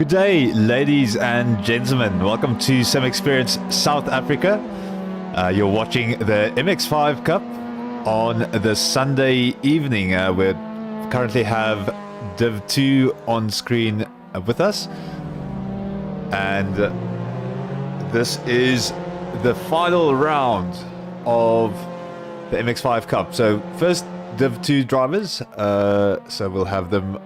Good day, ladies and gentlemen. Welcome to Sim Experience South Africa. You're watching the MX5 Cup on the Sunday evening. We currently have Div 2 on screen with us. And this is the final round of the MX5 Cup. So first Div 2 drivers, so we'll have them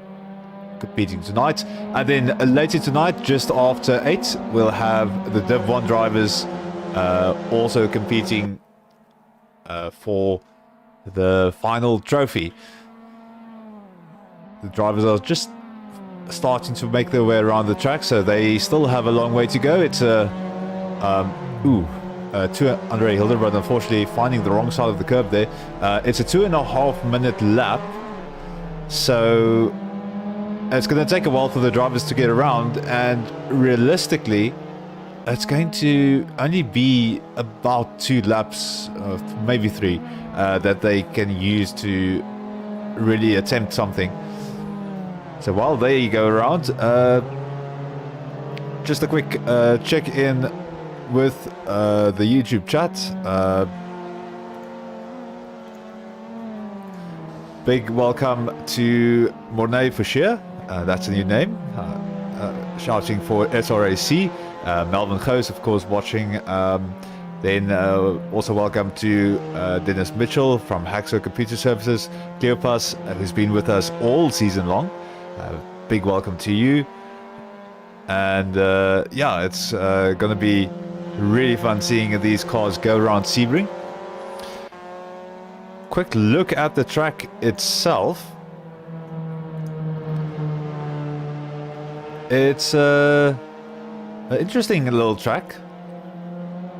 competing tonight. And then later tonight, just after 8, we'll have the Div 1 drivers also competing for the final trophy. The drivers are just starting to make their way around the track, so they still have a long way to go. It's a Andre Hildebrand unfortunately finding the wrong side of the curb there. It's a 2.5 minute lap, so it's going to take a while for the drivers to get around, and realistically it's going to only be about 2 laps, maybe 3, that they can use to really attempt something. So while they go around, just a quick check-in with the YouTube chat. Big welcome to Mornay Fouchier, that's a new name, shouting for SRAC. Melvin Goos, of course, watching. Then also welcome to Dennis Mitchell from Hacksaw Computer Services. Cleopas, who's been with us all season long. Big welcome to you. And yeah, it's going to be really fun seeing these cars go around Sebring. Quick look at the track itself. It's an interesting little track.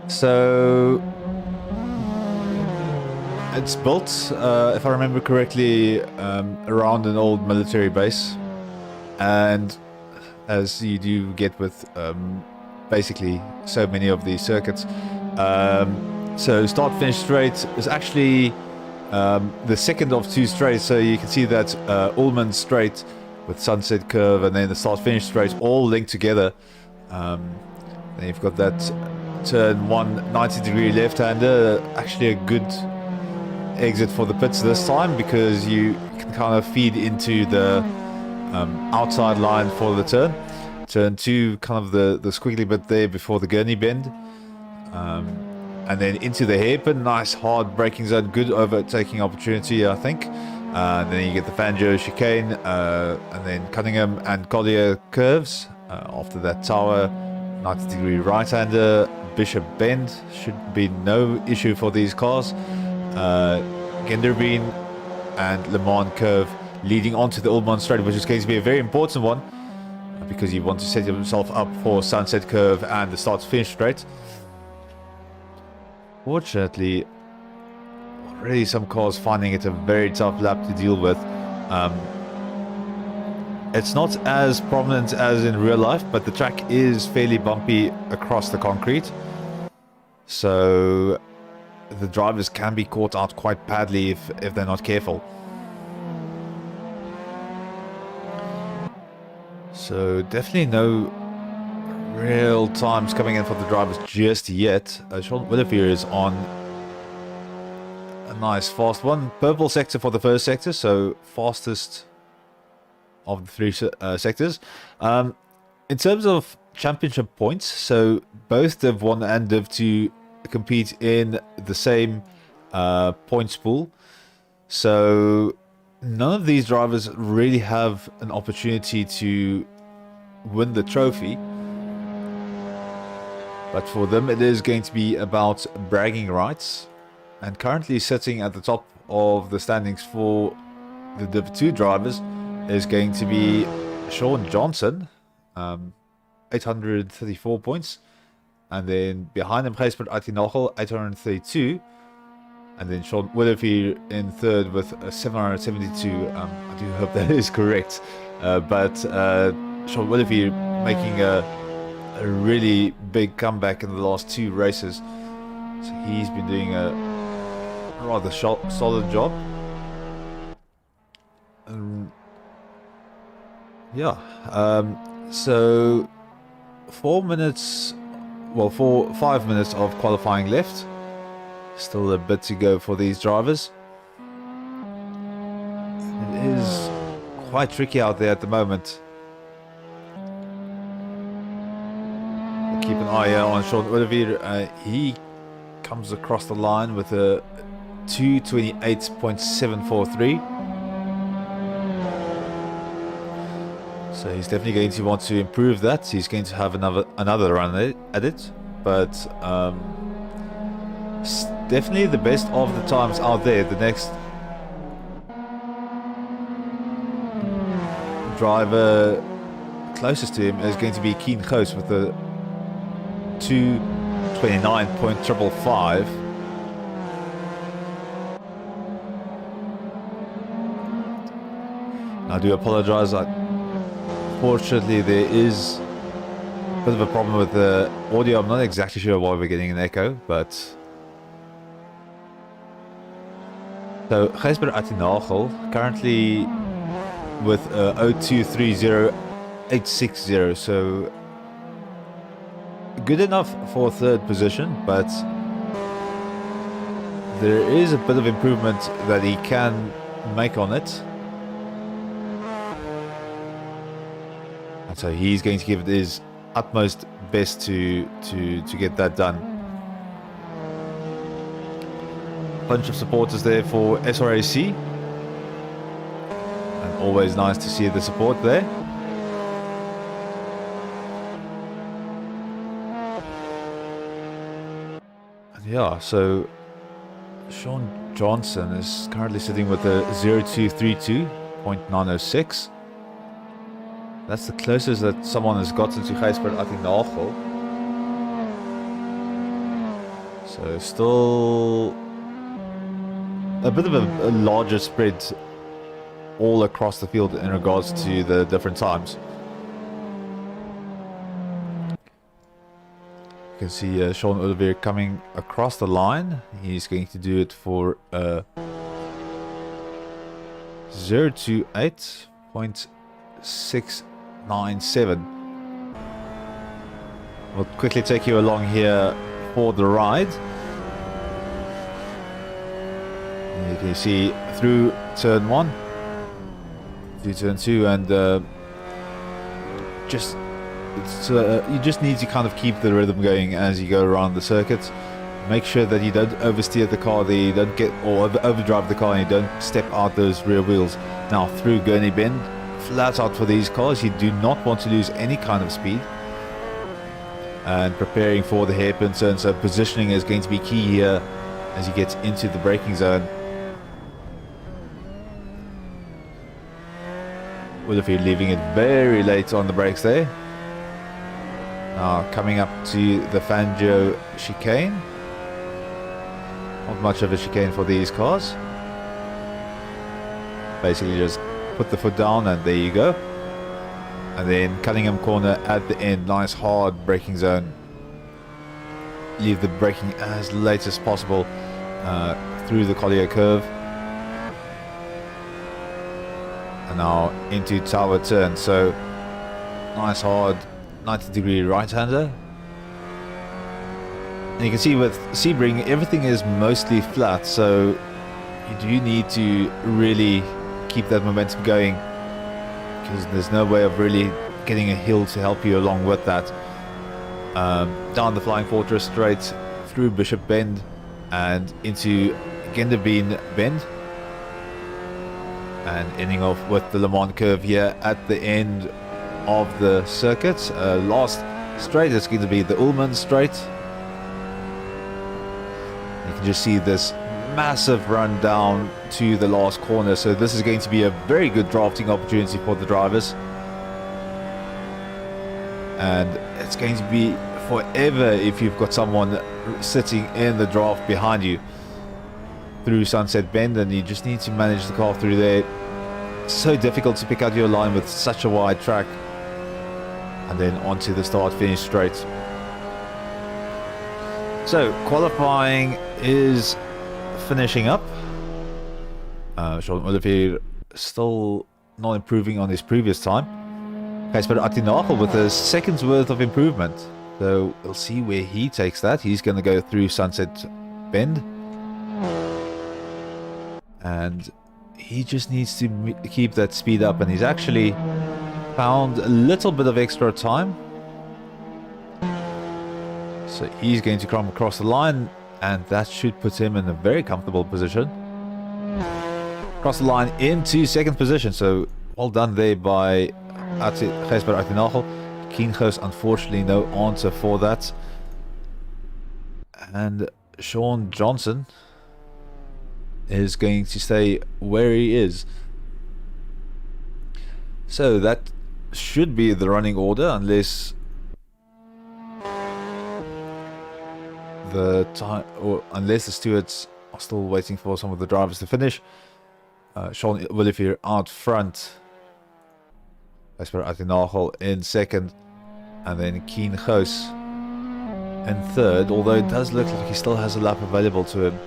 So it's built, if I remember correctly, around an old military base, and as you do get with basically so many of these circuits, so start finish straight is actually the second of 2 straights. So you can see that Ullman straight with Sunset Curve and then the start finish straight all linked together. Then you've got that turn 1 90-degree left-hander, actually a good exit for the pits this time, because you can kind of feed into the outside line for the turn. Turn 2, kind of the squiggly bit there before the gurney bend, and then into the hairpin. Nice hard braking zone, good overtaking opportunity, I think. Then you get the Fangio chicane, and then Cunningham and Collier curves. After that tower, 90-degree right-hander, Bishop bend should be no issue for these cars. Genderbeen and Le Mans curve leading onto the Ullman straight, which is going to be a very important one, because you want to set yourself up for Sunset Curve and the start to finish straight. Fortunately, already some cars finding it a very tough lap to deal with. It's not as prominent as in real life, but the track is fairly bumpy across the concrete, so the drivers can be caught out quite badly if they're not careful. So definitely no real times coming in for the drivers just yet. Sean Willefear is on a nice fast one. Purple sector for the first sector, so fastest of the 3 sectors. In terms of championship points, so both Div 1 and Div 2 compete in the same points pool. So none of these drivers really have an opportunity to win the trophy, but for them it is going to be about bragging rights. And currently sitting at the top of the standings for the Div 2 drivers is going to be Sean Johnson, 834 points, and then behind him Gijsbert Uitinochel, 832, and then Sean Willefear in third with 772. I do hope that is correct, but Sean Willefear making a really big comeback in the last 2 races, so he's been doing a rather solid job. Yeah, so 5 minutes of qualifying left. Still a bit to go for these drivers. It is quite tricky out there at the moment. Keep an eye on Sean Willefear. He comes across the line with a 2:28.743. So he's definitely going to want to improve that. He's going to have another run at it, but definitely the best of the times out there. The next driver closest to him is going to be Keen Goos with the 2:29.555. I do apologize. Unfortunately, there is a bit of a problem with the audio. I'm not exactly sure why we're getting an echo, but so Gijsber Atinagel currently with 0230.860, so good enough for third position, but there is a bit of improvement that he can make on it. And so he's going to give it his utmost best to get that done. Bunch of supporters there for SRAC. And always nice to see the support there. And yeah, so Sean Johnson is currently sitting with a 0232.906. That's the closest that someone has gotten to Gijsbert Atinagel. So still a bit of a larger spread all across the field in regards to the different times. You can see Sean Olivier coming across the line. He's going to do it for 028.697. We'll quickly take you along here for the ride. And you can see through turn 1 to turn 2, and you just need to kind of keep the rhythm going as you go around the circuit. Make sure that you don't oversteer the car, that you don't get or overdrive the car, and you don't step out those rear wheels. Now through Gurney Bend, flat out for these cars, you do not want to lose any kind of speed. And preparing for the hairpin turn, so positioning is going to be key here as you get into the braking zone. Olivier leaving it very late on the brakes there. Now coming up to the Fangio chicane. Not much of a chicane for these cars. Basically just put the foot down and there you go. And then Cunningham corner at the end, nice hard braking zone. Leave the braking as late as possible through the Collier curve. And now into tower turn, so nice hard 90-degree right-hander. And you can see with Sebring everything is mostly flat, so you do need to really keep that momentum going, because there's no way of really getting a hill to help you along with that. Down the Flying Fortress straight through Bishop Bend and into Genderbeen Bend, and ending off with the Le Mans curve here at the end of the circuit. Last straight is going to be the Ullman straight. You can just see this massive run down to the last corner, so this is going to be a very good drafting opportunity for the drivers, and it's going to be forever if you've got someone sitting in the draft behind you through Sunset Bend, and you just need to manage the car through there. It's so difficult to pick out your line with such a wide track, and then onto the start finish straight. So qualifying is finishing up. Sean Olivier still not improving on his previous time. Gijsbert Atinagel with a second's worth of improvement, so we'll see where he takes that. He's going to go through Sunset Bend, and he just needs to keep that speed up, and he's actually found a little bit of extra time. So he's going to come across the line and that should put him in a very comfortable position. Cross the line into second position, so well done there by Gijsberg Uitinagel. Kiengoos, unfortunately, no answer for that. And Sean Johnson is going to stay where he is. So that should be the running order, unless the stewards are still waiting for some of the drivers to finish. Sean Willifier out front, Gijsberg Uitinagel in second, and then Kiengoos in third, although it does look like he still has a lap available to him.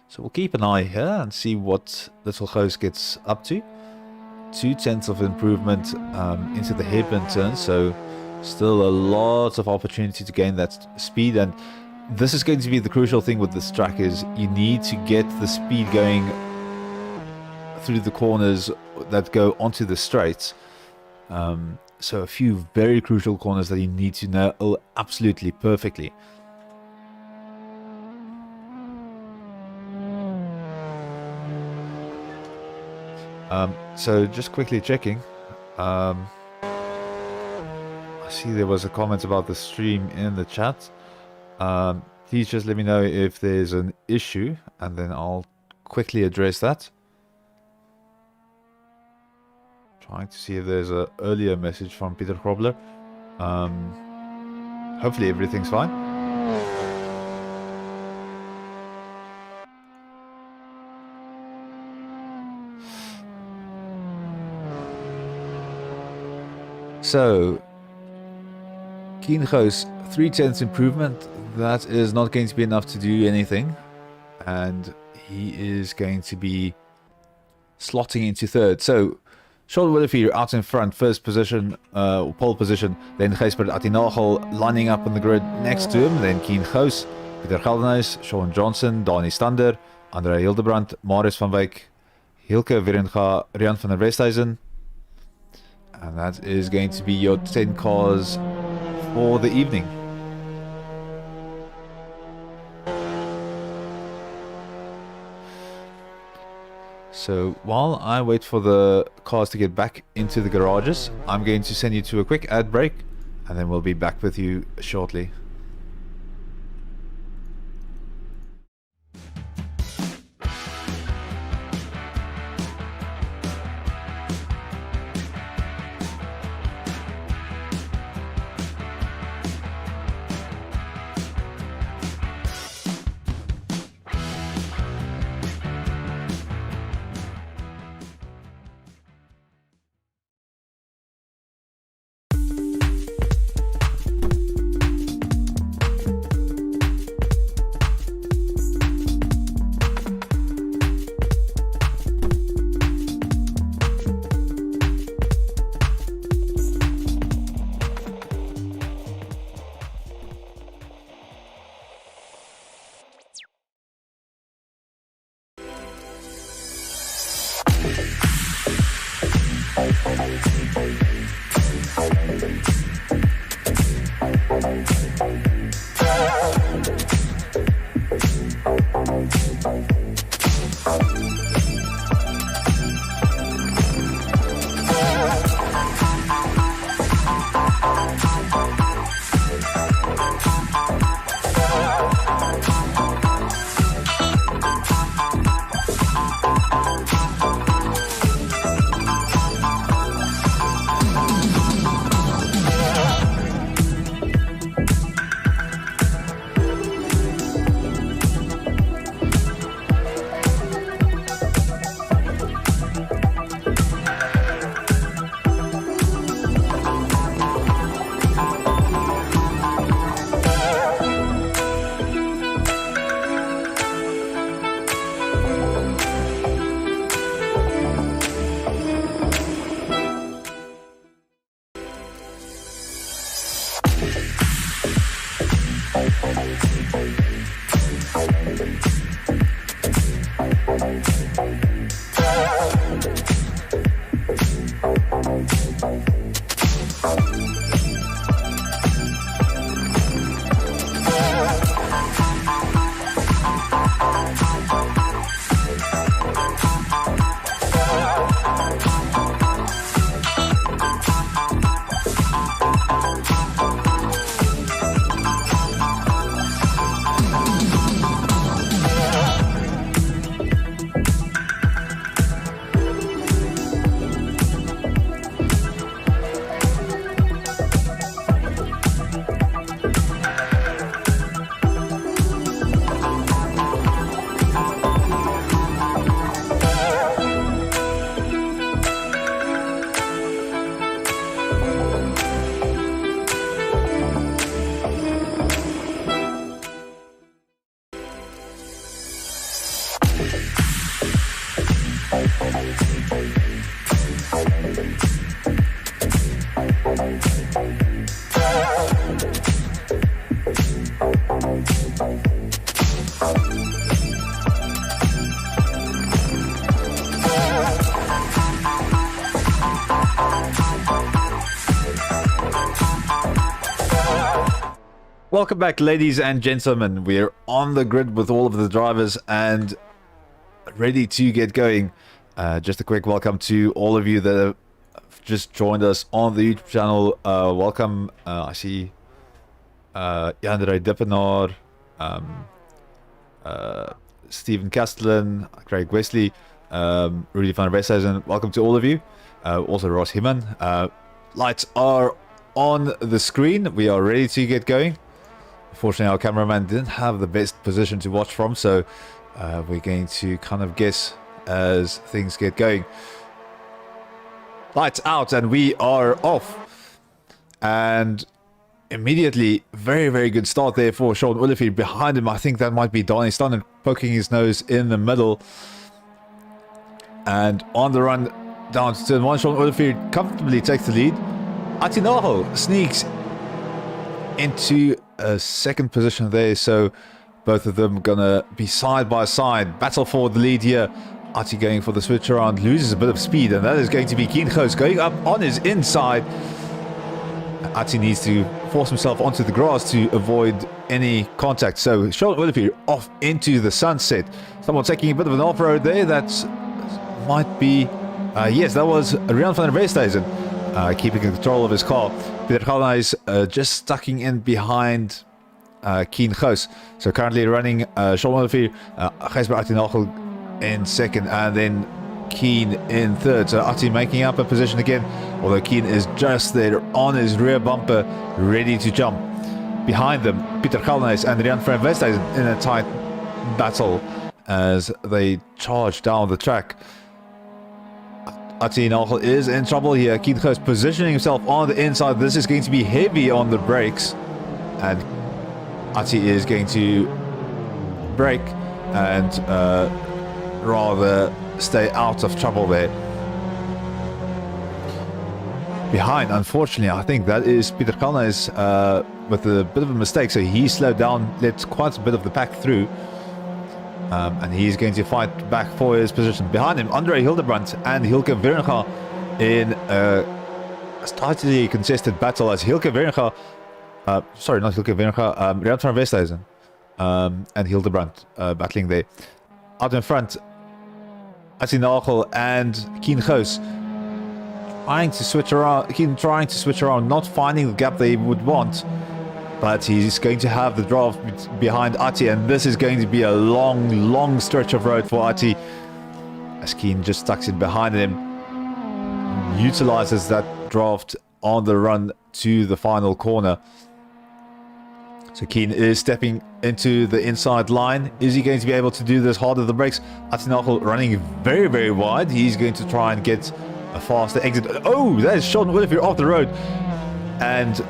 So we'll keep an eye here and see what Little Goos gets up to. 0.2 of improvement into the hairpin turn, so still a lot of opportunity to gain that speed. And this is going to be the crucial thing with this track, is you need to get the speed going through the corners that go onto the straights. So a few very crucial corners that you need to know absolutely perfectly. So just quickly checking, I see there was a comment about the stream in the chat. Please just let me know if there's an issue, and then I'll quickly address that. Trying to see if there's an earlier message from Peter Grobler. Hopefully everything's fine. So, Kiengoos, 0.3 improvement. That is not going to be enough to do anything, and he is going to be slotting into third. So, Sean Willifier out in front, first position, pole position. Then Gijsberg Uitinagel lining up on the grid next to him. Then Kiengoos, Pieter Geldenhuys, Sean Johnson, Dani Stander, André Hildebrand, Marius van Wyk, Hilke Wieringa, Rian van der Westhuizen. And that is going to be your 10 cars for the evening. So while I wait for the cars to get back into the garages, I'm going to send you to a quick ad break, and then we'll be back with you shortly. Welcome back, ladies and gentlemen. We're on the grid with all of the drivers and ready to get going. Just a quick welcome to all of you that have just joined us on the YouTube channel. Welcome. I see Jandre Dippenaar, Stephen Castellan, Craig Wesley, Rudy van der Westhuizen. Welcome to all of you. Also Ross Himan. Lights are on the screen. We are ready to get going. Unfortunately, our cameraman didn't have the best position to watch from, so we're going to kind of guess as things get going. Lights out, and we are off. And immediately, very, very good start there for Sean Olivier. Behind him, I think that might be Donnie Stunner poking his nose in the middle. And on the run down to turn one, Sean Olivier comfortably takes the lead. Atinaho sneaks into a second position there, so both of them gonna be side by side. Battle for the lead here. Ati going for the switch around, loses a bit of speed, and that is going to be Keen Goos going up on his inside. Ati needs to force himself onto the grass to avoid any contact. So Sean Olivier off into the sunset. Someone taking a bit of an off-road there. That might be yes, that was Rian van der Westhuizen keeping control of his car. Peter Galna is just stucking in behind Keen Goos. So currently running Sean Olivier, Gijsber Atinagel in second, and then Keen in third. So Ati making up a position again, although Keen is just there on his rear bumper, ready to jump. Behind them, Peter Galna and Rian van der Westhuizen in a tight battle as they charge down the track. Ati Nagel is in trouble here. Keen Goos positioning himself on the inside. This is going to be heavy on the brakes, and Ati is going to brake and rather stay out of trouble there. Behind, unfortunately, I think that is Peter Galna is with a bit of a mistake, so he slowed down, let quite a bit of the pack through. And he's going to fight back for his position. Behind him, Andre Hildebrandt and Hilke Weringa in a tightly contested battle as Hilke Weringa, sorry, not Hilke Weringa, Rian van der Westhuizen and Hildebrandt battling there. Out in front, Ati Nagel and Keen Goos trying to switch around, not finding the gap they would want. But he's going to have the draft behind Ati, and this is going to be a long, long stretch of road for Ati. As Keen just tucks it behind him, utilizes that draft on the run to the final corner. So Keen is stepping into the inside line. Is he going to be able to do this hard at the brakes? Ati Nagel running very, very wide. He's going to try and get a faster exit. Oh, that is Sean Olivier off the road. And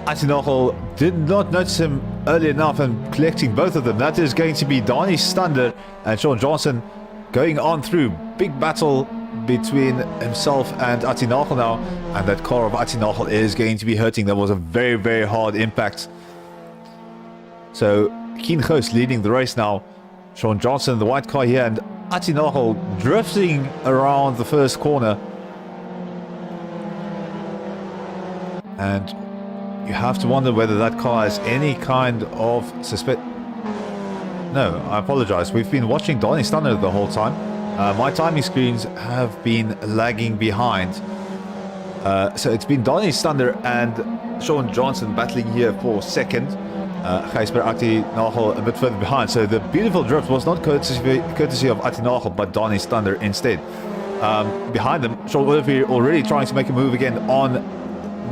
Ati Nagel did not notice him early enough and collecting both of them. That is going to be Donnie Stander and Sean Johnson going on through. Big battle between himself and Ati Nagel now. And that car of Ati Nagel is going to be hurting. That was a very, very hard impact. So Keen Goos leading the race now. Sean Johnson, the white car here, and Ati Nagel drifting around the first corner. And you have to wonder whether that car has any kind of suspect. No, I apologize. We've been watching Donnie Stunner the whole time. My timing screens have been lagging behind. So it's been Donnie Stunner and Sean Johnson battling here for second. Gijsber Ati Nagel a bit further behind. So the beautiful drift was not courtesy of Ati Nagel, but Donnie Stunner instead. Behind them, Sean Olivier already trying to make a move again on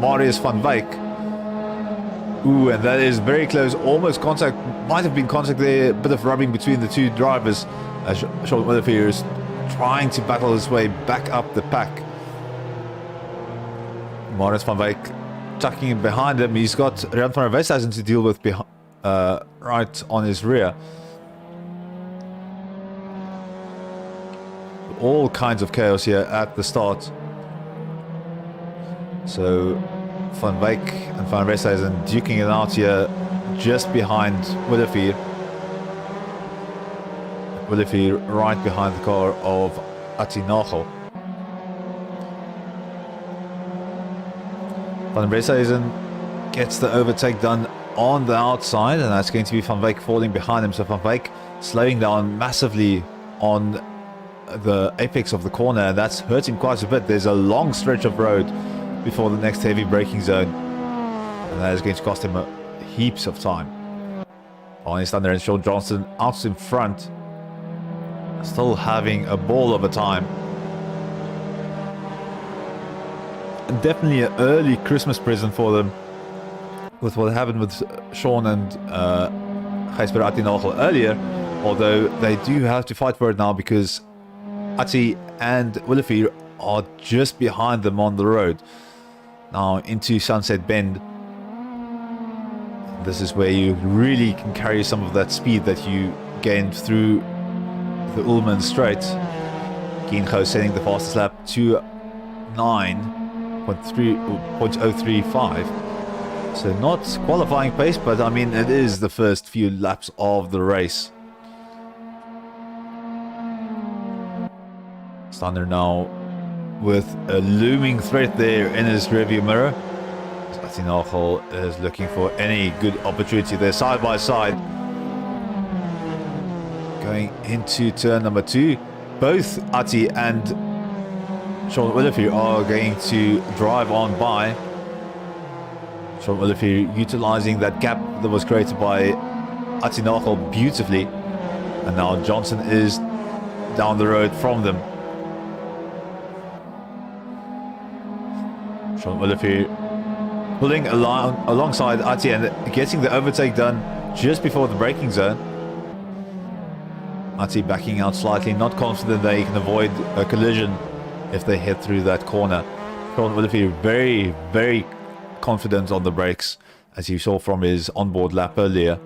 Marius van Wyk. Ooh, and that is very close. Almost contact. Might have been contact there. A bit of rubbing between the two drivers. Sean Olivier is trying to battle his way back up the pack. Marius van Wyk tucking in behind him. He's got Rian van der Westhuizen to deal with right on his rear. all kinds of chaos here at the start. So Van Wyk and Van Resthuizen duking it out here just behind Willefeer. Willefeer right behind the car of Atti Nagel. Van Resthuizen gets the overtake done on the outside, and that's going to be Van Wyk falling behind him. So Van Wyk slowing down massively on the apex of the corner, and that's hurting quite a bit. There's a long stretch of road before the next heavy braking zone, and that is going to cost him heaps of time. Arnie Stander and Sean Johnston out in front, still having a ball of a time. Definitely an early Christmas present for them with what happened with Sean and Gijsber Atti Nagel earlier, although they do have to fight for it now because Atti and Willefeer are just behind them on the road. Now into Sunset Bend. This is where you really can carry some of that speed that you gained through the Ullman Straight. Kiengo setting the fastest lap to 9.035. So not qualifying pace, but I mean it is the first few laps of the race. Stander now with a looming threat there in his rearview mirror. Atti Nagel is looking for any good opportunity there, side by side. Going into turn number 2, both Atti and Sean Willefeer are going to drive on by. Sean Willefeer utilizing that gap that was created by Atti Nagel beautifully, and now Johnson is down the road from them. Sean Willefeer pulling alongside Atti and getting the overtake done just before the braking zone. Atti backing out slightly, not confident they can avoid a collision if they head through that corner. Sean Willefeer very, very confident on the brakes, as you saw from his onboard lap earlier.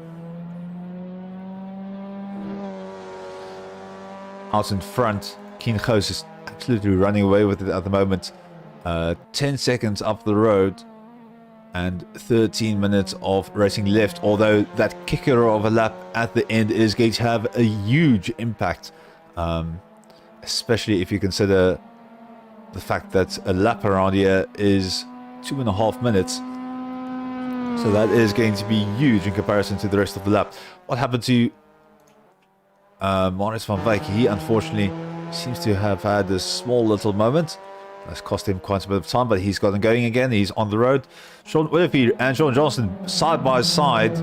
Out in front, Kiengo is absolutely running away with it at the moment. 10 seconds up the road and 13 minutes of racing left, although that kicker of a lap at the end is going to have a huge impact, especially if you consider the fact that a lap around here is 2.5 minutes. So that is going to be huge in comparison to the rest of the lap. What happened to Maurice van Wyk? He unfortunately seems to have had a small little moment. That's cost him quite a bit of time, but he's gotten going again. He's on the road. Sean Willefeer and Sean Johnston side by side,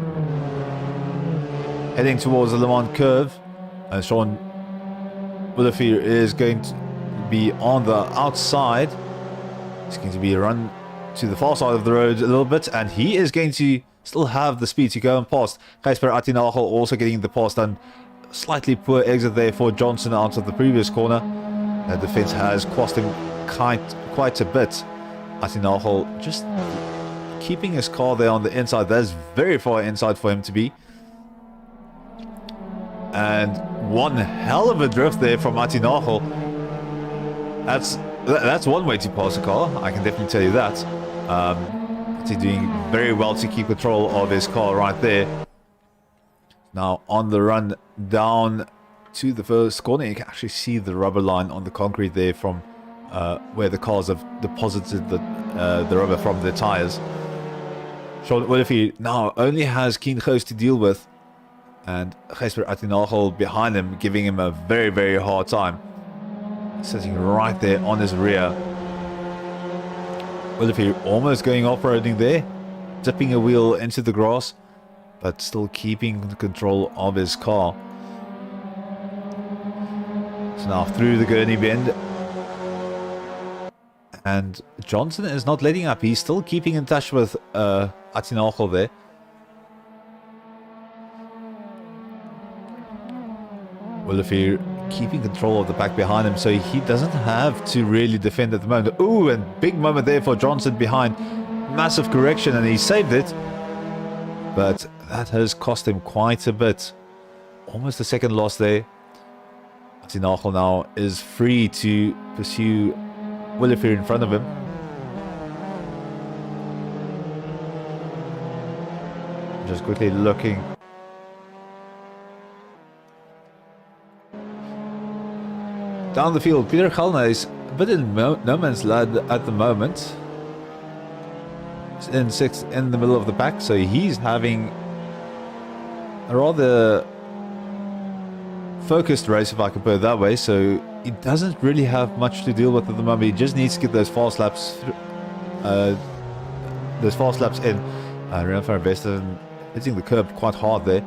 heading towards the Le Mans curve. And Sean Willefeer is going to be on the outside. He's going to be run to the far side of the road a little bit, and he is going to still have the speed to go and pass. Gijsber Atti Nagel also getting the pass done. Slightly poor exit there for Johnson out of the previous corner. The defense has cost him quite a bit. Atti Nagel just keeping his car there on the inside. That's very far inside for him to be. And one hell of a drift there from Atti Nagel. That's one way to pass a car, I can definitely tell you that. Atti doing very well to keep control of his car right there. Now on the run down to the first corner, you can actually see the rubber line on the concrete there from where the cars have deposited the rubber from their tires. Sean Willefeer now only has Kiengo to deal with, and Gijsber Atti Nagel behind him, giving him a very, very hard time. Sitting right there on his rear. Willefeer almost going off-roading there, dipping a wheel into the grass, but still keeping control of his car. So now through the Gurney Bend, and Johnson is not letting up. He's still keeping in touch with Atti Nagel there. Willefeer keeping control of the pack behind him, so he doesn't have to really defend at the moment. Ooh, and big moment there for Johnson behind. Massive correction, and he saved it. But that has cost him quite a bit. Almost a second loss there. Nagel now is free to pursue Willefear in front of him. Just quickly looking. Down the field, Peter Galna is a bit in no man's land at the moment. He's in sixth in the middle of the pack, so he's having a rather focused race, if I can put it that way. So he doesn't really have much to deal with at the moment. He just needs to get those fast laps, in. Remember, invested in hitting the curb quite hard there.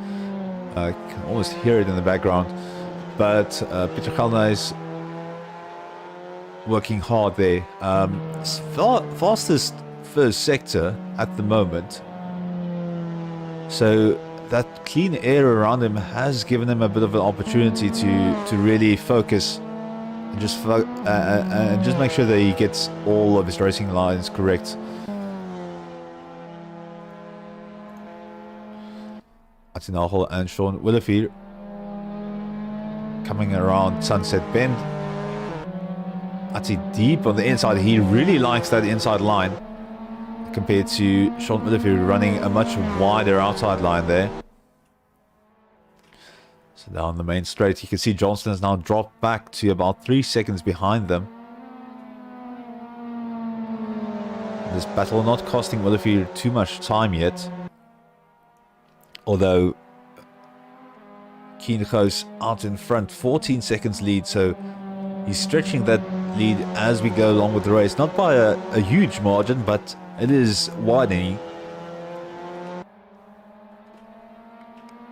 You can almost hear it in the background. But Peter Galna is working hard there. Fastest first sector at the moment. So that clean air around him has given him a bit of an opportunity to really focus and just make sure that he gets all of his racing lines correct. Nagel and Sean Willefear coming around Sunset Bend. Deep on the inside. He really likes that inside line compared to Sean Willefear running a much wider outside line there. So down the main straight, you can see Johnston has now dropped back to about 3 seconds behind them. This battle not costing Willefear too much time yet. Although Keen goes out in front, 14 seconds lead, so he's stretching that lead as we go along with the race. Not by a huge margin, but it is widening.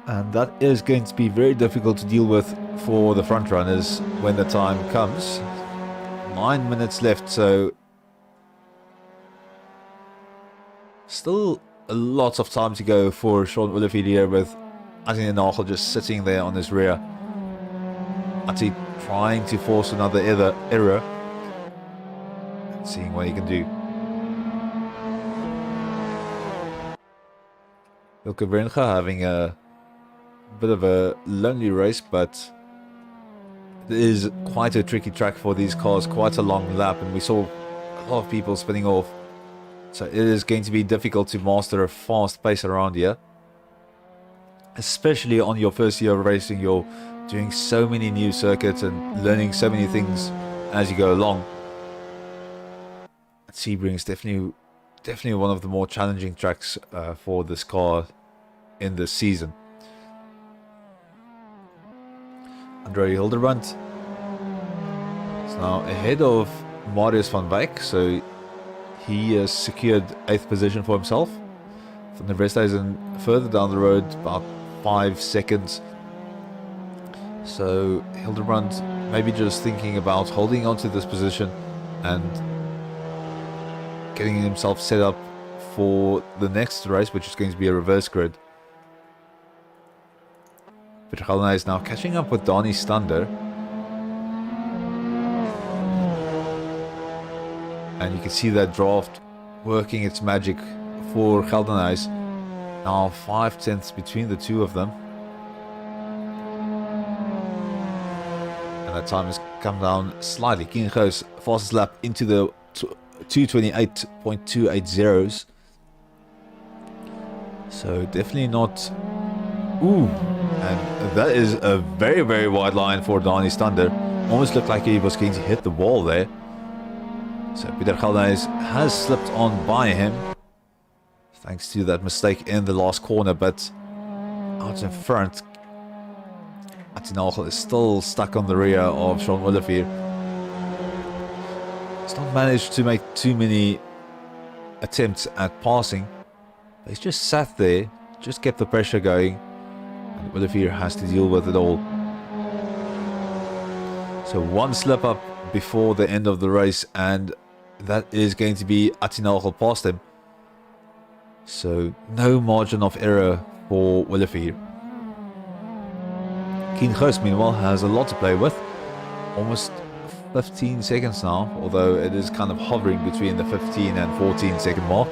And that is going to be very difficult to deal with for the front runners when the time comes. 9 minutes left, so still a lot of time to go for Sean Willefear here, with Nagel just sitting there on his rear. Trying to force another error. Seeing what he can do. Ilke Brenga having a bit of a lonely race, but it is quite a tricky track for these cars, quite a long lap, and we saw a lot of people spinning off. So it is going to be difficult to master a fast pace around here. Especially on your first year of racing, you're doing so many new circuits and learning so many things as you go along. Sebring is definitely one of the more challenging tracks for this car in this season. Andre Hildebrand is now ahead of Marius van Wyk, so he has secured 8th position for himself. Van der Westhuizen further down the road, about 5 seconds. So Hildebrand maybe just thinking about holding on to this position and getting himself set up for the next race, which is going to be a reverse grid. Peter Galna is now catching up with Donnie Stander. And you can see that draft working its magic for Geldenhuis. Now 5 tenths between the two of them. And that time has come down slightly. Keen goes fastest lap into the 228.280s. So definitely not... Ooh! And that is a very, very wide line for Donnie Stander. Almost looked like he was going to hit the wall there. So Peter Geldenhuis has slipped on by him, thanks to that mistake in the last corner, but out in front, Nagel is still stuck on the rear of Sean Willefear. He's not managed to make too many attempts at passing, but he's just sat there, just kept the pressure going, and Willefear has to deal with it all. So one slip up before the end of the race, and that is going to be Nagel past him. So no margin of error for Willefear. Keen Goos, meanwhile, has a lot to play with. Almost 15 seconds now, although it is kind of hovering between the 15 and 14 second mark.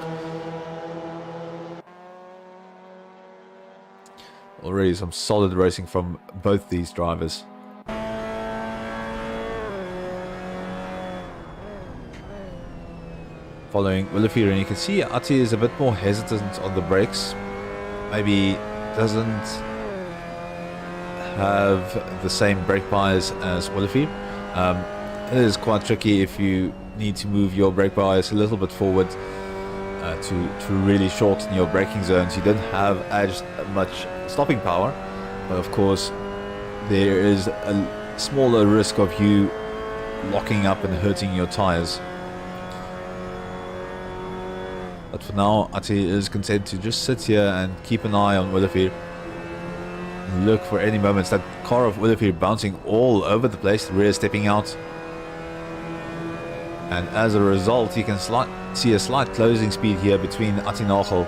Already some solid racing from both these drivers. following Willefear, and you can see Ati is a bit more hesitant on the brakes. Maybe doesn't have the same brake bias as Willefear. It is quite tricky if you need to move your brake bias a little bit forward to really shorten your braking zones. You don't have as much stopping power, but of course there is a smaller risk of you locking up and hurting your tires. But for now, Ati is content to just sit here and keep an eye on Willefear. Look for any moments. That car of Willefear bouncing all over the place, the rear stepping out. And as a result, you can see a slight closing speed here between Atinagel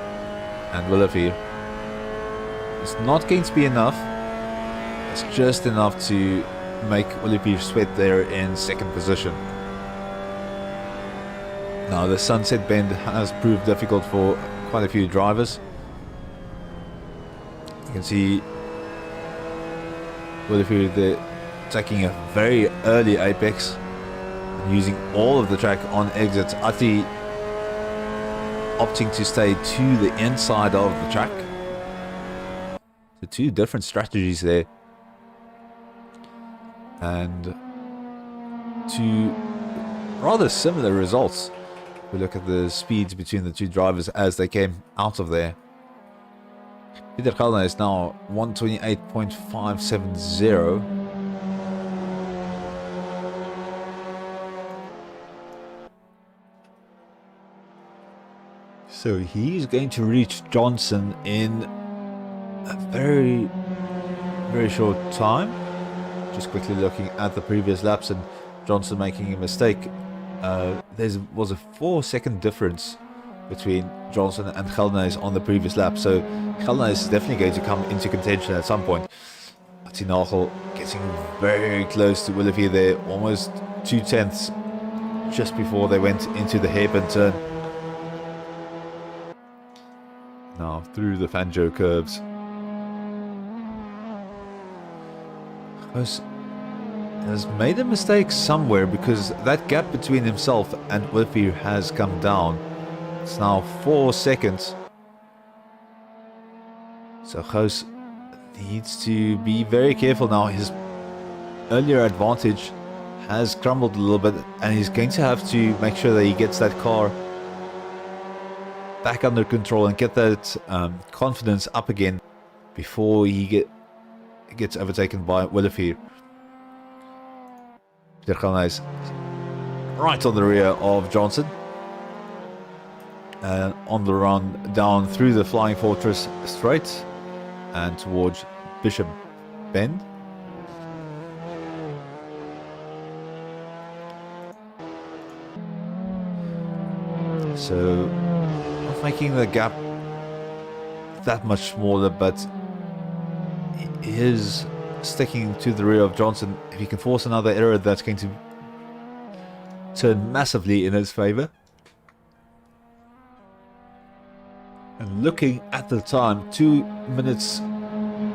and Willefear. It's not going to be enough. It's just enough to make Willefear sweat there in second position. Now the sunset bend has proved difficult for quite a few drivers. You can see Willefear there taking a very early apex, using all of the track on exits. Ati opting to stay to the inside of the track. So two different strategies there, and two rather similar results. We look at the speeds between the two drivers as they came out of there. Peter Gelner is now 128.570. So he's going to reach Johnson in a very, very short time. Just quickly looking at the previous laps and Johnson making a mistake. There was a 4-second difference between Johnson and Gelnes on the previous lap. So Gelnes is definitely going to come into contention at some point. Atinagel getting very close to Willefear there, almost 2/10 just before they went into the hairpin turn. Now through the Fangio curves. Has made a mistake somewhere, because that gap between himself and Willefear has come down. It's now 4 seconds. So Goos needs to be very careful now. His earlier advantage has crumbled a little bit, and he's going to have to make sure that he gets that car back under control and get that confidence up again before he gets overtaken by Willefear. Peter Gelnes right on the rear of Johnson, and on the run down through the Flying Fortress straight and towards Bishop Bend. So not making the gap that much smaller, but he is sticking to the rear of Johnson. If he can force another error, that's going to turn massively in his favor. And looking at the time, 2 minutes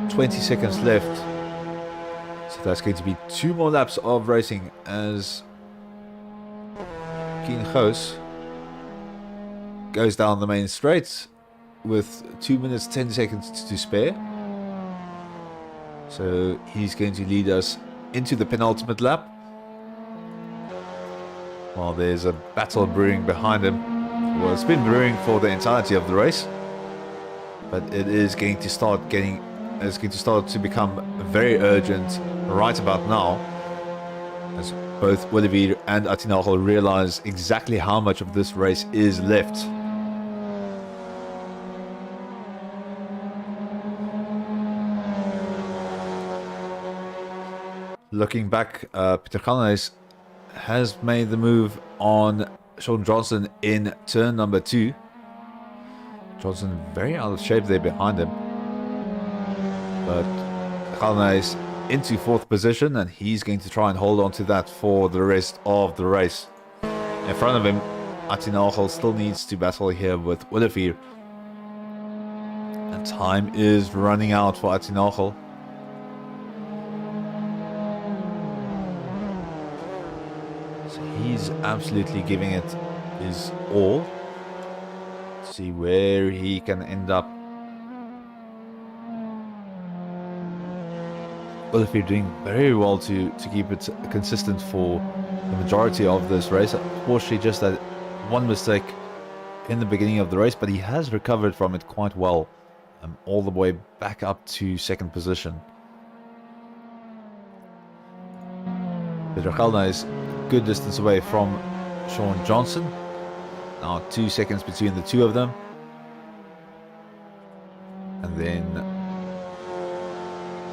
20 seconds left. So that's going to be 2 more laps of racing as Keen Goos goes down the main straight with 2 minutes 10 seconds to spare. So he's going to lead us into the penultimate lap, while there's a battle brewing behind him. Well, it's been brewing for the entirety of the race, but it is going to start to become very urgent right about now, as both Willefear and Atinagel realize exactly how much of this race is left. Looking back, Peter Gelnes has made the move on Sean Johnson in turn number 2. Johnson very out of shape there behind him, but Gelnes into 4th position, and he's going to try and hold on to that for the rest of the race. In front of him, Atinagel still needs to battle here with Willefear, and time is running out for Atinagel. He's absolutely giving it his all. See where he can end up. Well, if you're doing very well to keep it consistent for the majority of this race. Unfortunately, just that one mistake in the beginning of the race, but he has recovered from it quite well, all the way back up to second position. Pedro is a good distance away from Sean Johnson. Now 2 seconds between the two of them. And then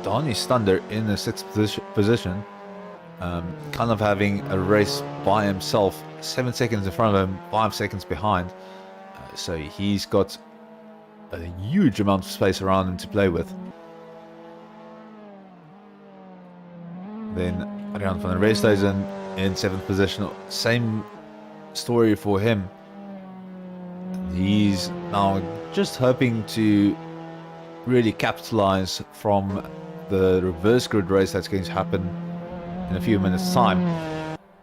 Donnie Stunder in the sixth position, kind of having a race by himself, 7 seconds in front of him, 5 seconds behind. So he's got a huge amount of space around him to play with. Then Adrian van der Westhuizen in 7th position. Same story for him. He's now just hoping to really capitalize from the reverse grid race that's going to happen in a few minutes' time.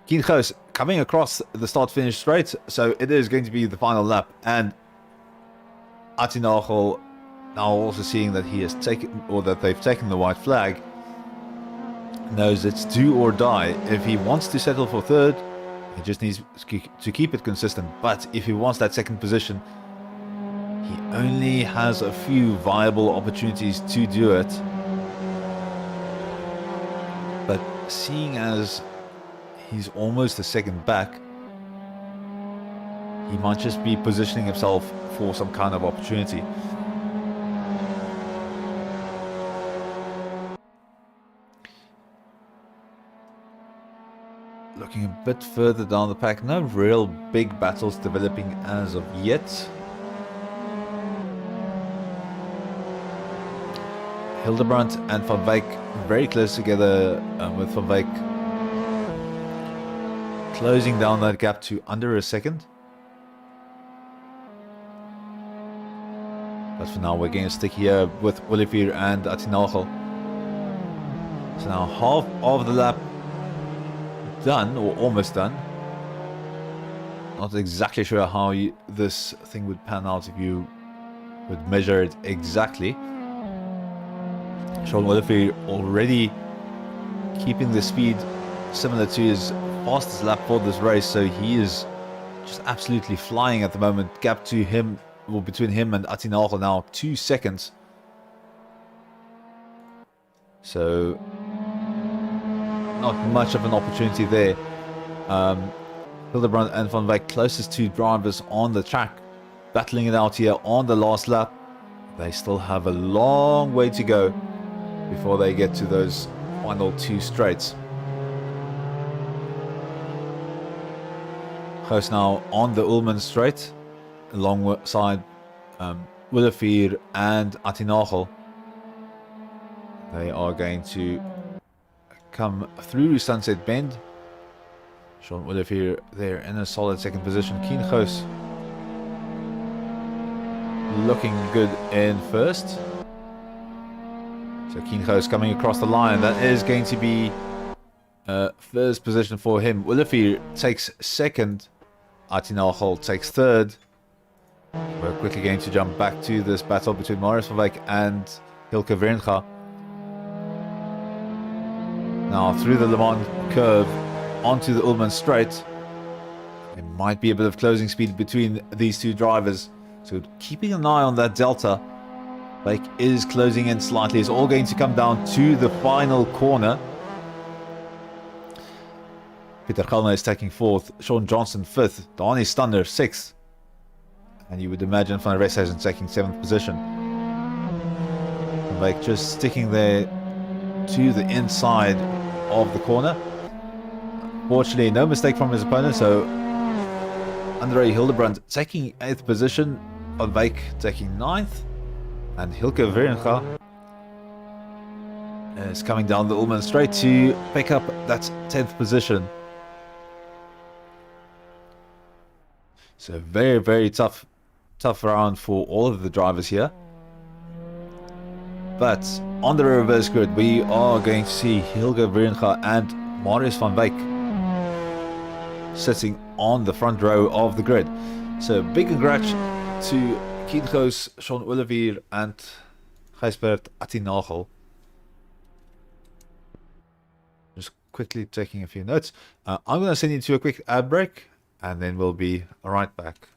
Keen Goos coming across the start-finish straight, so it is going to be the final lap. And Atinagel, now also seeing that he has taken, or that they've taken the white flag, knows it's do or die. If he wants to settle for third, he just needs to keep it consistent. But if he wants that second position, he only has a few viable opportunities to do it. But seeing as he's almost a second back, he might just be positioning himself for some kind of opportunity. Looking a bit further down the pack, no real big battles developing as of yet. Hildebrandt and Van Wyk very close together, with Van Wyk closing down that gap to under a second. But for now we're going to stick here with Olivier and Atinagel. So now half of the lap done, or almost done. Not exactly sure how this thing would pan out if you would measure it exactly. Sean Olivier already keeping the speed similar to his fastest lap for this race, so he is just absolutely flying at the moment. Gap to him, well, between him and Atinagel now 2 seconds. So not much of an opportunity there. Hildebrandt and Van Wyk, closest two drivers on the track, battling it out here on the last lap. They still have a long way to go before they get to those final two straights. Goes now on the Ullmann straight alongside Olivier and Atinagel. They are going to come through Sunset Bend. Sean Olivier there in a solid second position. Keen Goos looking good in first. So Keen Goos coming across the line. That is going to be first position for him. Olivier takes second. Atinagel takes third. We're quickly going to jump back to this battle between Marius van Wyk and Hilke Weringa. Now through the Le Mans curve onto the Ullmann straight. There might be a bit of closing speed between these two drivers, so keeping an eye on that delta. Wyk is closing in slightly. It's all going to come down to the final corner. Peter Galna is taking fourth, Sean Johnson fifth, Donnie Stunder sixth, and you would imagine Van der Westhuizen taking seventh position. Wyk just sticking there to the inside of the corner. Fortunately, no mistake from his opponent, so André Hildebrandt taking 8th position, Van Wyk taking 9th, and Hilke Weringa is coming down the Ullmann straight to pick up that 10th position. So very, very tough round for all of the drivers here. But on the reverse grid, we are going to see Hilke Weringa and Marius van Wyk sitting on the front row of the grid. So big congrats to Kien Goos, Sean Olivier and Gijsbert Attinagel. Just quickly taking a few notes. I'm going to send you to a quick ad break and then we'll be right back.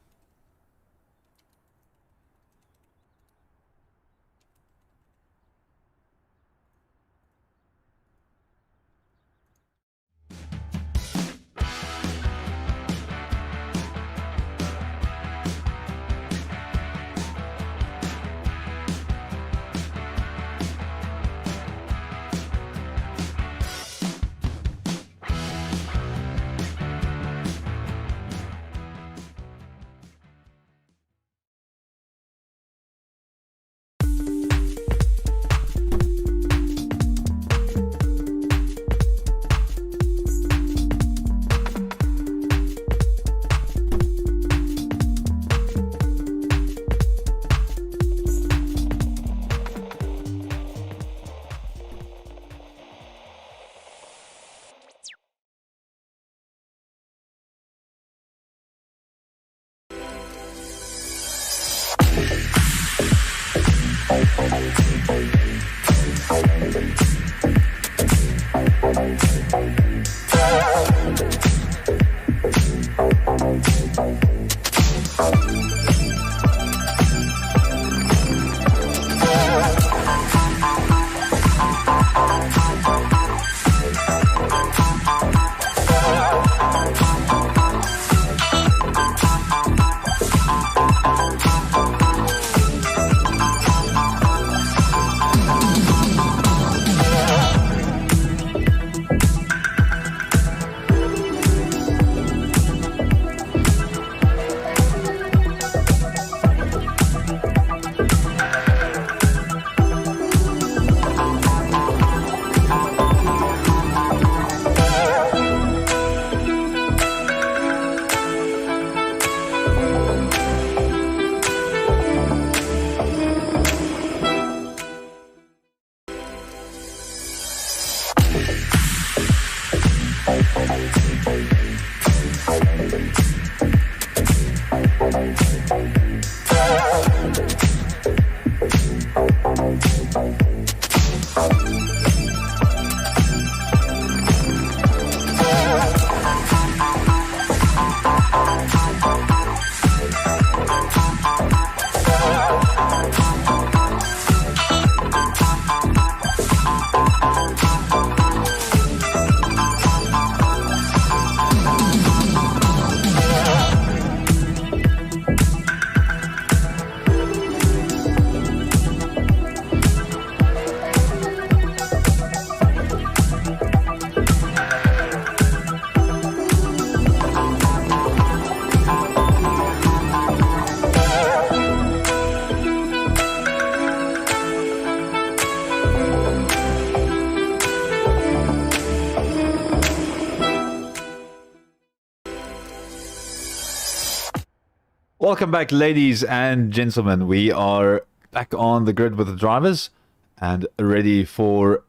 Welcome back, ladies and gentlemen. We are back on the grid with the drivers and ready for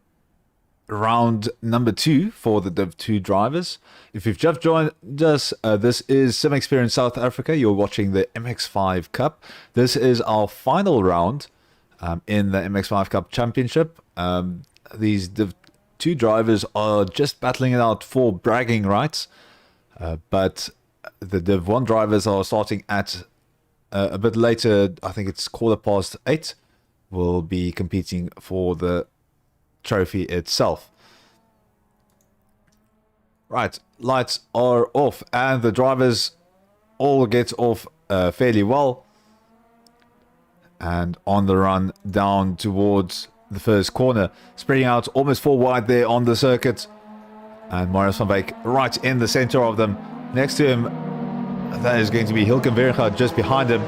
round number 2 for the Div 2 drivers. If you've just joined us, this is Sim Experience South Africa. You're watching the MX5 Cup. This is our final round in the MX5 Cup Championship. These Div 2 drivers are just battling it out for bragging rights, but the Div 1 drivers are starting at a bit later. I think it's 8:15. Will be competing for the trophy itself. Right, lights are off and the drivers all get off fairly well and on the run down towards the first corner, spreading out almost 4 wide there on the circuit, and Marius van Wyk right in the center of them. Next to him, that is going to be Hilken Verga just behind him,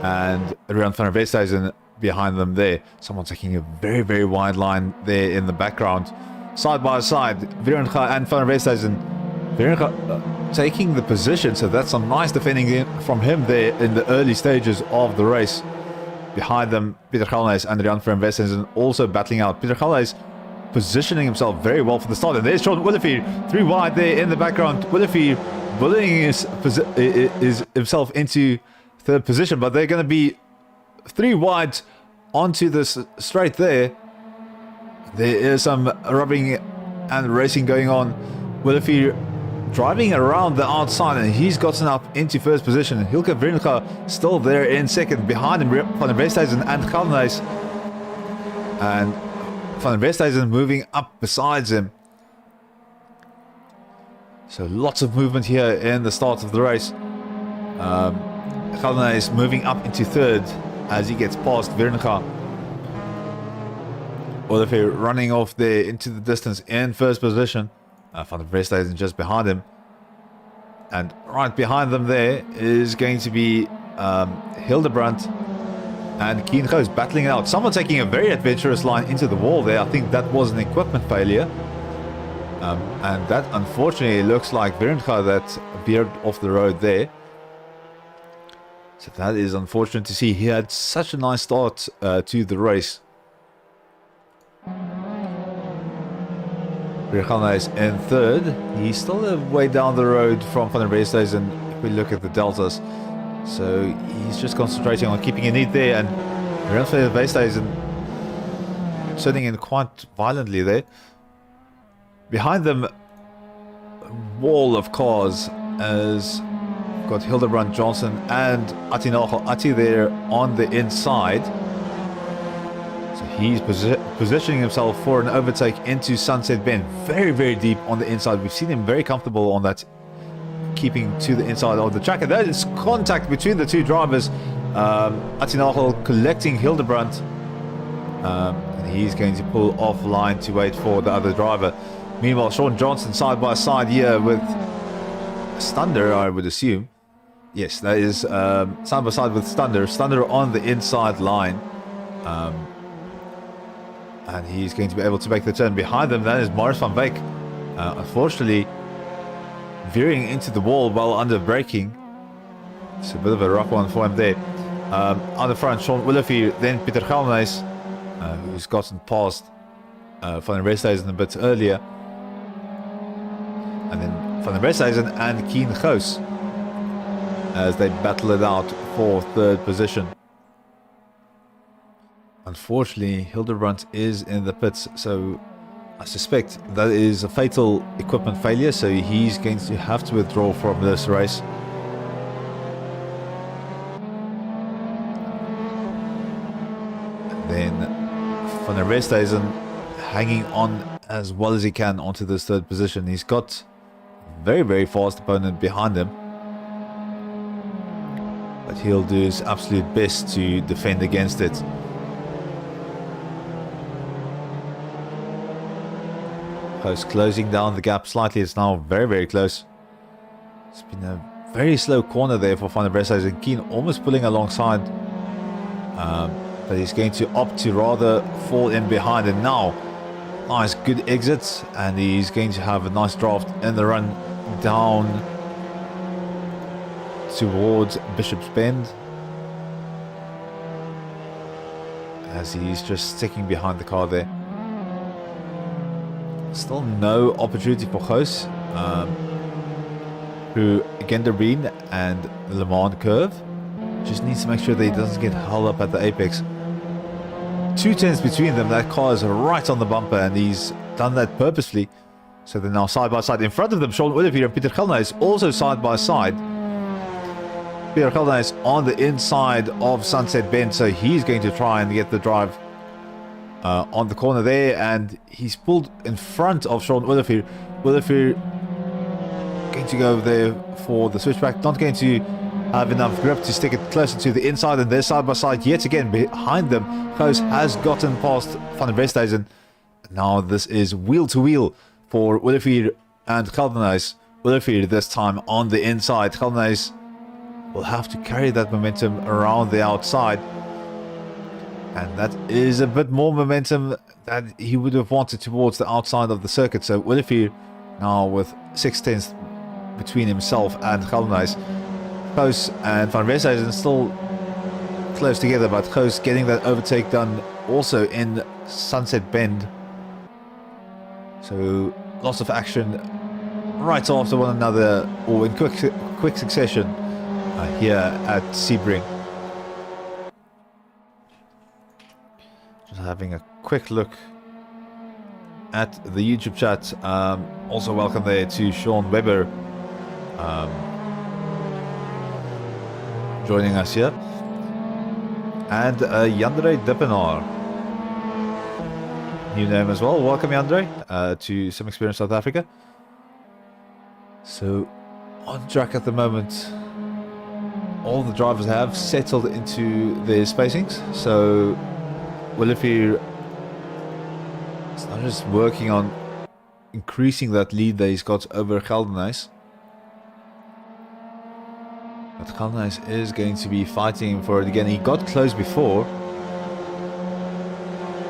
and Rian van der Westhuizen behind them there. Someone taking a very, very wide line there in the background. Side by side, Verga and van der Westhuizen. Verga taking the position, so that's some nice defending from him there in the early stages of the race. Behind them, Pieter Galhuis and Rian van der Westhuizen also battling out. Pieter Galhuis positioning himself very well for the start. And there's Sean Willefeer, 3 wide there in the background. Willefeer bullying is himself into 3rd position, but they're going to be 3 wide onto this straight there. There is some rubbing and racing going on. Willefeer driving around the outside, and he's gotten up into 1st position. Hilke Vringa still there in 2nd. Behind him, Van der Westhuizen and Kalnijs. And Van der Westhuizen moving up besides him. So lots of movement here in the start of the race. Kalnijs moving up into 3rd as he gets past Vringa. Willefeer running off there into the distance in 1st position. Van der Westhuizen just behind him. And right behind them there is going to be Hildebrandt and Keen Goes battling it out. Someone taking a very adventurous line into the wall there. I think that was an equipment failure. And that unfortunately looks like Veringa that veered off the road there. So that is unfortunate to see. He had such a nice start to the race. Virgana is in 3rd. He's still a way down the road from Van der Westhuizen if we look at the deltas. So he's just concentrating on keeping a lead there, and Van der Westhuizen turning in quite violently there. Behind them, a wall of cars as we've got Hildebrandt, Johnson and Atti Nagel. Atti there on the inside. So he's positioning himself for an overtake into Sunset Bend. Very, very deep on the inside. We've seen him very comfortable on that, keeping to the inside of the track. And that is contact between the 2 drivers. Atti Nagel collecting Hildebrandt. And he's going to pull offline to wait for the other driver. Meanwhile, Sean Johnson side by side here with Stunder, I would assume. Yes, that is side by side with Stunder. Stunder on the inside line. And he's going to be able to make the turn. Behind them, that is Morris van Beek. Unfortunately, veering into the wall while under braking. It's a bit of a rough one for him there. On the front, Sean Willefeer, then Pieter Galnijs, who's gotten past Van der Westhuizen a bit earlier. And then Van der Westhuizen and Keen Goos as they battle it out for 3rd position. Unfortunately, Hildebrandt is in the pits, so I suspect that is a fatal equipment failure, so he's going to have to withdraw from this race. And then Van der Westhuizen hanging on as well as he can onto this 3rd position. He's got a very, very fast opponent behind him, but he'll do his absolute best to defend against it. Closing down the gap slightly. It's now very, very close. It's been a very slow corner there for Van der Westhuizen. Keen almost pulling alongside, but he's going to opt to rather fall in behind. And now, nice good exits, and he's going to have a nice draft in the run down towards Bishop's Bend, as he's just sticking behind the car there. Still no opportunity for Goos through Genderbeen and the Le Mans curve. Just needs to make sure that he doesn't get held up at the apex. 2 tenths between them. That car is right on the bumper, and he's done that purposefully. So they're now side by side. In front of them, Sean Willefeer and Pieter Galnijs also side by side. Pieter Galnijs on the inside of Sunset Bend, so he's going to try and get the drive on the corner there, and he's pulled in front of Sean Willefeer. Willefeer going to go there for the switchback, not going to have enough grip to stick it closer to the inside, and they're side by side yet again. Behind them, Goos has gotten past Van der Westhuizen. Now this is wheel to wheel for Willefeer and Galnijs. Willefeer this time on the inside. Galnijs will have to carry that momentum around the outside, and that is a bit more momentum that he would have wanted towards the outside of the circuit. So Willefeer now with 6 tenths between himself and Galnijs. Goos and Van Westhuizen still close together, but Goos getting that overtake done also in Sunset Bend. So lots of action right after one another, or in quick succession here at Sebring. Just having a quick look at the YouTube chat. Also welcome there to Sean Weber joining us here. And Yandre Dippenaar. New name as well. Welcome Yandre to Some Experience South Africa. So on track at the moment, all the drivers have settled into their spacings. So Willifear is now just working on increasing that lead that he's got over Geldenhuis. But Geldenhuis is going to be fighting for it again. He got close before,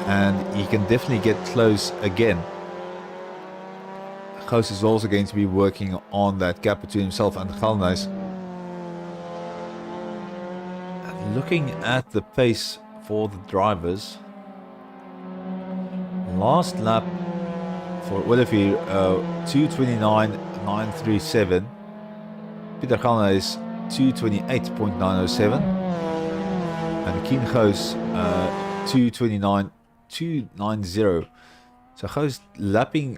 and he can definitely get close again. Goos is also going to be working on that gap between himself and Geldenhuis. And looking at the pace for the drivers, last lap for Willifear, 2:29.937. Pieter Geldenhuis 2:28.907, and Kien Goos 2:29.290. So Goos lapping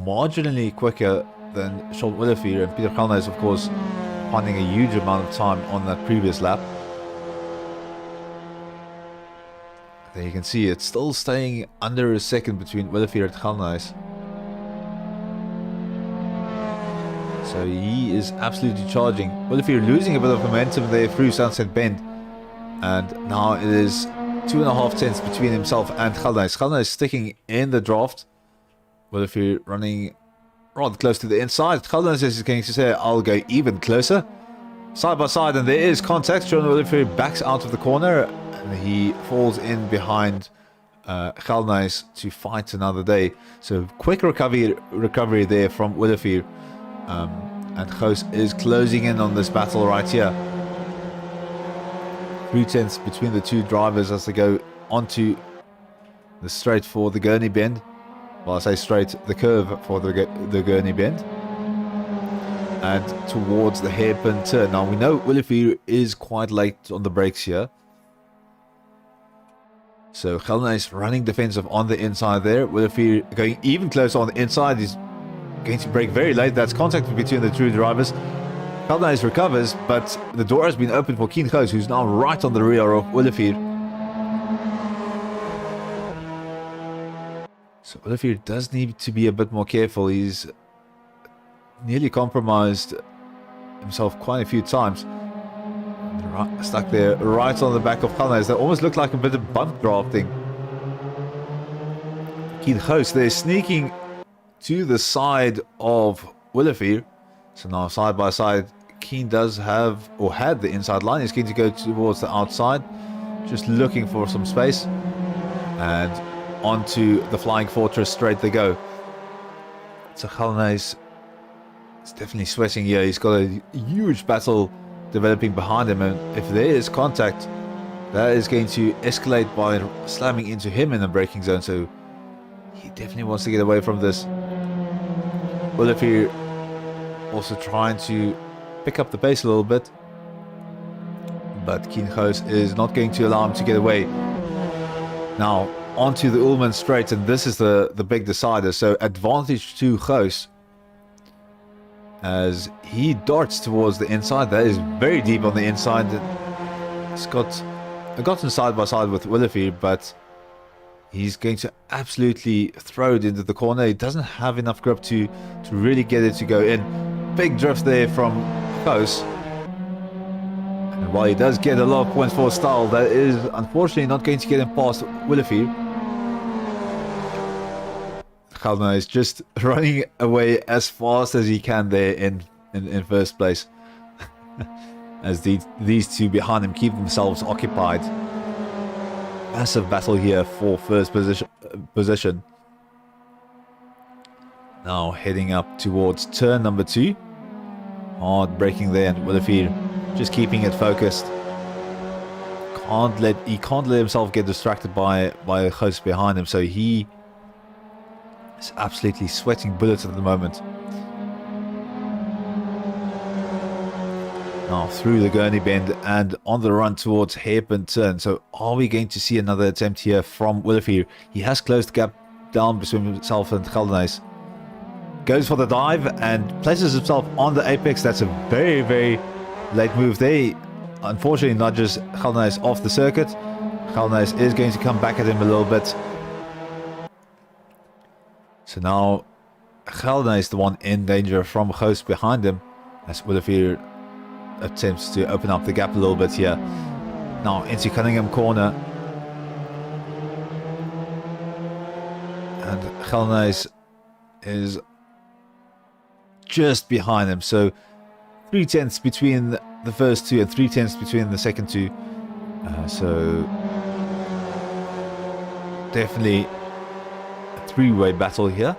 marginally quicker than Sean Willifear, and Pieter Geldenhuis of course finding a huge amount of time on that previous lap. There you can see it's still staying under a second between Willifear and Geldenhuis. So he is absolutely charging. Willifear losing a bit of momentum there through Sunset Bend, and now it is 2.5 tenths between himself and Geldenhuis. Geldenhuis sticking in the draft. Willifear running rather close to the inside. Geldenhuis is going to say, I'll go even closer. Side by side, and there is contact. Sean Willifear backs out of the corner, and he falls in behind Geldenhuis to fight another day. So quick recovery there from Willifear. And Goos is closing in on this battle right here. 3 tenths between the two drivers as they go onto the straight for the Gurney Bend. Well, I say straight, the curve for the Gurney Bend. And towards the hairpin turn. Now we know Willifear is quite late on the brakes here. So Geldenhuis running defensive on the inside there. Willifear going even closer on the inside. He's going to brake very late. That's contact between the two drivers. Geldenhuis recovers, but the door has been opened for Kien Goos, who's now right on the rear of Willifear. So Willifear does need to be a bit more careful. He's nearly compromised himself quite a few times. Stuck there right on the back of Geldenhuis. That almost looked like a bit of bump drafting. Kien Goos there sneaking to the side of Willifear. So now side by side, Kien does have, or had, the inside line. He's going to go towards the outside, just looking for some space. And onto the Flying Fortress straight they go. So Geldenhuis is definitely sweating here. He's got a huge battle developing behind him, and if there is contact, that is going to escalate by slamming into him in the braking zone. So he definitely wants to get away from this. Willifear also trying to pick up the pace a little bit, but Kien Goos is not going to allow him to get away. Now onto the Ullman straight, and this is the big decider. So advantage to Goos as he darts towards the inside. That is very deep on the inside. It's gotten side by side with Willifear, but he's going to absolutely throw it into the corner. He doesn't have enough grip to really get it to go in. Big drift there from Goos. And while he does get a lot of points for style, that is unfortunately not going to get him past Willifear. Geldenhuis is just running away as fast as he can there in first place. As these two behind him keep themselves occupied. Massive battle here for first position. Now heading up towards turn number 2. Hard braking there, and Willifear just keeping it focused. He can't let himself get distracted by Goos behind him, so he is absolutely sweating bullets at the moment. Now through the Gurney bend and on the run towards hairpin turn. So are we going to see another attempt here from Willefear? He has closed the gap down between himself and Geldenhuys. Goes for the dive and places himself on the apex. That's a very, very late move there. Unfortunately nudges Geldenhuys off the circuit. Geldenhuys is going to come back at him a little bit. So now Geldenhuys is the one in danger from Goos behind him as Willefear attempts to open up the gap a little bit here. Now into Cunningham corner. And Geldenhuys is just behind him. So 3/10 between the first two and 3/10 between the second two. So definitely a three-way battle here.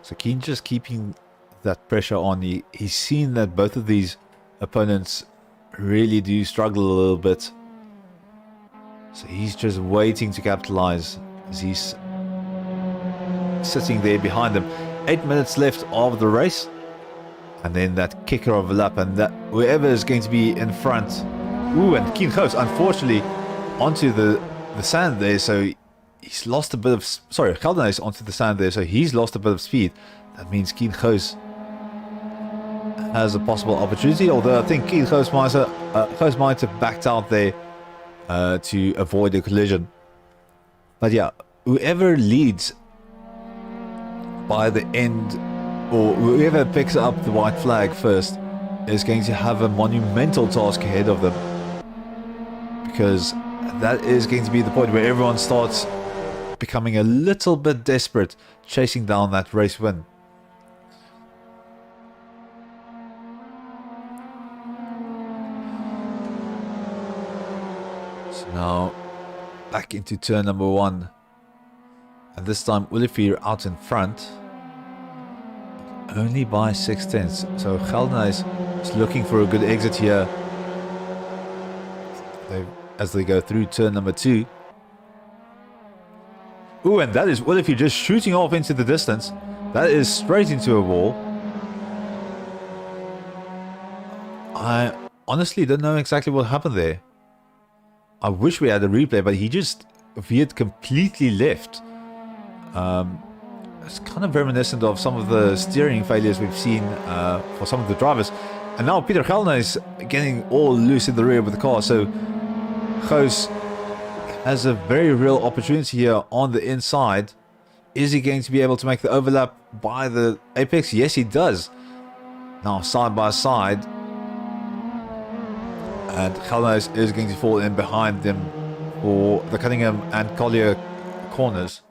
So Keen just keeping that pressure on. He's seen that both of these opponents really do struggle a little bit. So he's just waiting to capitalize as he's sitting there behind them. 8 minutes left of the race. And then that kicker of a lap, and that whoever is going to be in front. Ooh, and Keen Goos unfortunately onto the sand there, so he's lost a bit of, sorry, Geldenhuys onto the sand there, so he's lost a bit of speed. That means Keen Goos has a possible opportunity, although I think Keen Goos might have backed out there to avoid a collision. But yeah, whoever leads by the end, or whoever picks up the white flag first, is going to have a monumental task ahead of them, because that is going to be the point where everyone starts becoming a little bit desperate, chasing down that race win. So now back into turn number 1, and this time Willefear out in front, only by 6/10. So Geldenhuys is looking for a good exit here as they go through turn number 2. Ooh, and that is Willefear just shooting off into the distance. That is straight into a wall. I honestly don't know exactly what happened there. I wish we had a replay, but he just veered completely left. It's kind of reminiscent of some of the steering failures we've seen for some of the drivers. And now Peter Geldenhuys is getting all loose in the rear with the car. So Goos has a very real opportunity here on the inside. Is he going to be able to make the overlap by the apex? Yes, he does. Now side by side. And Geldenhuys is going to fall in behind them for the Cunningham and Collier corners.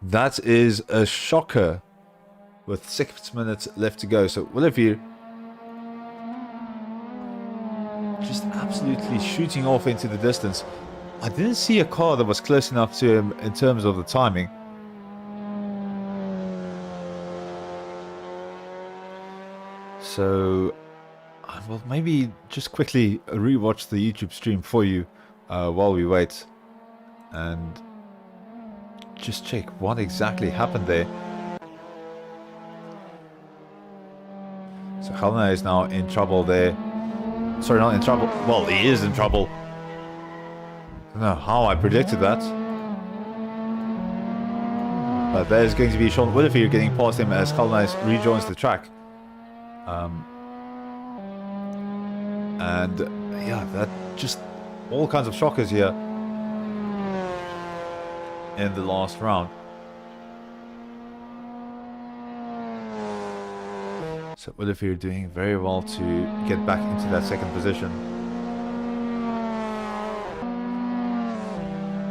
That is a shocker with 6 minutes left to go. So Willefear just absolutely shooting off into the distance. I didn't see a car that was close enough to him in terms of the timing. So I will maybe just quickly rewatch the YouTube stream for you while we wait and just check what exactly happened there. So Geldenhuys is now in trouble there. Sorry, not in trouble. Well, he is in trouble. I don't know how I predicted that. But there's going to be Sean Willefear getting past him as Geldenhuys rejoins the track. And yeah, that just all kinds of shockers here in the last round. So Willefear doing very well to get back into that second position.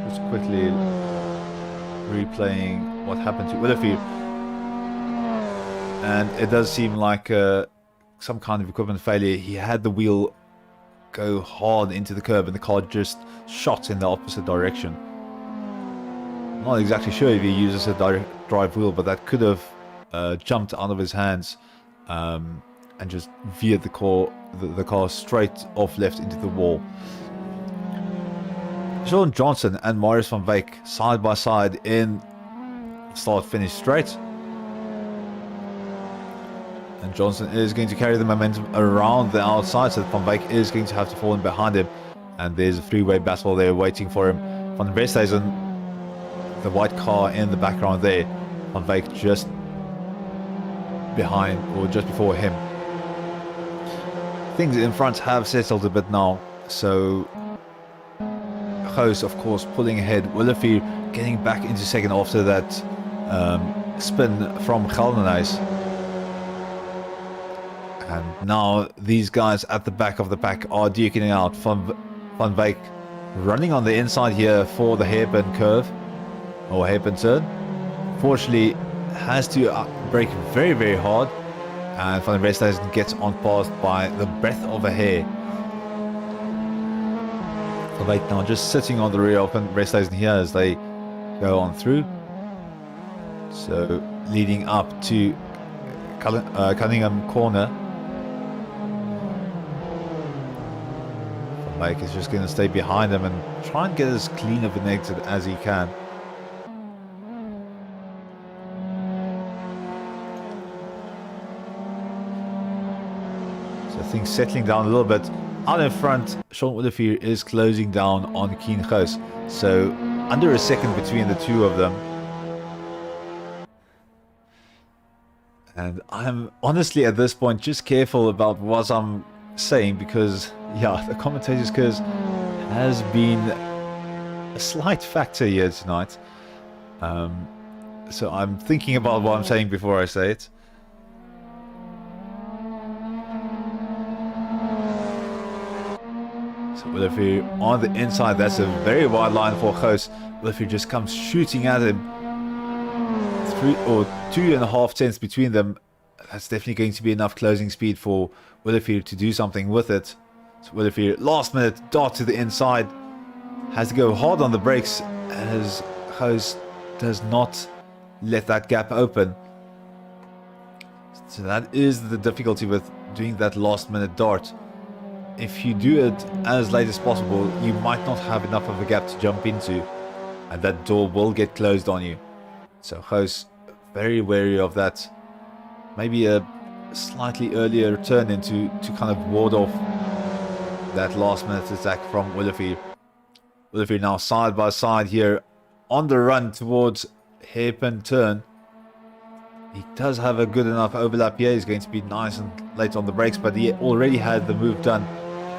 Just quickly replaying what happened to Willefear. And it does seem like some kind of equipment failure. He had the wheel go hard into the curb and the car just shot in the opposite direction. I'm not exactly sure if he uses a direct drive wheel, but that could have jumped out of his hands and just veered the car straight off left into the wall. Sean Johnson and Maurice van Wyk side by side in start finish straight. And Johnson is going to carry the momentum around the outside, so Van Beek is going to have to fall in behind him. And there's a three-way battle there waiting for him. Van Westhuizen, the white car in the background there. Van Beek just behind, or just before him. Things in front have settled a bit now, so Goos, of course, pulling ahead. Willefeer getting back into second after that spin from Geldenhuis. And now these guys at the back of the pack are duking out. Van Beek running on the inside here for the hairpin curve, or hairpin turn. Fortunately, has to brake very, very hard. And Van Westhuizen gets on past by the breadth of a hair. Van Beek now just sitting on the rear of Van Westhuizen here as they go on through. So leading up to Cunningham corner. Van Beek is just going to stay behind him and try and get as clean of an exit as he can. Things settling down a little bit. Out in front, Sean Willefeer is closing down on Keen Goos. So under a second between the two of them. And I'm honestly at this point just careful about what I'm saying, because yeah, the commentator's curse has been a slight factor here tonight. So I'm thinking about what I'm saying before I say it. Willefeer on the inside, that's a very wide line for Goos. Willefeer just comes shooting at him. 3 or 2.5 tenths between them. That's definitely going to be enough closing speed for Willefeer to do something with it. So Willefeer, last minute dart to the inside. Has to go hard on the brakes as Goos does not let that gap open. So that is the difficulty with doing that last minute dart. If you do it as late as possible, you might not have enough of a gap to jump into, and that door will get closed on you. So Goos very wary of that. Maybe a slightly earlier turn into to kind of ward off that last minute attack from Willefeer. Willefeer now side by side here on the run towards hairpin turn. He does have a good enough overlap here. He's going to be nice and late on the brakes, but he already had the move done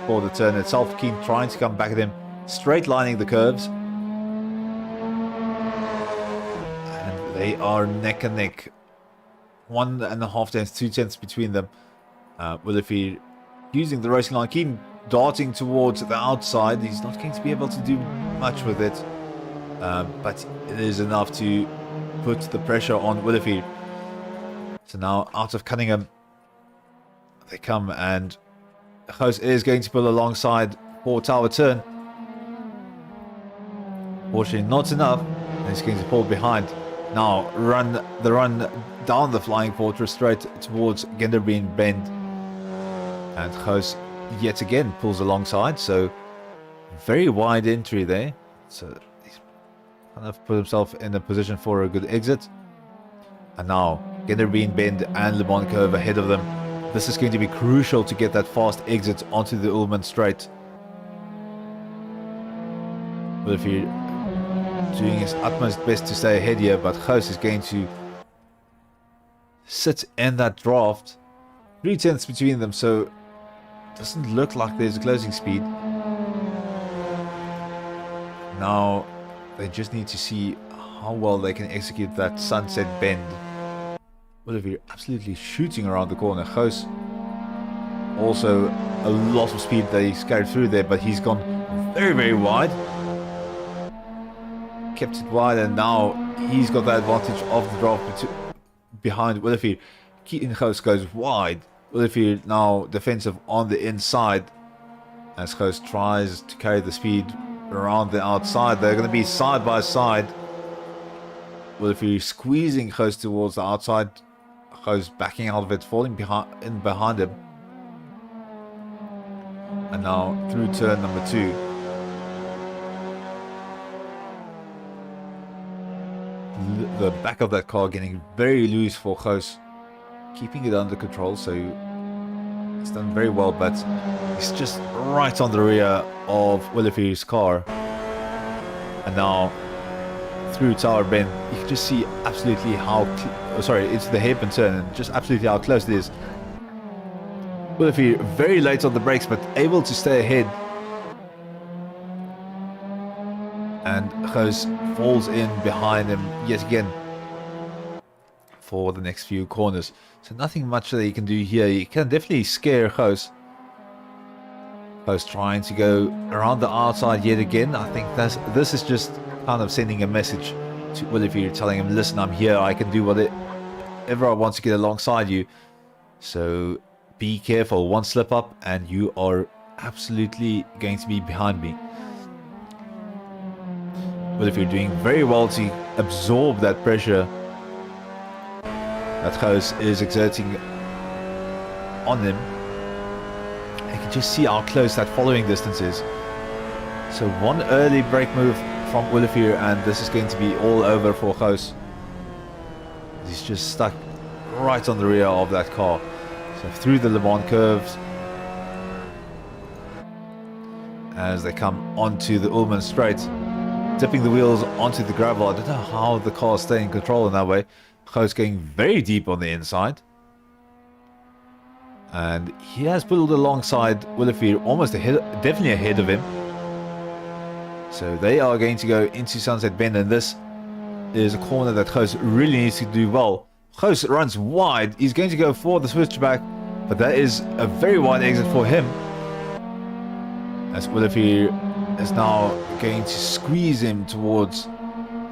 for the turn itself. Keen trying to come back at him, straight lining the curves. And they are neck and neck. 1.5 tenths, 2 tenths between them. Willefeer using the racing line. Keen darting towards the outside. He's not going to be able to do much with it. But it is enough to put the pressure on Willefeer. So now out of Cunningham they come, and Goos is going to pull alongside for tower turn. Fortunately not enough, and he's going to pull behind. Now run down the flying fortress straight towards Genderbeen Bend, and Goos yet again pulls alongside. So very wide entry there, so he's kind of put himself in a position for a good exit. And now Genderbeen Bend and Le Bon Curve ahead of them. This is going to be crucial to get that fast exit onto the Ullman Straight. Willefeer doing his utmost best to stay ahead here, but Goos is going to sit in that draft. 3 tenths between them, so it doesn't look like there's a closing speed. Now they just need to see how well they can execute that sunset bend. Willefeer absolutely shooting around the corner. Goos also a lot of speed that he's carried through there, but he's gone very, very wide. Kept it wide, and now he's got the advantage of the draft behind Willefeer. Keen Goos goes wide. Willefeer now defensive on the inside as Goos tries to carry the speed around the outside. They're going to be side by side. Willefeer squeezing Goos towards the outside. Goos backing out of it, falling behind him. And now through turn number 2. the back of that car getting very loose for Goos, keeping it under control. So he's done very well, but he's just right on the rear of Willifier's car. And now through Tower Bend, you can just see absolutely how it's the hairpin turn, and just absolutely how close it is. Willifier very late on the brakes, but able to stay ahead. And Goos falls in behind him yet again for the next few corners. So nothing much that he can do here. He can definitely scare Goos. Goos trying to go around the outside yet again. I think this is just kind of sending a message to Willifier, telling him, listen, I'm here, I can do whatever I want to get alongside you. So be careful, one slip up and you are absolutely going to be behind me. Willifier doing very well to absorb that pressure that Goos is exerting on him. You can just see how close that following distance is. So one early brake move from Willifier and this is going to be all over for Goos. He's just stuck right on the rear of that car. So through the Le Mans curves, as they come onto the Ullman Straight, dipping the wheels onto the gravel. I don't know how the car is staying in control in that way. Goos going very deep on the inside. And he has pulled alongside Willifier, almost ahead, definitely ahead of him. So they are going to go into Sunset Bend, and this is a corner that Goos really needs to do well. Goos runs wide. He's going to go for the switchback, but that is a very wide exit for him, as Willifier is now going to squeeze him towards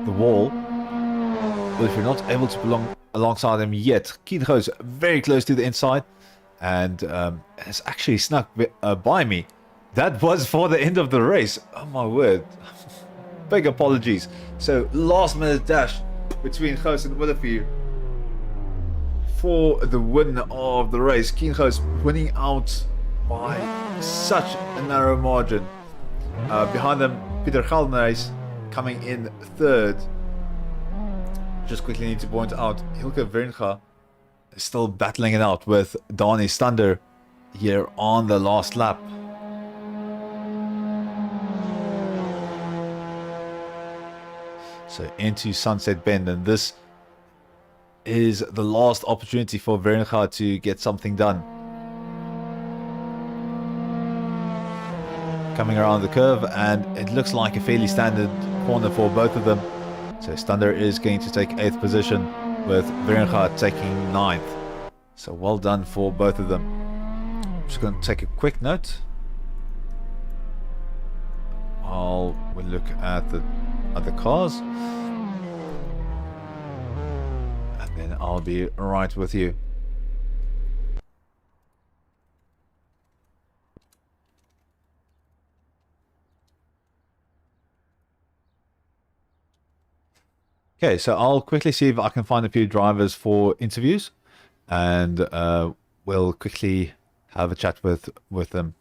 the wall. Willifier not able to belong alongside him yet. Goos very close to the inside, and has actually snuck by me. That was for the end of the race. Oh my word. Big apologies. So last minute dash between Goos and Willifier for the win of the race. Goos winning out by such a narrow margin. Behind them, Peter Galdenhuys coming in third. Just quickly need to point out, Hilke Wernga is still battling it out with Dani Stander here on the last lap. So into Sunset Bend, and this is the last opportunity for Wernga to get something done. Coming around the curve, and it looks like a fairly standard corner for both of them. So Stander is going to take 8th position, with Wernga taking 9th. So well done for both of them. I'm just going to take a quick note while we look at the other cars, and then I'll be right with you. Okay, so I'll quickly see if I can find a few drivers for interviews, and we'll quickly have a chat with them.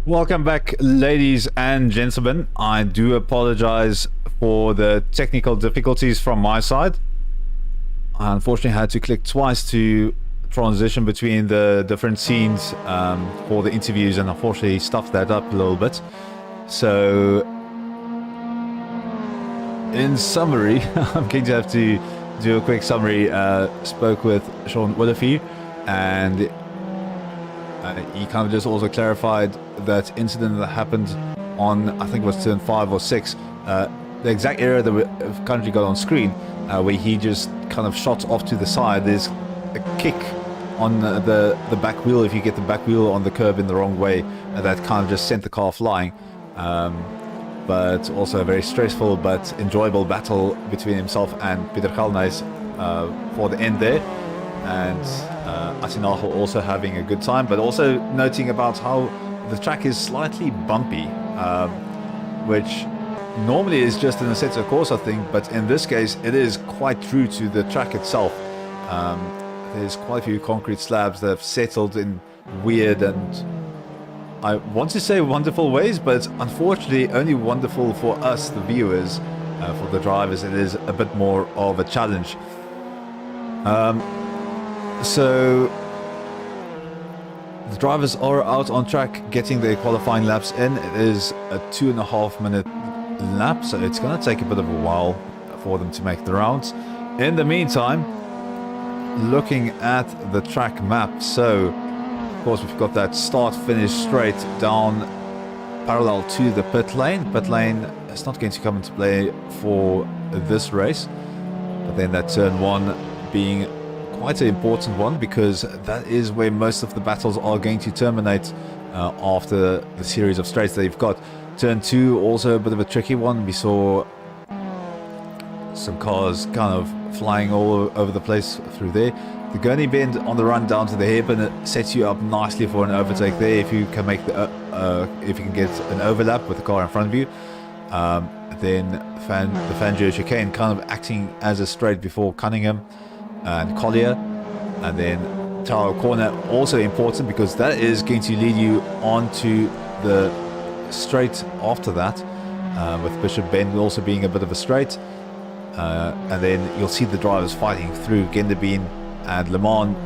Welcome back, ladies and gentlemen. I do apologize for the technical difficulties from my side. I unfortunately had to click twice to transition between the different scenes for the interviews, and unfortunately stuffed that up a little bit. So in summary, I'm going to have to do a quick summary. Spoke with Sean Willifee, and he kind of just also clarified that incident that happened on, I think it was turn 5 or 6, the exact area that we've currently got on screen, where he just kind of shot off to the side. There's a kick on the back wheel, if you get the back wheel on the curb in the wrong way, that kind of just sent the car flying. But also a very stressful but enjoyable battle between himself and Peter Galnijs for the end there. And Assetto also having a good time, but also noting about how the track is slightly bumpy, which normally is just an Assetto Corsa thing, but in this case it is quite true to the track itself. There's quite a few concrete slabs that have settled in weird and, I want to say, wonderful ways, but unfortunately only wonderful for us, the viewers. For the drivers it is a bit more of a challenge. So the drivers are out on track getting their qualifying laps in. It is a 2.5 minute lap, so it's going to take a bit of a while for them to make the rounds. In the meantime, looking at the track map, so of course we've got that start finish straight down parallel to the pit lane. Pit lane is not going to come into play for this race, but then that turn 1 being quite an important one, because that is where most of the battles are going to terminate after the series of straights that you've got. Turn 2 also a bit of a tricky one. We saw some cars kind of flying all over the place through there. The Gurney bend on the run down to the hairpin, it sets you up nicely for an overtake there if you can make the if you can get an overlap with the car in front of you. Then the Fangio chicane kind of acting as a straight before Cunningham and Collier, and then Tower Corner also important, because that is going to lead you onto the straight after that, with Bishop Bend also being a bit of a straight, and then you'll see the drivers fighting through Genderbeen and Le Mans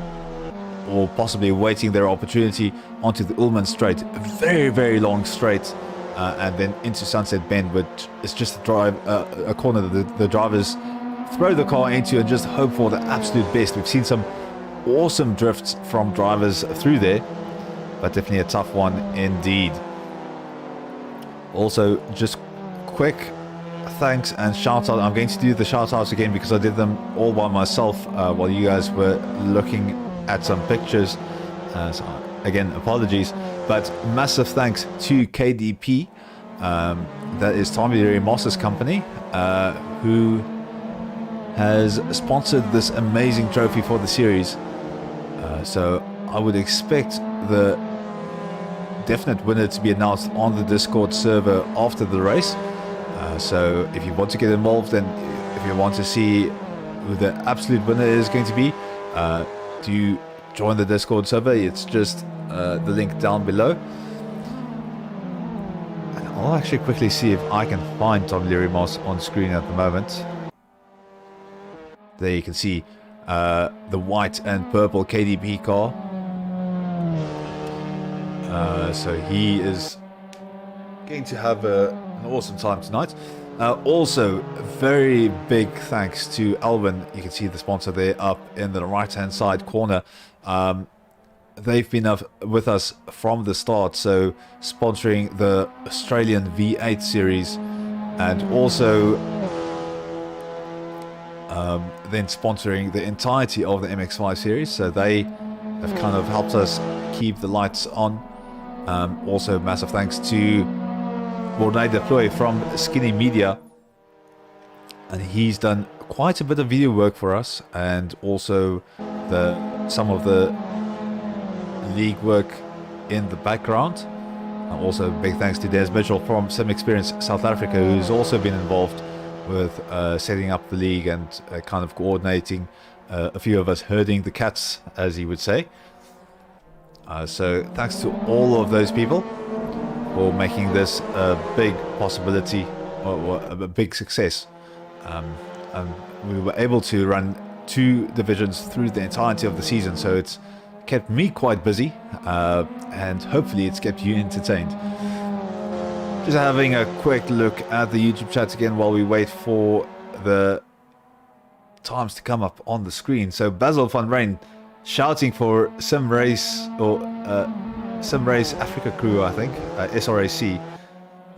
or possibly waiting their opportunity onto the Ullman Straight. A very, very long straight, and then into Sunset Bend, which is just a corner that the drivers throw the car into and just hope for the absolute best. We've seen some awesome drifts from drivers through there, but definitely a tough one indeed. Also, just quick thanks and shout out. I'm going to do the shout outs again because I did them all by myself while you guys were looking at some pictures. So again, apologies, but massive thanks to KDP. That is Tommy Moss's company, who has sponsored this amazing trophy for the series. So I would expect the definite winner to be announced on the Discord server after the race. So if you want to get involved and if you want to see who the absolute winner is going to be, do join the Discord server. It's just the link down below. And I'll actually quickly see if I can find Tom Leary Moss on screen at the moment. There you can see the white and purple KDP car. So he is going to have an awesome time tonight. Also, very big thanks to Alwyn. You can see the sponsor there up in the right hand side corner. They've been with us from the start, so sponsoring the Australian V8 series, and also then sponsoring the entirety of the MX5 series. So they have kind of helped us keep the lights on. Also, massive thanks to Mornay Deploy from Skinny Media, and he's done quite a bit of video work for us, and also some of the league work in the background. And also big thanks to Des Mitchell from Sim Experience South Africa, who's also been involved with setting up the league and kind of coordinating a few of us herding the cats, as he would say. So thanks to all of those people for making this a big possibility, or a big success. And we were able to run 2 divisions through the entirety of the season, so it's kept me quite busy, and hopefully it's kept you entertained. Just having a quick look at the YouTube chat again while we wait for the times to come up on the screen. So Basil van Rijn shouting for Sim Race, or Sim Race Africa crew, I think, SRAC.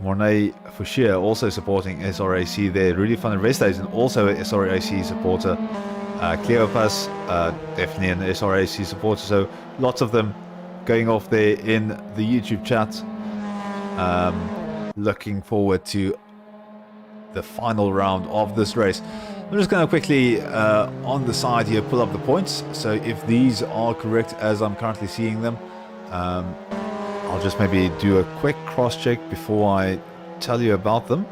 Mornay Fouchier also supporting SRAC there. Rudy van der Westhuizen also a SRAC supporter. Cleopas, definitely an SRAC supporter. So lots of them going off there in the YouTube chat. Looking forward to the final round of this race. I'm just going to quickly on the side here pull up the points. So if these are correct as I'm currently seeing them, I'll just maybe do a quick cross check before I tell you about them.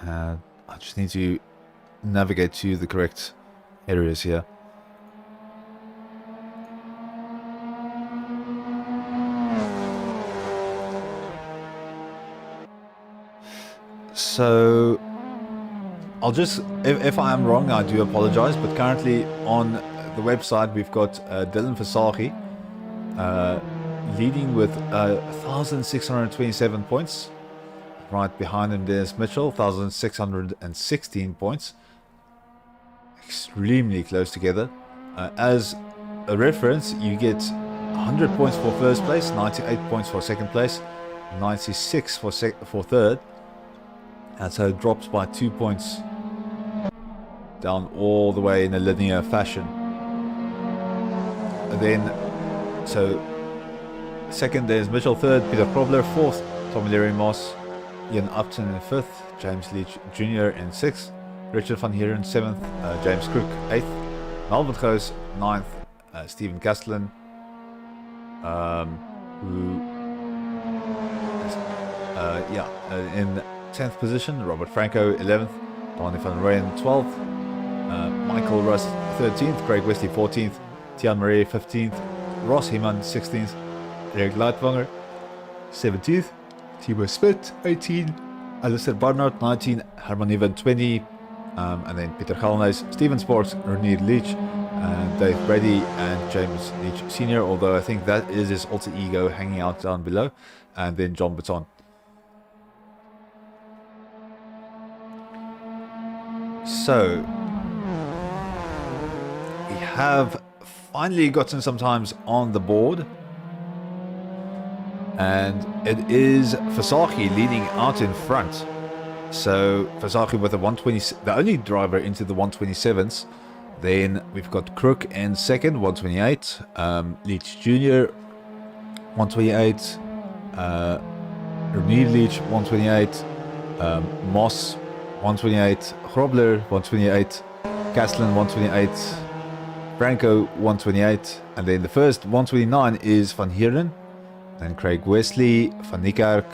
I just need to navigate to the correct areas here. So I'll just, if I am wrong, I do apologize, but currently on the website we've got Dylan Versace leading with 1,627 points. Right behind him there's Mitchell, 1,616 points. Extremely close together. As a reference, you get 100 points for first place, 98 points for second place, 96 for third. And so it drops by 2 points down all the way in a linear fashion. And then, so second there's Mitchell, third Peter Krobler, fourth Tommy Leary Moss, Ian Upton in fifth, James Leach Jr. in sixth, Richard van Heeren seventh, James Crook eighth, Melvin Goos ninth, Stephen Castellan, who is, in 10th position, Robert Franco 11th, Donny van Rooyen 12th, Michael Russ 13th, Craig Wesley 14th, Tian Marie 15th, Ross Heeman 16th, Eric Leitwanger 17th, Timo Smit 18th, Alistair Barnard 19th, Herman Even 20th, and then Peter Gallenhuis, Steven Sporks, Renier Leach, and Dave Brady, and James Leach Sr., although I think that is his alter ego hanging out down below, and then John Baton. So, we have finally gotten some times on the board, and it is Versace leading out in front. So Versace with the 120, the only driver into the 127s. Then we've got Crook in second, 128. Leach Jr. 128. Renier Leach 128. Moss 128. Grobler 128. Castellan 128. Franco 128. And then the first 129 is Van Heeren. Then Craig Wesley, Van Niekerk,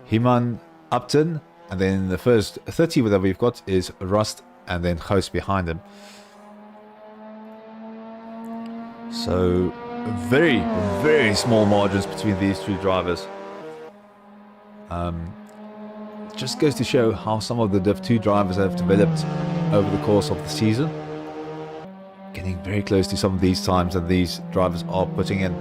Heeman, Upton. And then the first 30 that we've got is Rust and then Ghost behind him. So very, very small margins between these two drivers. Just goes to show how some of the Div 2 drivers have developed over the course of the season. Getting very close to some of these times that these drivers are putting in.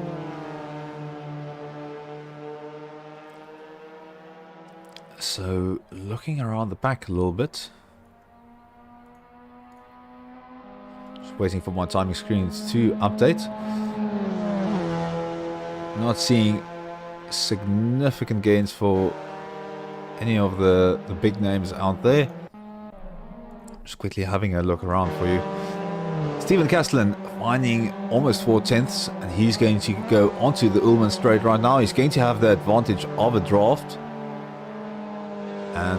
So, looking around the pack a little bit. Just waiting for my timing screens to update. Not seeing significant gains for any of the big names out there. Just quickly having a look around for you. Steven Castellan finding almost 4/10, and he's going to go onto the Ullman straight right now. He's going to have the advantage of a draft. And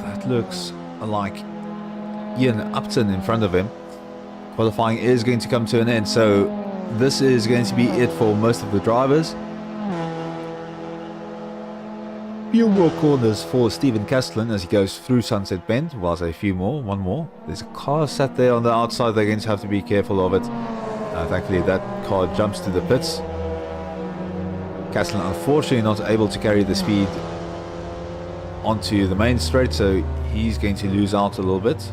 that looks like Ian Upton in front of him. Qualifying is going to come to an end, so this is going to be it for most of the drivers. Few more corners for Steven Castellan as he goes through Sunset Bend. Well, a few more, one more. There's a car sat there on the outside. They're going to have to be careful of it. Thankfully, that car jumps to the pits. Castellan unfortunately not able to carry the speed onto the main straight, so he's going to lose out a little bit.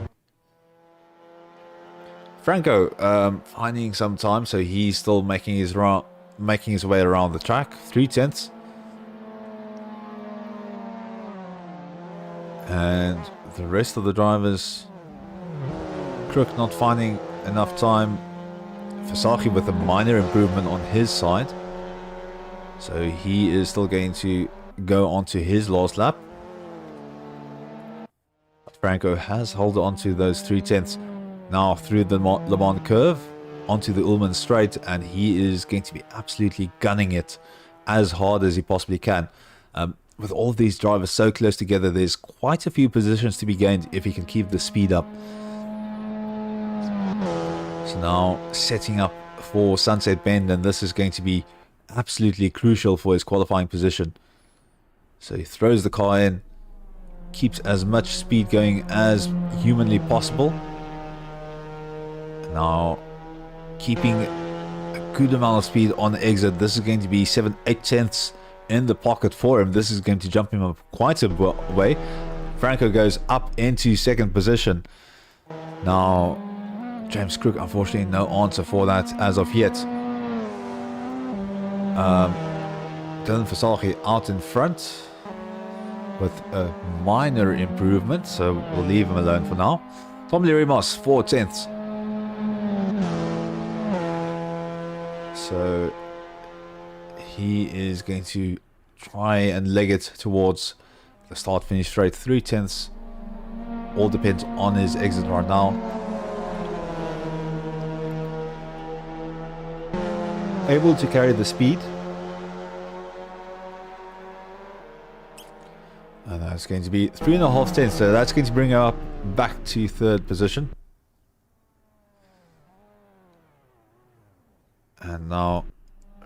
Franco finding some time, so he's still making his way around the track. 3/10. And the rest of the drivers, Crook not finding enough time. Versace with a minor improvement on his side, so he is still going to go on to his last lap. Franco has held on to those 3/10 now through the Le Mans curve onto the Ullman straight, and he is going to be absolutely gunning it as hard as he possibly can. With all of these drivers so close together, there's quite a few positions to be gained if he can keep the speed up. So now setting up for Sunset Bend, and this is going to be absolutely crucial for his qualifying position. So he throws the car in, keeps as much speed going as humanly possible. Now keeping a good amount of speed on the exit. This is going to be 7/8 in the pocket for him. This is going to jump him up quite a way. Franco goes up into second position. Now James Crook, unfortunately no answer for that as of yet. Dylan Versace out in front with a minor improvement, so we'll leave him alone for now. Tom Leary-Moss, 4/10. So he is going to try and leg it towards the start-finish straight. 3/10. All depends on his exit right now. Able to carry the speed. And that's going to be 3.5 tenths, so that's going to bring her up back to third position. And now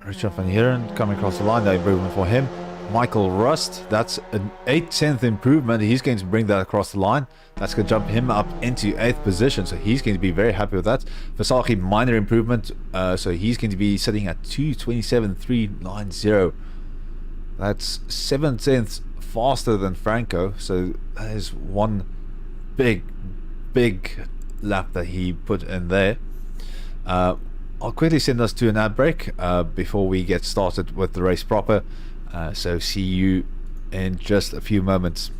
Richard van Heeren coming across the line, no improvement for him. Michael Rust, that's an 8/10 improvement. He's going to bring that across the line. That's going to jump him up into 8th position, so he's going to be very happy with that. Versace, minor improvement, so he's going to be sitting at 2:27.390. That's 7/10 faster than Franco, so that is one big lap that he put in there. I'll quickly send us to an ad break before we get started with the race proper. So see you in just a few moments.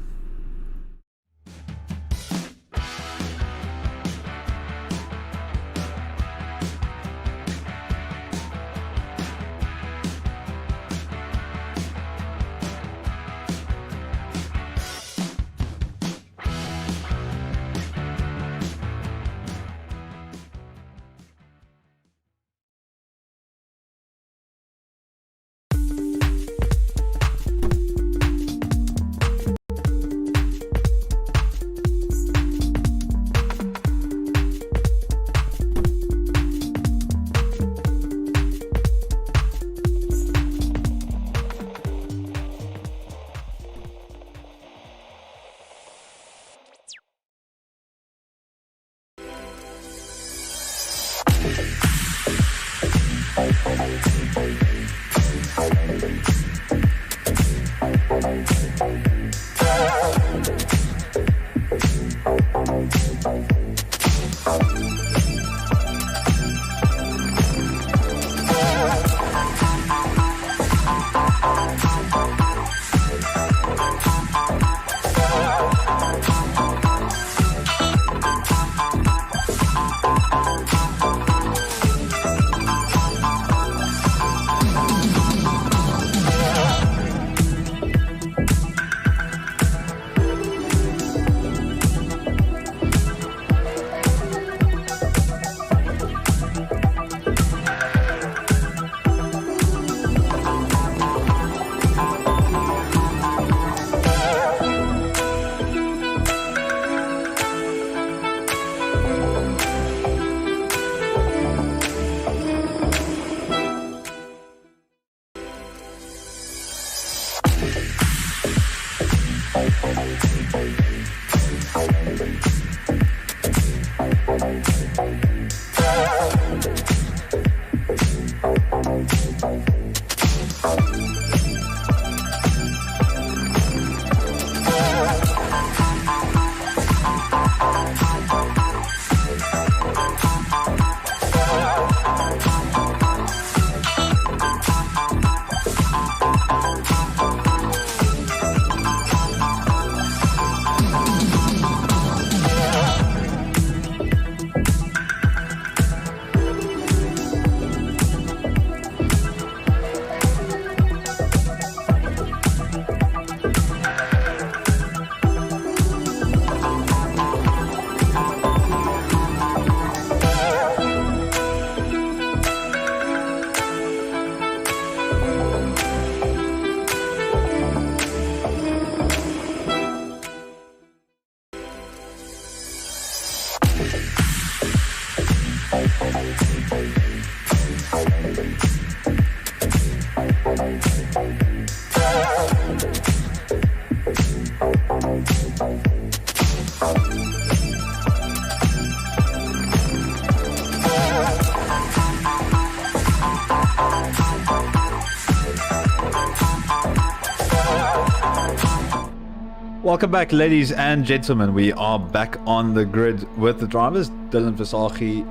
Welcome back, ladies and gentlemen. We are back on the grid with the drivers. Dylan Visagie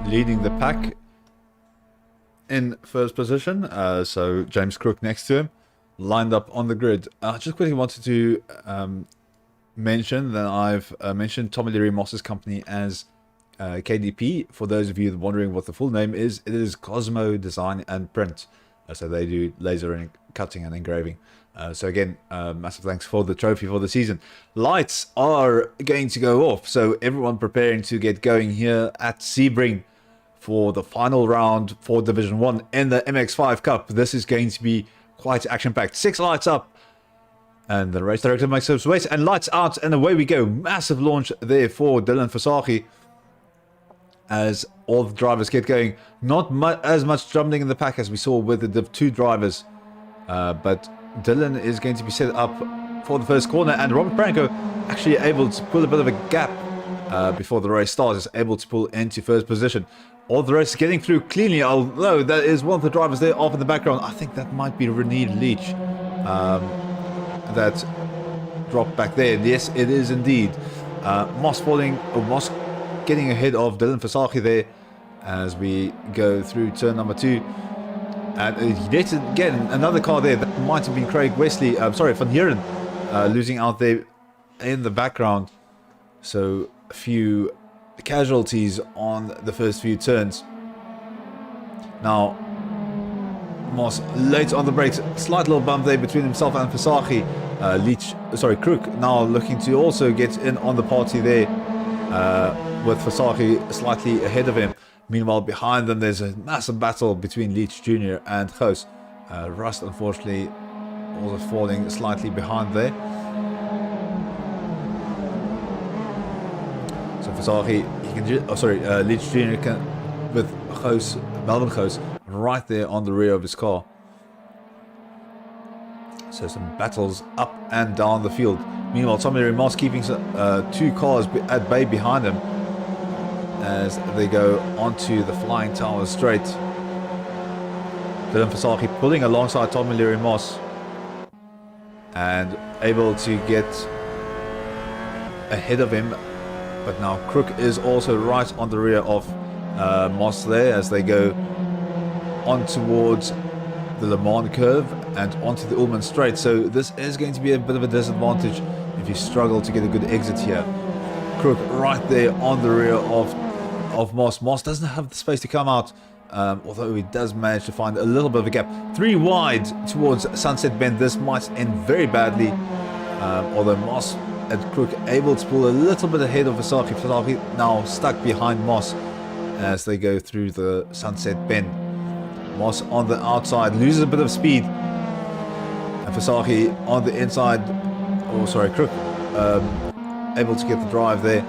leading the pack in first position. So James Crook next to him, lined up on the grid. I just quickly wanted to mention that I've mentioned Tommy Leary Moss's company as KDP. For those of you wondering what the full name is, it is Cosmo Design and Print. So they do laser cutting and engraving. So again, massive thanks for the trophy for the season. Lights are going to go off, so everyone preparing to get going here at Sebring for the final round for Division 1 in the MX5 Cup. This is going to be quite action-packed. 6 lights up, and the race director makes us wait, and lights out, and away we go. Massive launch there for Dylan Visagie as all the drivers get going. Not as much jumbling in the pack as we saw with the Div 2 drivers, but Dylan is going to be set up for the first corner, and Robert Branco actually able to pull a bit of a gap before the race starts, is able to pull into first position. All the rest getting through cleanly, although there is one of the drivers there off in the background. I think that might be Renee Leach that drop back there. And yes, it is indeed. Moss getting ahead of Dylan Versace there as we go through turn number 2. And yet again, another car there. That might have been Craig Wesley. Van Heeren losing out there in the background. So a few casualties on the first few turns. Now, Moss late on the brakes. Slight little bump there between himself and Versace. Crook now looking to also get in on the party there. With Versace slightly ahead of him. Meanwhile, behind them, there's a massive battle between Leach Jr. and Goos. Rust, unfortunately, also falling slightly behind there. So Versace, Leach Jr. can, with Melvin Goos, right there on the rear of his car. So some battles up and down the field. Meanwhile, Tommy Moss keeping 2 cars at bay behind him as they go onto the Flying Tower straight. Dylan Versace pulling alongside Tommy Leary Moss and able to get ahead of him. But now Crook is also right on the rear of Moss there as they go on towards the Le Mans curve and onto the Ullman straight. So this is going to be a bit of a disadvantage if you struggle to get a good exit here. Crook right there on the rear of Moss. Moss doesn't have the space to come out, although he does manage to find a little bit of a gap. 3 wide towards Sunset Bend. This might end very badly, although Moss and Crook able to pull a little bit ahead of Versace. Versace now stuck behind Moss as they go through the Sunset Bend. Moss on the outside loses a bit of speed, and Versace on the inside. Crook able to get the drive there.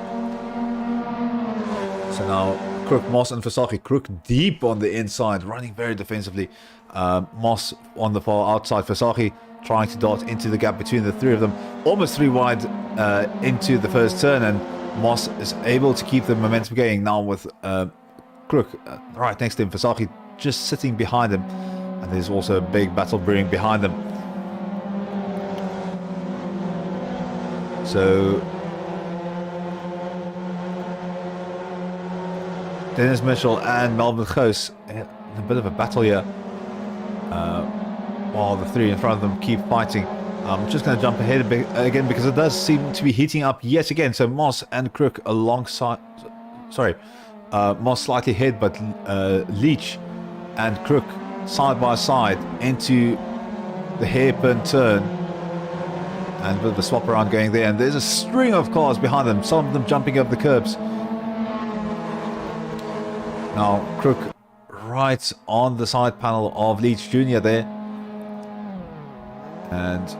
So now Crook, Moss and Versace. Crook deep on the inside, running very defensively. Moss on the far outside. Versace trying to dart into the gap between the 3 of them. Almost 3 wide into the first turn, and Moss is able to keep the momentum going now with Crook right next to him. Versace just sitting behind him, and there's also a big battle brewing behind them. So Dennis Mitchell and Melvin Goos in a bit of a battle here, while the 3 in front of them keep fighting. I'm just going to jump ahead a bit again because it does seem to be heating up yet again. So Moss and Crook alongside, Moss slightly ahead, but Leach and Crook side by side into the hairpin turn, and a bit of a swap around going there. And there's a string of cars behind them, some of them jumping over the curbs. Now Crook right on the side panel of Leach Jr. there, and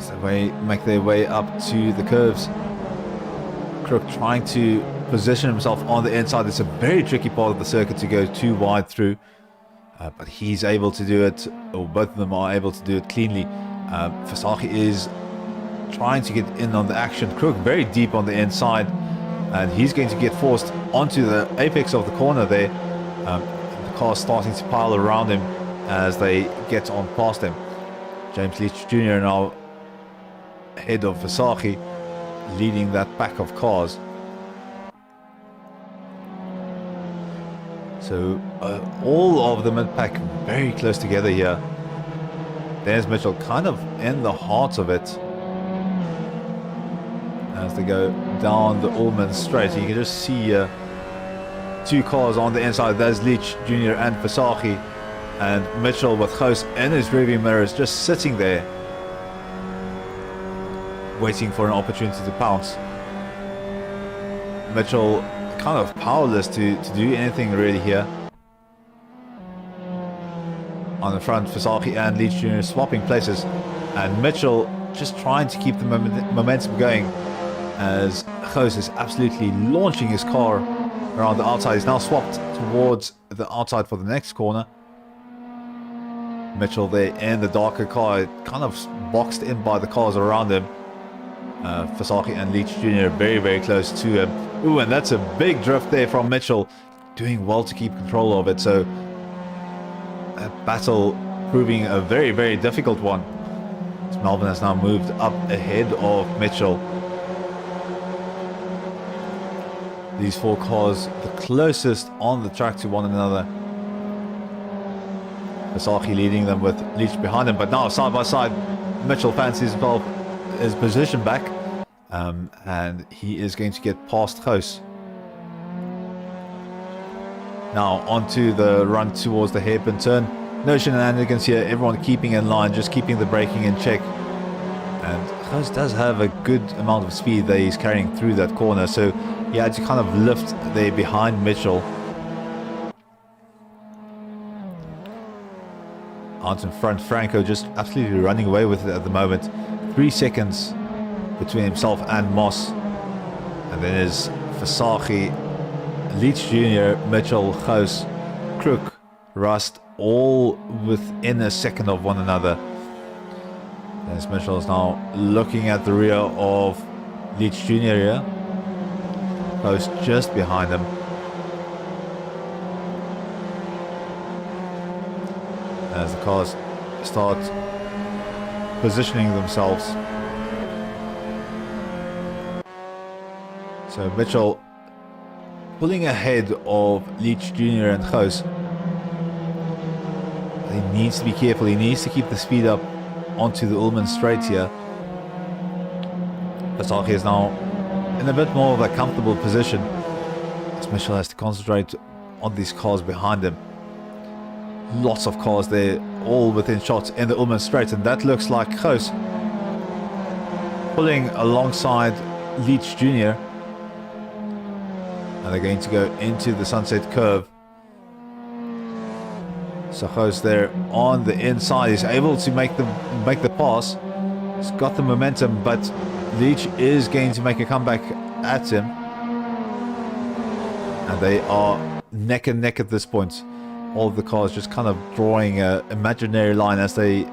so they make their way up to the curves. Crook trying to position himself on the inside. It's a very tricky part of the circuit to go too wide through, but he's able to do it, or both of them are able to do it cleanly. Versace is trying to get in on the action. Crook very deep on the inside, and he's going to get forced onto the apex of the corner there. The car's starting to pile around him as they get on past him. James Leach Jr. now ahead of Versace, leading that pack of cars. So all of the mid-pack very close together here. Dennis Mitchell kind of in the heart of it as they go down the Ullman straight. You can just see 2 cars on the inside. There's Leach Jr. and Versace, and Mitchell with Goos in his rearview mirrors just sitting there waiting for an opportunity to pounce. Mitchell kind of powerless to do anything really here. On the front, Versace and Leach Jr. swapping places, and Mitchell just trying to keep the momentum going as Goos is absolutely launching his car around the outside. He's now swapped towards the outside for the next corner. Mitchell there in the darker car, kind of boxed in by the cars around him. Versace and Leach Jr. very, very close to him. Ooh, and that's a big drift there from Mitchell, doing well to keep control of it. So that battle proving a very, very difficult one. Melvin has now moved up ahead of Mitchell. These 4 cars the closest on the track to one another. Vasaki leading them with Leach behind him, but now side by side, Mitchell fancies his position back, and he is going to get past Goos. Now onto the run towards the hairpin turn. No shenanigans here, everyone keeping in line, just keeping the braking in check. And Goos does have a good amount of speed that he's carrying through that corner, so he had to kind of lift there behind Mitchell. Out in front, Franco just absolutely running away with it at the moment. 3 seconds between himself and Moss. And then is Vasaki, Leach Jr., Mitchell, Goos, Crook, Rust, all within a second of one another. As Mitchell is now looking at the rear of Leach Jr. here. Goos just behind him. As the cars start positioning themselves. So Mitchell pulling ahead of Leach Jr. and Goos. He needs to be careful. He needs to keep the speed up onto the Ullman straight here. Vasaki is now in a bit more of a comfortable position, as Mitchell has to concentrate on these cars behind him. Lots of cars there, all within shots in the Ullman straight, and that looks like Goos pulling alongside Leach Jr. And they're going to go into the sunset curve. So Goos there on the inside. He's able to make the pass. He's got the momentum, but Leach is going to make a comeback at him. And they are neck and neck at this point. All of the cars just kind of drawing an imaginary line as they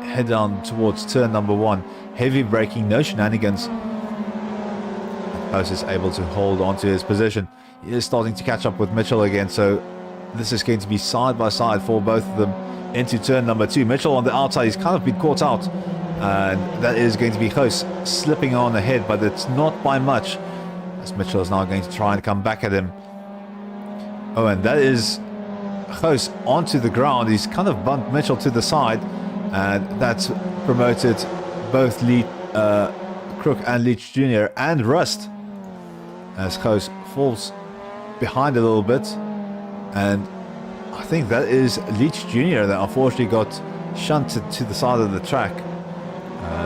head down towards turn number 1. Heavy braking, no shenanigans. Goos is able to hold on to his position. He is starting to catch up with Mitchell again, so this is going to be side by side for both of them into turn number 2. Mitchell on the outside, he's kind of been caught out, and that is going to be Goos slipping on ahead, but it's not by much, as Mitchell is now going to try and come back at him. Oh, and that is Goos onto the ground. He's kind of bumped Mitchell to the side, and that's promoted both Crook and Leach Jr. and Rust, as Goos falls behind a little bit. And I think that is Leach Jr. that unfortunately got shunted to the side of the track.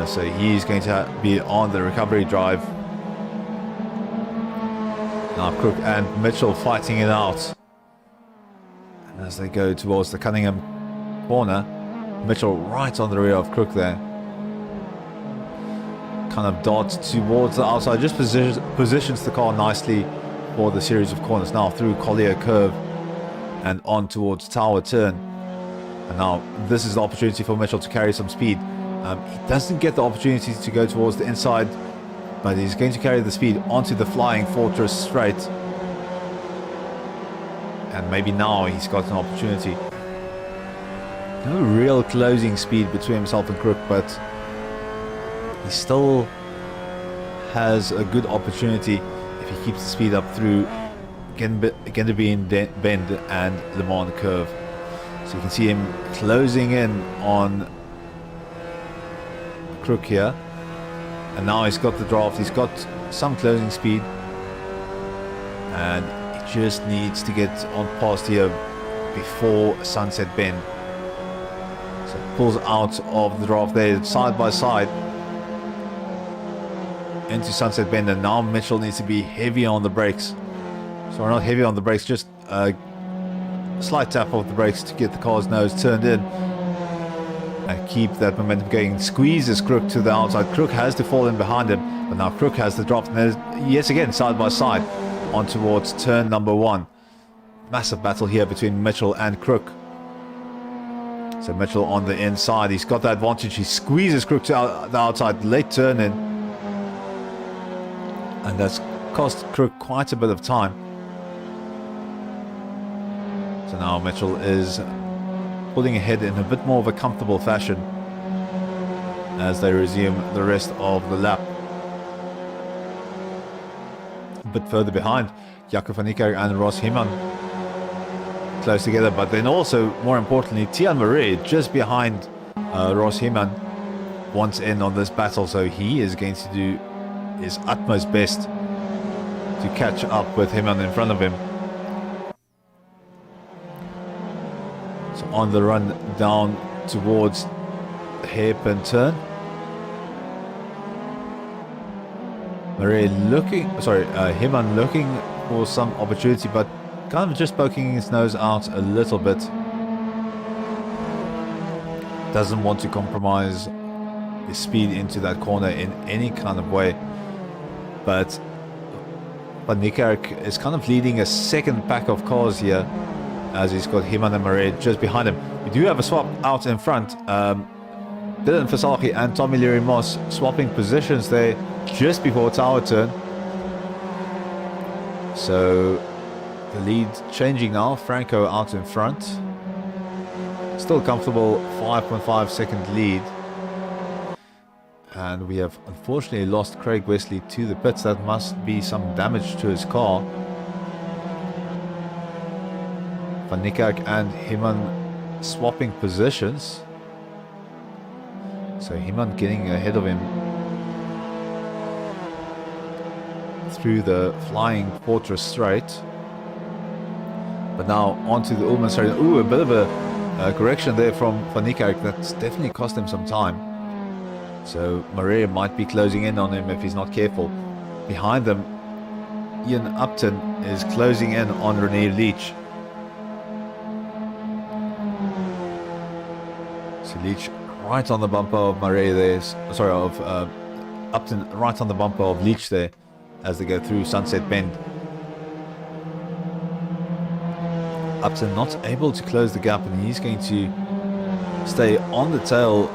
So he's going to be on the recovery drive. Now Crook and Mitchell fighting it out as they go towards the Cunningham corner. Mitchell right on the rear of Crook there. Kind of darts towards the outside, just positions the car nicely for the series of corners. Now through Collier Curve and on towards Tower Turn. And now this is the opportunity for Mitchell to carry some speed. He doesn't get the opportunity to go towards the inside, but he's going to carry the speed onto the Flying Fortress straight. And maybe now he's got an opportunity. No real closing speed between himself and Crook, but he still has a good opportunity if he keeps the speed up through Genderbeen Bend and Le Mans Curve. So you can see him closing in on Crook here. And now he's got the draft, he's got some closing speed. And he just needs to get on past here before Sunset Bend. So pulls out of the draft there, side by side into Sunset Bend, and now Mitchell needs to be heavy on the brakes. Sorry, not heavy on the brakes, just a slight tap of the brakes to get the car's nose turned in and keep that momentum going. Squeezes Crook to the outside. Crook has to fall in behind him, but now Crook has the drop, and there's yet again side by side on towards turn number 1. Massive battle here between Mitchell and Crook. So Mitchell on the inside, he's got the advantage. He squeezes Crook to the outside, late turn in, and that's cost Crook quite a bit of time. So now Mitchell is pulling ahead in a bit more of a comfortable fashion. as they resume the rest of the lap. A bit further behind, Jaco van Niekerk and Ross Heeman close together, but then also, more importantly, Tian Marais just behind Ross Heeman wants in on this battle, so he is going to do his utmost best to catch up with Heeman in front of him. So on the run down towards the hairpin turn, Heeman looking for some opportunity, but kind of just poking his nose out a little bit. Doesn't want to compromise his speed into that corner in any kind of way. But Van Niekerk is kind of leading a second pack of cars here, as he's got Heeman and Marais just behind him. We do have a swap out in front. Dylan Versace and Tommy Leary-Moss swapping positions there just before tower turn. So the lead changing now. Franco out in front. Still comfortable 5.5 second lead. And we have unfortunately lost Craig Wesley to the pits. That must be some damage to his car. Van Niekerk and Heeman swapping positions. So Heeman getting ahead of him through the flying Fortress Straight. But now onto the Ullman Straight. Ooh, a bit of a correction there from Van Niekerk. That's definitely cost him some time. So Marais might be closing in on him if he's not careful. Behind them, Ian Upton is closing in on Rene Leach. So Leach right on the bumper of Marais there. Sorry, of Upton right on the bumper of Leach there as they go through Sunset Bend. Upton not able to close the gap, and he's going to stay on the tail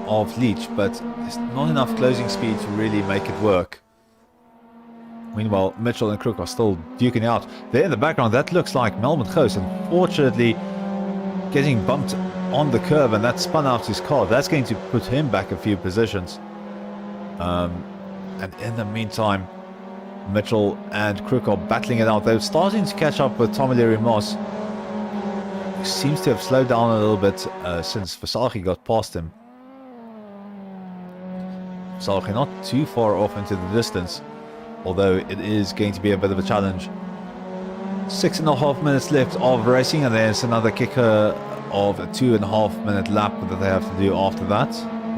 of Leach, but there's not enough closing speed to really make it work. Meanwhile, Mitchell and Crook are still duking out. There in the background, that looks like Melvin Goos, unfortunately getting bumped on the curb, and that spun out his car. That's going to put him back a few positions. And in the meantime, Mitchell and Crook are battling it out. They're starting to catch up with Tommy Leary-Moss, who seems to have slowed down a little bit since Versace got past him. Versace not too far off into the distance, although it is going to be a bit of a challenge. 6.5 minutes left of racing, and there's another kicker of a 2.5 minute lap that they have to do after that.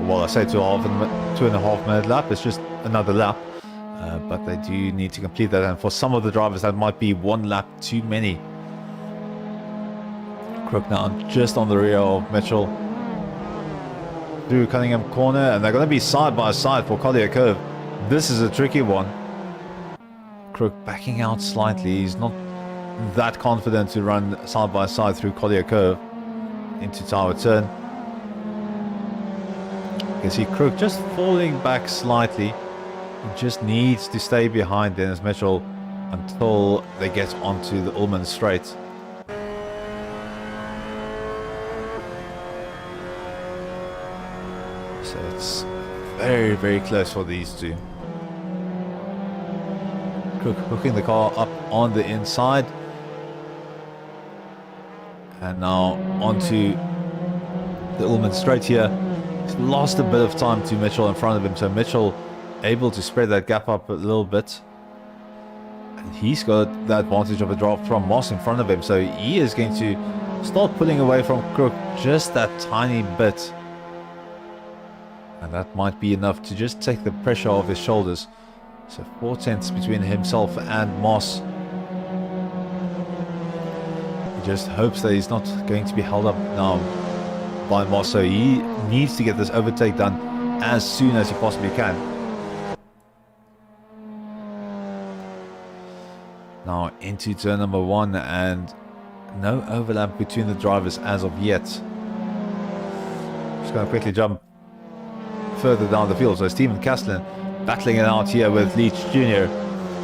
Well, I say 2.5 minute lap, it's just another lap, but they do need to complete that, and for some of the drivers that might be one lap too many. Crook now just on the rear of Mitchell through Cunningham Corner, and they're going to be side by side for Collier Cove. This is a tricky one. Crook backing out slightly. He's not that confident to run side by side through Collier Cove into Tower Turn. You can see Crook just falling back slightly. He just needs to stay behind Dennis Mitchell until they get onto the Ullman Straight. So it's very, very close for these two. Crook hooking the car up on the inside. And now onto the Ullman Straight here. He's lost a bit of time to Mitchell in front of him, so Mitchell able to spread that gap up a little bit. And he's got the advantage of a drop from Moss in front of him, so he is going to start pulling away from Crook just that tiny bit. And that might be enough to just take the pressure off his shoulders. So 4 tenths between himself and Moss. He just hopes that he's not going to be held up now by Moss, so he needs to get this overtake done as soon as he possibly can. Now into turn number 1, and no overlap between the drivers as of yet. Just going to quickly jump further down the field. So Stephen Castellan battling it out here with Leach Jr.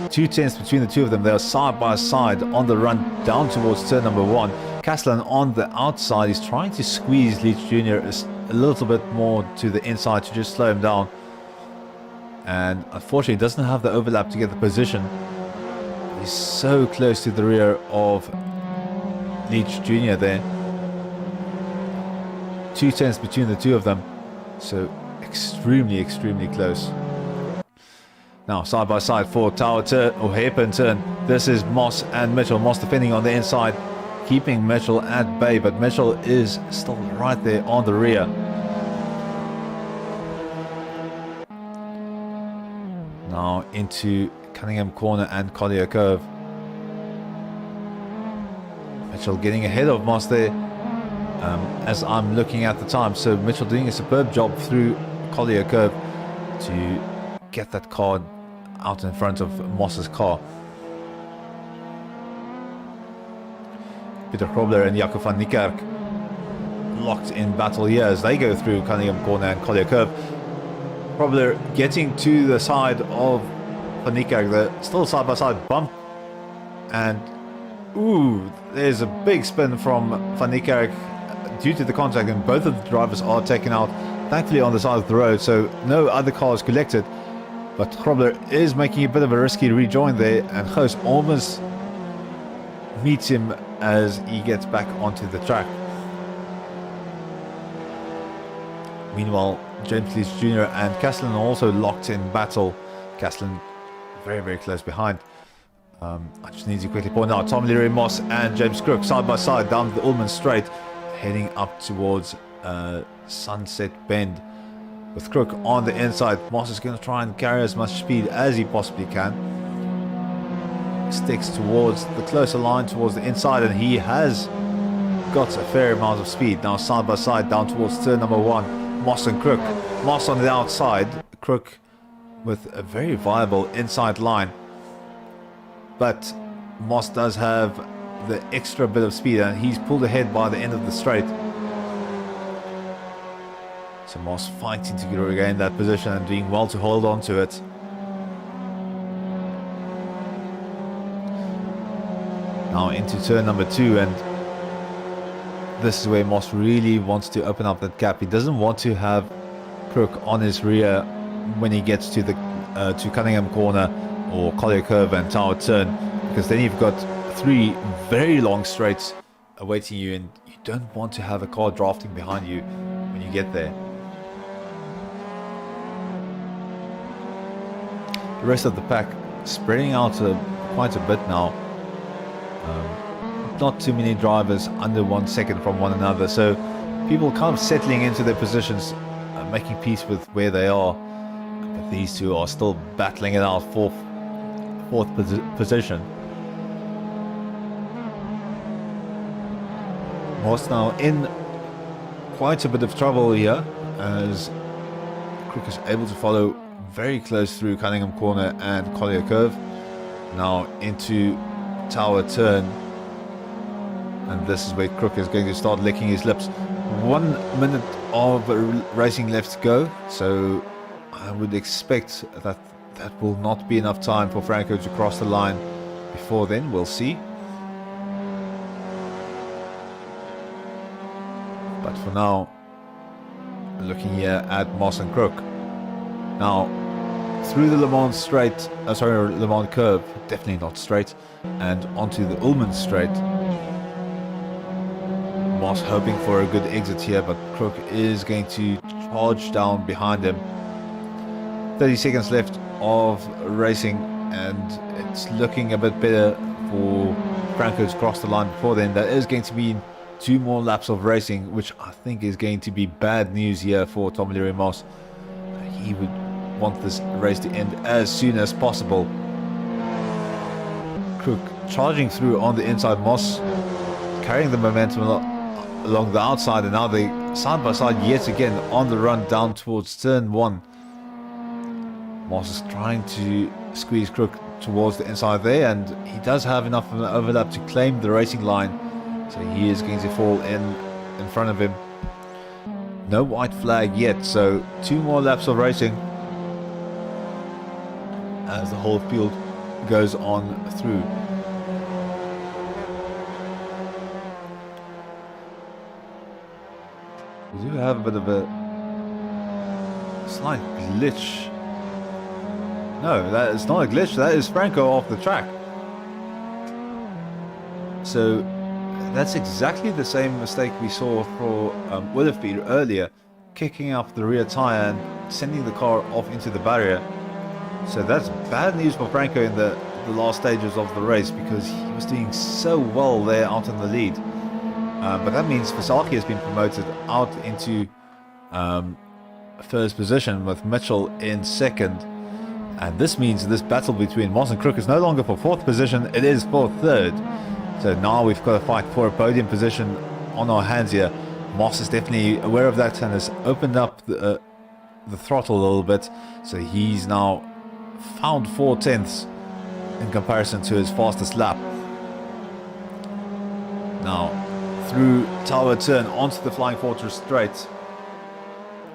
2 tenths between the two of them. They are side by side on the run down towards turn number 1. Castellan on the outside. He's trying to squeeze Leach Jr. as a little bit more to the inside to just slow him down. And unfortunately, doesn't have the overlap to get the position. He's so close to the rear of Leach Jr. there. 2 tenths between the two of them. So extremely close. Now side by side for tower turn or hairpin turn. This is Moss and Mitchell. Moss defending on the inside, keeping Mitchell at bay, but Mitchell is still right there on the rear. Now into Cunningham Corner and Collier Curve. Mitchell getting ahead of Moss there as I'm looking at the time. So Mitchell doing a superb job through Collier Curve to get that car out in front of Moss's car. Peter Krobler and Jaco van Niekerk locked in battle here as they go through Cunningham Corner and Collier Curve. Krobler getting to the side of van Niekerk, the still side by side bump, and ooh, there's a big spin from van Niekerk due to the contact, and both of the drivers are taken out, thankfully on the side of the road, so no other cars collected. But Krobler is making a bit of a risky rejoin there, and Goos almost meets him as he gets back onto the track. Meanwhile, James Leach Jr. and Castellan are also locked in battle. Castellan very close behind. I just need to quickly point out Tom Leroy Moss and James Crook side by side down the Ullman Straight, heading up towards Sunset Bend. With Crook on the inside, Moss is going to try and carry as much speed as he possibly can. Sticks towards the closer line, towards the inside, and he has got a fair amount of speed. Now side by side down towards turn number 1, Moss and Crook. Moss on the outside, Crook with a very viable inside line. But Moss does have the extra bit of speed, and he's pulled ahead by the end of the straight. So Moss fighting to regain that position and doing well to hold on to it. Now into turn number 2, and this is where Moss really wants to open up that gap. He doesn't want to have Crook on his rear when he gets to the to Cunningham Corner or Collier Curve and Tower Turn, because then you've got 3 very long straights awaiting you, and you don't want to have a car drafting behind you when you get there. The rest of the pack spreading out quite a bit now. Not too many drivers under 1 second from one another, so people kind of settling into their positions, making peace with where they are. But these two are still battling it out for fourth position. Moss now in quite a bit of trouble here, as Crook is able to follow very close through Cunningham Corner and Collier Curve. Now into Tower Turn, and this is where Crook is going to start licking his lips. 1 minute of racing left to go, so I would expect that will not be enough time for Franco to cross the line before then. We'll see. But for now, looking here at Moss and Crook. Now through the Le Mans straight, Le Mans curve, definitely not straight, and onto the Ullman Straight. Moss hoping for a good exit here, but Crook is going to charge down behind him. 30 seconds left of racing, and it's looking a bit better for Franco to cross the line before then. There is going to be 2 more laps of racing, which I think is going to be bad news here for Tom Leroy Moss. He would want this race to end as soon as possible. Crook charging through on the inside, Moss carrying the momentum along the outside, and now they side by side yet again on the run down towards turn 1. Moss is trying to squeeze Crook towards the inside there, and he does have enough of an overlap to claim the racing line, so he is going to fall in front of him. No white flag yet, so 2 more laps of racing as the whole field goes on through. We do have a bit of a slight glitch. No, that is not a glitch. That is Franco off the track. So that's exactly the same mistake we saw for Williford earlier, kicking up the rear tire and sending the car off into the barrier. So that's bad news for Franco in the last stages of the race, because he was doing so well there out in the lead. But that means Vasaki has been promoted out into first position with Mitchell in second. And this means this battle between Moss and Crook is no longer for fourth position, it is for third. So now we've got to fight for a podium position on our hands here. Moss is definitely aware of that and has opened up the throttle a little bit. So he's now found 4/10 in comparison to his fastest lap. Now through Tower Turn onto the Flying Fortress straight.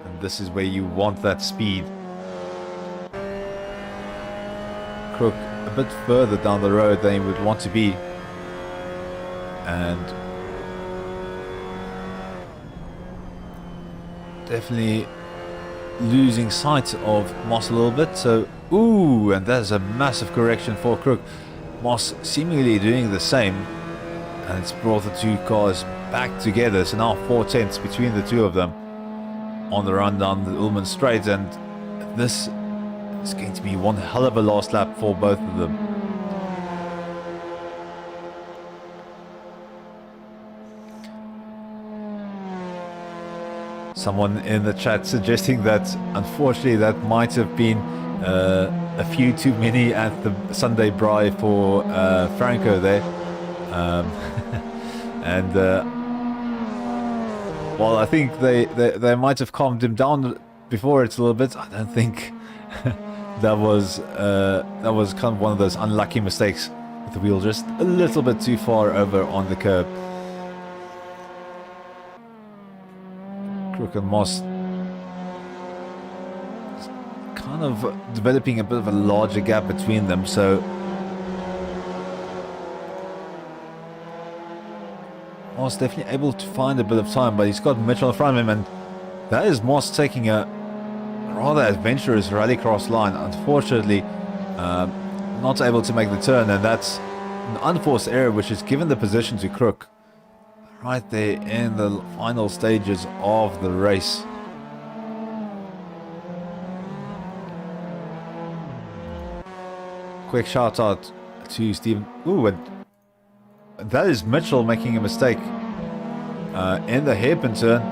And this is where you want that speed. Crook a bit further down the road than he would want to be. And definitely losing sight of Moss a little bit. So, ooh, and that's a massive correction for Crook. Moss seemingly doing the same. And it's brought the two cars back together. So now 4/10 between the two of them on the run down the Ullman Straight. And this is going to be one hell of a last lap for both of them. Someone in the chat suggesting that unfortunately that might have been a few too many at the Sunday Braai for Franco there. And well, I think they might have calmed him down before it a little bit. I don't think that was kind of one of those unlucky mistakes with the wheel just a little bit too far over on the curb. Crook and Moss kind of developing a bit of a larger gap between them, so Moss definitely able to find a bit of time, but he's got Mitchell in front of him, and that is Moss taking a rather adventurous rallycross line. Unfortunately, not able to make the turn, and that's an unforced error which has given the position to Crook right there in the final stages of the race. Quick shout out to Stephen. Ooh, and that is Mitchell making a mistake in the hairpin turn.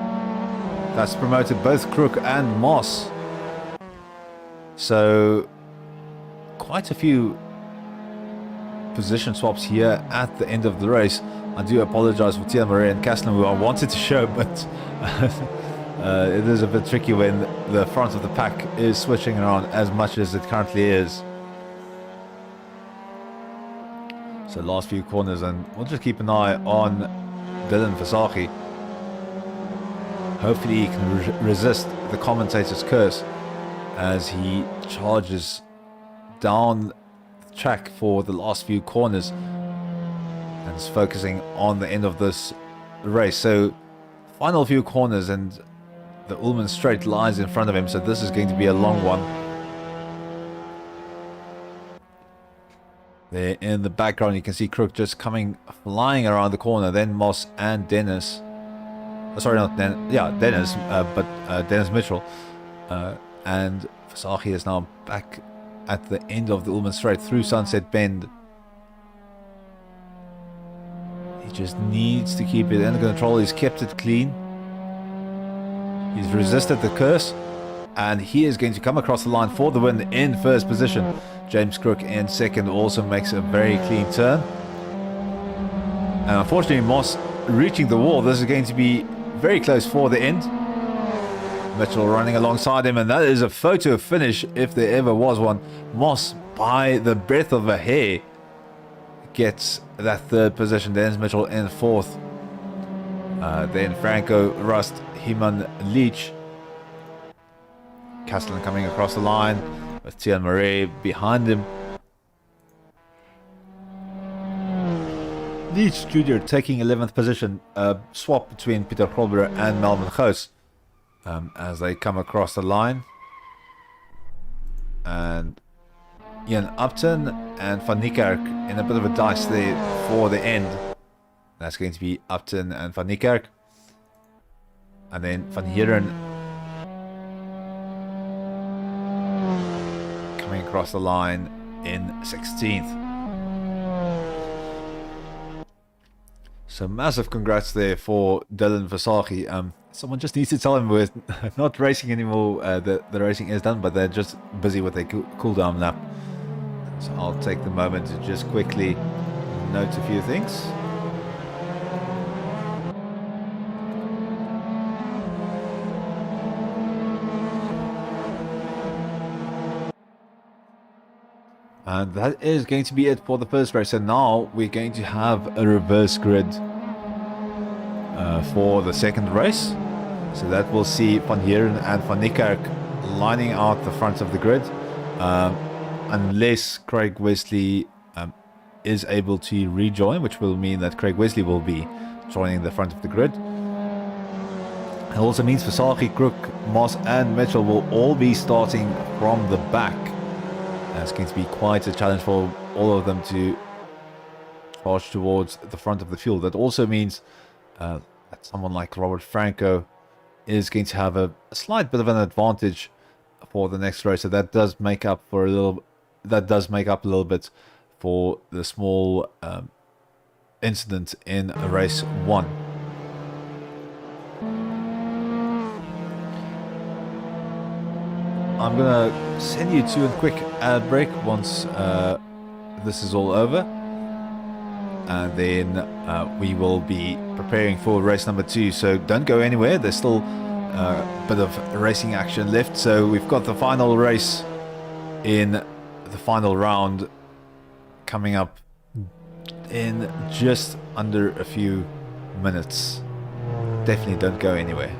That's promoted both Crook and Moss. So quite a few position swaps here at the end of the race. I do apologize for Tia Marie and Kaslan, who I wanted to show, but it is a bit tricky when the front of the pack is switching around as much as it currently is. So last few corners, and we'll just keep an eye on Dylan Vasaki. Hopefully he can resist the commentator's curse as he charges down the track for the last few corners and is focusing on the end of this race. So final few corners, and the Ullman Straight lies in front of him, so this is going to be a long one. There in the background you can see Crook just coming flying around the corner, then Moss and Dennis. Sorry, not Dennis, yeah, Dennis, but Dennis Mitchell. And Vasaki is now back at the end of the Ullman Straight through Sunset Bend. He just needs to keep it under control. He's kept it clean. He's resisted the curse, and he is going to come across the line for the win in first position. James Crook in second also makes a very clean turn. And unfortunately, Moss reaching the wall. This is going to be very close for the end. Mitchell running alongside him, and that is a photo finish if there ever was one. Moss, by the breadth of a hair, gets that third position. Dennis Mitchell in fourth. Then Franco, Rust, Heman, Leach. Kaslan coming across the line with Tian Marais behind him. Leach Jr. taking 11th position. Swap between Peter Kolber and Melvin Goos. as they come across the line. And Ian Upton and Van Niekerk in a bit of a dice there for the end. That's going to be Upton and Van Niekerk. And then Van Heeren coming across the line in 16th. So massive congrats there for Dylan Versaghi. Someone just needs to tell him we're not racing anymore. The racing is done, but they're just busy with their cool down lap. So I'll take the moment to just quickly note a few things. And that is going to be it for the first race. And now we're going to have a reverse grid for the second race. So that will see Van Heeren and Van Niekerk lining out the front of the grid. Unless Craig Wesley is able to rejoin, which will mean that Craig Wesley will be joining the front of the grid. It also means Versaghi, Crook, Moss and Mitchell will all be starting from the back. It's going to be quite a challenge for all of them to charge towards the front of the field. That also means that someone like Robert Franco is going to have a slight bit of an advantage for the next race. So that does make up for a little. That does make up a little bit for the small incident in race 1. I'm gonna send you to a quick ad break once this is all over, and then we will be preparing for race number 2. So don't go anywhere. There's still a bit of racing action left. So we've got the final race in the final round coming up in just under a few minutes. Definitely don't go anywhere.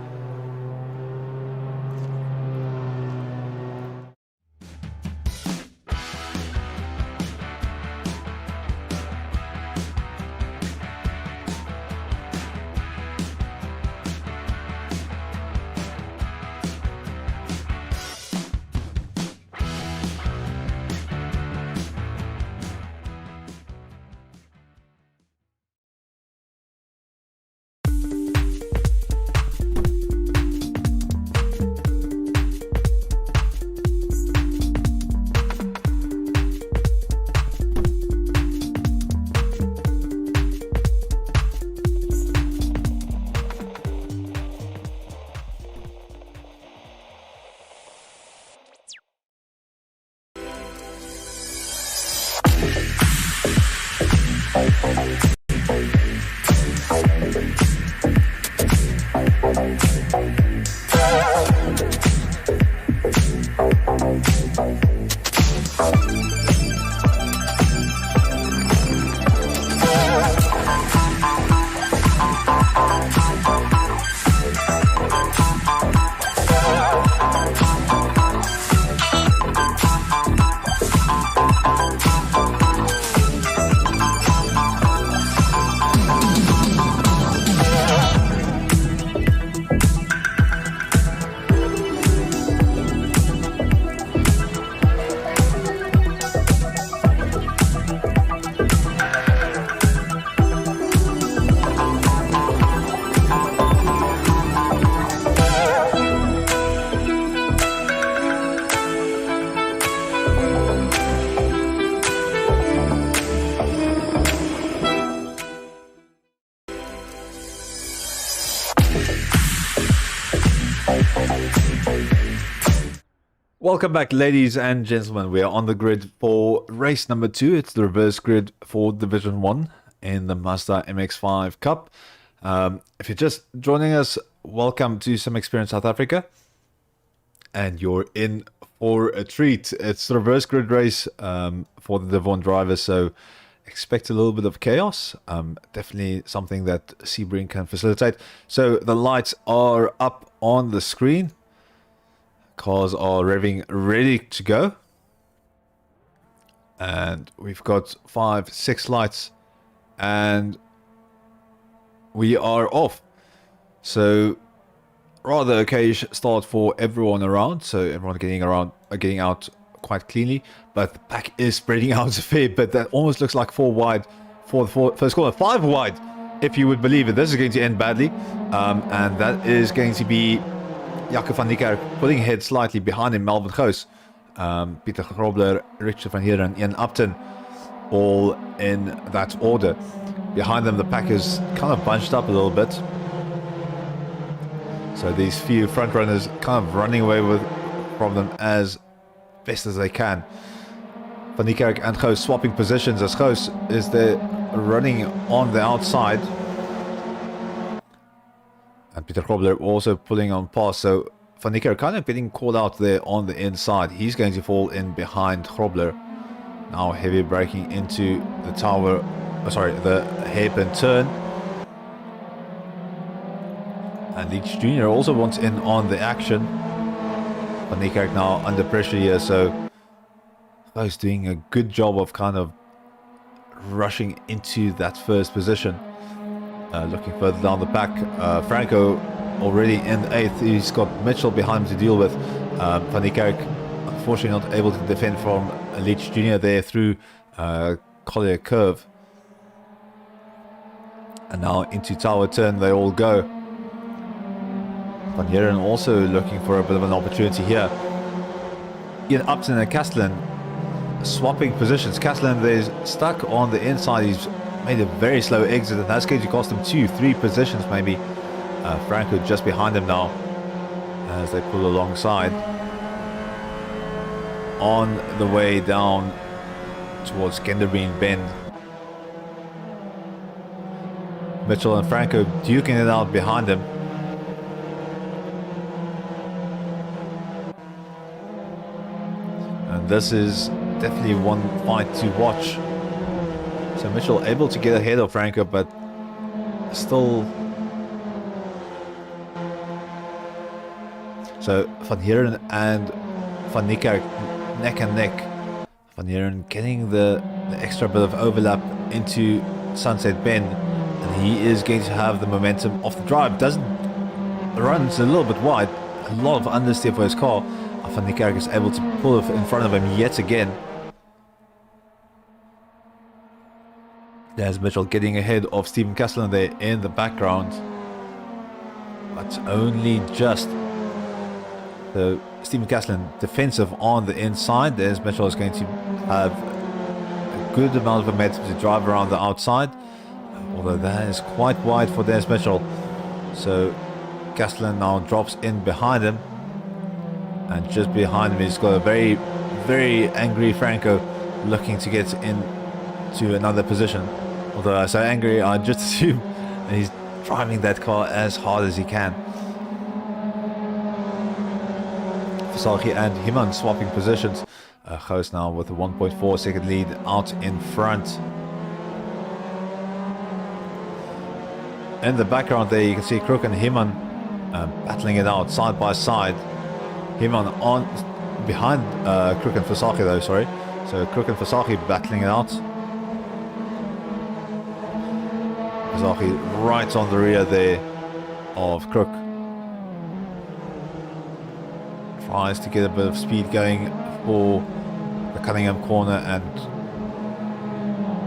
Welcome back, ladies and gentlemen. We are on the grid for race number 2. It's the reverse grid for Division 1 in the Mazda MX5 Cup. If you're just joining us, welcome to Some Experience South Africa. And you're in for a treat. It's the reverse grid race for the Div 1 drivers, so expect a little bit of chaos. Definitely something that Sebring can facilitate. So the lights are up on the screen. Cars are revving, ready to go. And we've got 5, 6 lights. And we are off. So rather okayish start for everyone around. So everyone getting out quite cleanly. But the pack is spreading out a fair bit. That almost looks like 4 wide for the first corner. 5 wide, if you would believe it. This is going to end badly. And that is going to be Jaco van Niekerk pulling ahead slightly behind him, Melvin Goos, Pieter Grobler, Richard van Heeren, Ian Upton, all in that order. Behind them, the pack is kind of bunched up a little bit. So these few front runners kind of running away from them as best as they can. Van Niekerk and Goos swapping positions as Goos is there running on the outside. And Pieter Grobler also pulling on past. So Van Niekerk kind of getting caught out there on the inside. He's going to fall in behind Grobler. Now heavy braking into the tower, the hairpin turn. And Leach Jr. also wants in on the action. Van Niekerk now under pressure here, so he's doing a good job of kind of rushing into that first position. Looking further down the pack, Franco already in 8th. He's got Mitchell behind him to deal with. Van Niekerk unfortunately not able to defend from Leach Jr. there through Collier Curve. And now into tower turn they all go. Van Heeren also looking for a bit of an opportunity here. Ian Upton and Castellan swapping positions. Castellan is stuck on the inside. He's made a very slow exit, and that's going to cost him 2-3 positions maybe. Franco just behind him now as they pull alongside on the way down towards Genderbreen Bend. Mitchell and Franco duking it out behind him. And this is definitely one fight to watch. So Mitchell able to get ahead of Franco, but still. So Van Heeren and Van Niekerk neck and neck. Van Heeren getting the extra bit of overlap into Sunset Bend, and he is going to have the momentum off the drive. Runs a little bit wide, a lot of understeer for his car. Van Niekerk is able to pull in front of him yet again. There's Mitchell getting ahead of Stephen Castellan there in the background, but only just. So Stephen Castellan defensive on the inside. There's Mitchell is going to have a good amount of momentum to drive around the outside, although that is quite wide for Des Mitchell. So Castellan now drops in behind him, and just behind him he's got a very, very angry Franco looking to get into another position. Although I say angry, I just assume that he's driving that car as hard as he can. Versace and Himan swapping positions. Goos now with a 1.4 second lead out in front. In the background there you can see Crook and Himan battling it out side by side. Himan on behind Crook and Versace though, sorry. So Crook and Versace battling it out. Versace right on the rear there of Crook. Tries to get a bit of speed going for the Cunningham corner and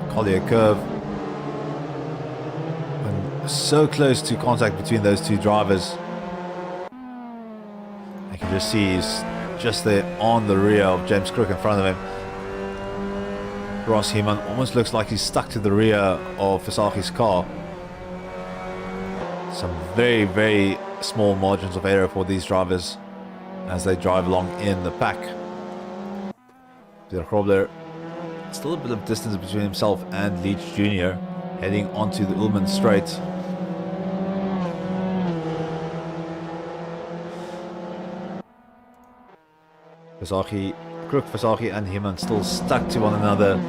Collier Curve. And so close to contact between those two drivers. I can just see he's just there on the rear of James Crook in front of him. Ross Heeman almost looks like he's stuck to the rear of Versace's car. Some very, very small margins of error for these drivers as they drive along in the pack. Pieter Grobler, still a bit of distance between himself and Leach Jr. heading onto the Ullman Straight. Crook, Versace and Heeman still stuck to one another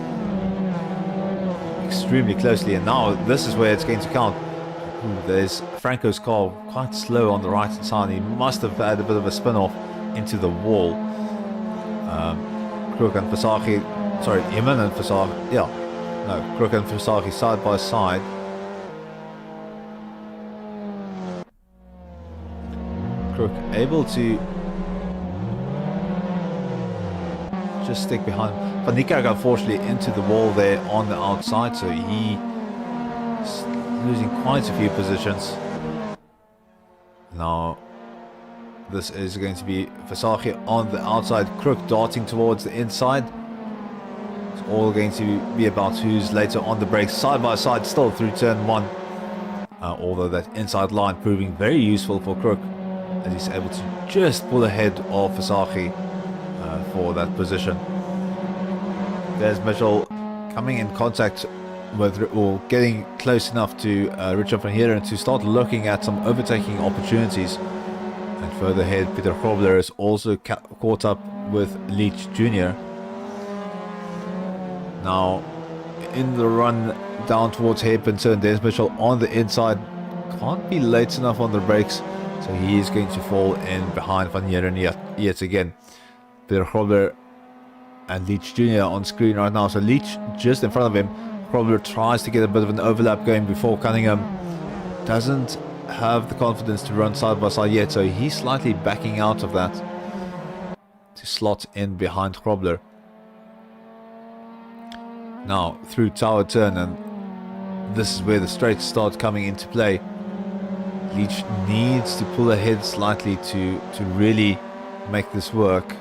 extremely closely, and now this is where it's going to count. There's Franco's car quite slow on the right hand side. He must have had a bit of a spin off into the wall. Crook and Versace, sorry, Heeman and Versace, Crook and Versace side by side. Crook able to just stick behind Van Niekerk, unfortunately, into the wall there on the outside, so he's losing quite a few positions. Now this is going to be Versace on the outside, Crook darting towards the inside. It's all going to be about who's later on the brakes, side by side still through turn 1. Although that inside line proving very useful for Crook, as he's able to just pull ahead of Versace for that position. There's Mitchell coming in contact with, or getting close enough to Richard van Heeren to start looking at some overtaking opportunities. And further ahead, Peter Grobler is also caught up with Leach Jr. Now, in the run down towards hairpin turn, Dennis Mitchell on the inside can't be late enough on the brakes, so he is going to fall in behind Van Heeren yet again. Peter Grobler and Leach Jr. on screen right now, so Leach just in front of him. Grobler tries to get a bit of an overlap going before Cunningham doesn't have the confidence to run side by side yet, so he's slightly backing out of that to slot in behind Grobler. Now through Tower Turn, and this is where the straights start coming into play. Leach needs to pull ahead slightly to really make this work,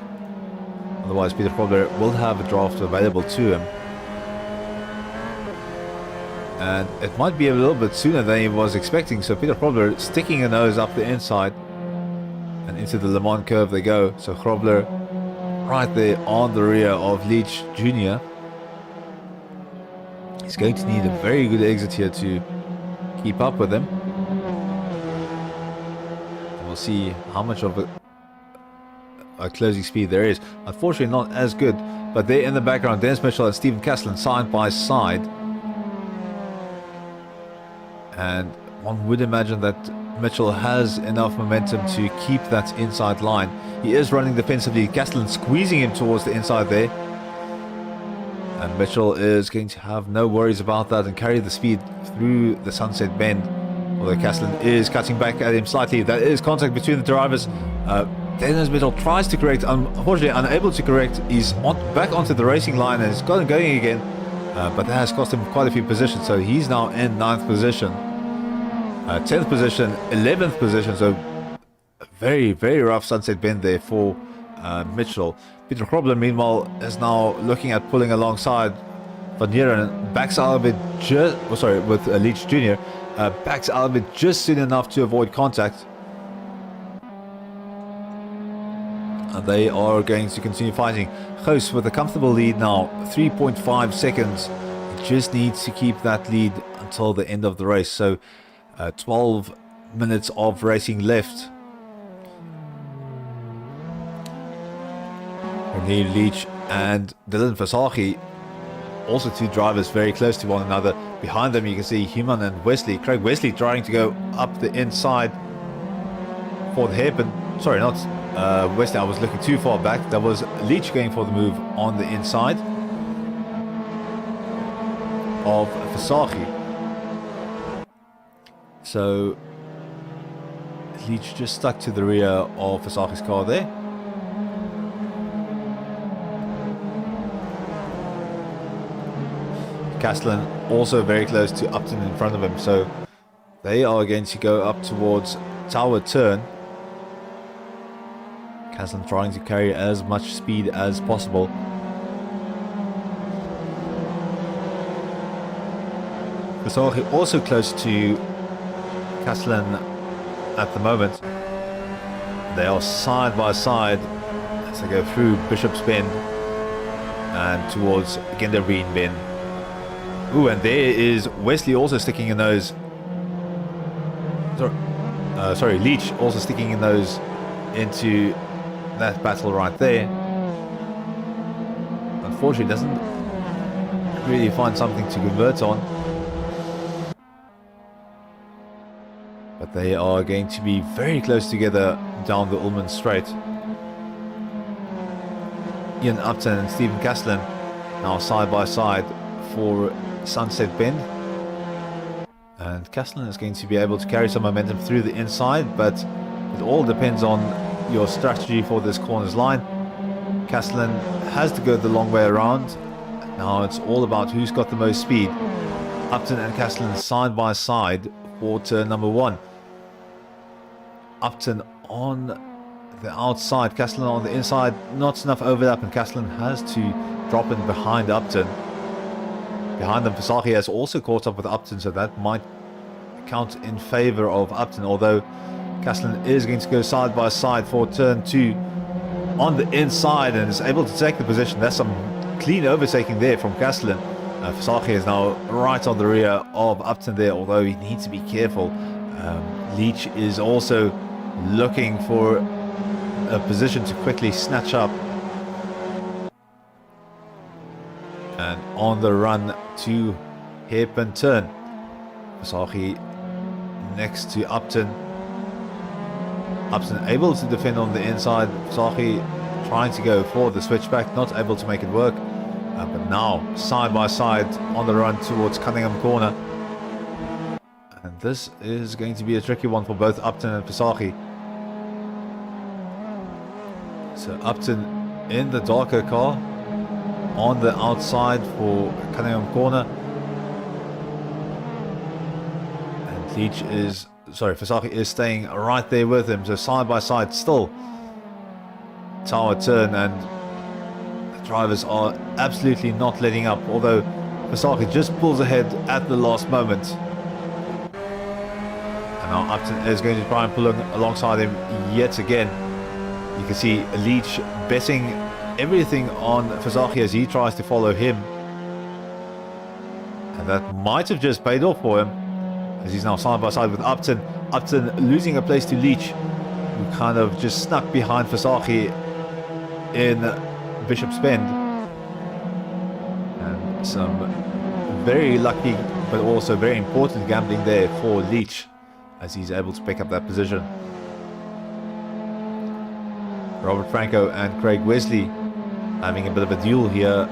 otherwise Peter Grobler will have a draft available to him. And it might be a little bit sooner than he was expecting, so Peter Grobler sticking a nose up the inside, and into the Le Mans curve they go. So Grobler right there on the rear of Leach Jr. He's going to need a very good exit here to keep up with him. And we'll see how much of a closing speed there is. Unfortunately not as good, but there in the background, Dennis Mitchell and Stephen Castellan side by side. And one would imagine that Mitchell has enough momentum to keep that inside line. He is running defensively, Castellan squeezing him towards the inside there. And Mitchell is going to have no worries about that and carry the speed through the Sunset Bend. Although Castellan is cutting back at him slightly. That is contact between the drivers. Dennis Mitchell tries to correct, unfortunately unable to correct. He's back onto the racing line and has got him going again. But that has cost him quite a few positions. So he's now in 9th position. 10th position, 11th position, so a very, very rough Sunset Bend there for Mitchell. Peter Grobler, meanwhile, is now looking at pulling alongside Van Heeren, backs out a bit with Leach Jr. Backs out a bit just soon enough to avoid contact. And they are going to continue fighting. Goos with a comfortable lead now, 3.5 seconds. He just needs to keep that lead until the end of the race. So 12 minutes of racing left. René Leach and Dylan Versace, also two drivers very close to one another. Behind them you can see Human and Wesley. Craig Wesley trying to go up the inside for the hairpin. Sorry, not Wesley, I was looking too far back. That was Leach going for the move on the inside of Versace. So Leach just stuck to the rear of Versace's car there. Castellan also very close to Upton in front of him, so they are going to go up towards Tower Turn. Castellan trying to carry as much speed as possible. Versace also close to Castellan at the moment. They are side by side as they go through Bishop's Bend and towards Genderbreen Bend. Ooh, and there is Wesley also sticking a nose. Sorry, Leach also sticking a nose into that battle right there. Unfortunately, doesn't really find something to convert on. But they are going to be very close together down the Ullman Straight. Ian Upton and Stephen Castellan now side by side for Sunset Bend. And Castellan is going to be able to carry some momentum through the inside, but It all depends on your strategy for this corners line. Castellan has to go the long way around. Now it's all about who's got the most speed. Upton and Castellan side by side for turn number 1. Upton on the outside, Castellan on the inside. Not enough overlap, and Castellan has to drop in behind Upton. Behind them, Fasaki has also caught up with Upton, so that might count in favor of Upton, although Castellan is going to go side by side for turn 2 on the inside and is able to take the position. That's some clean overtaking there from Castellan. Fasaki is now right on the rear of Upton there, although he needs to be careful. Leach is also looking for a position to quickly snatch up. And on the run to hairpin turn. Fasaki next to Upton. Upton able to defend on the inside. Fasaki trying to go for the switchback, not able to make it work. But now side by side on the run towards Cunningham Corner. And this is going to be a tricky one for both Upton and Fasaki. So Upton in the darker car on the outside for Cunningham Corner. And Leach is, sorry, Fasaki is staying right there with him. So side by side still. Tower turn, and the drivers are absolutely not letting up, although Fasaki just pulls ahead at the last moment. And now Upton is going to try and pull alongside him yet again. You can see Leach betting everything on Fasaki as he tries to follow him. And that might have just paid off for him, as he's now side by side with Upton. Upton losing a place to Leach, who kind of just snuck behind Fasaki in Bishop's Bend. And some very lucky but also very important gambling there for Leach, as he's able to pick up that position. Robert Franco and Craig Wesley having a bit of a duel here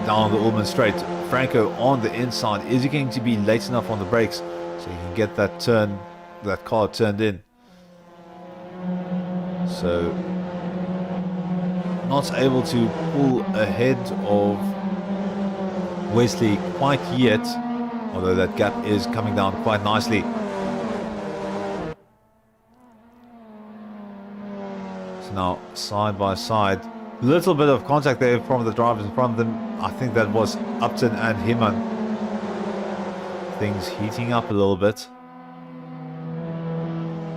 down the Ullman Straight. Franco on the inside. Is he going to be late enough on the brakes so he can get that turn, that car turned in? So not able to pull ahead of Wesley quite yet, although that gap is coming down quite nicely. So now side by side, little bit of contact there from the drivers in front of them. I think that was Upton and Himan. Things heating up a little bit.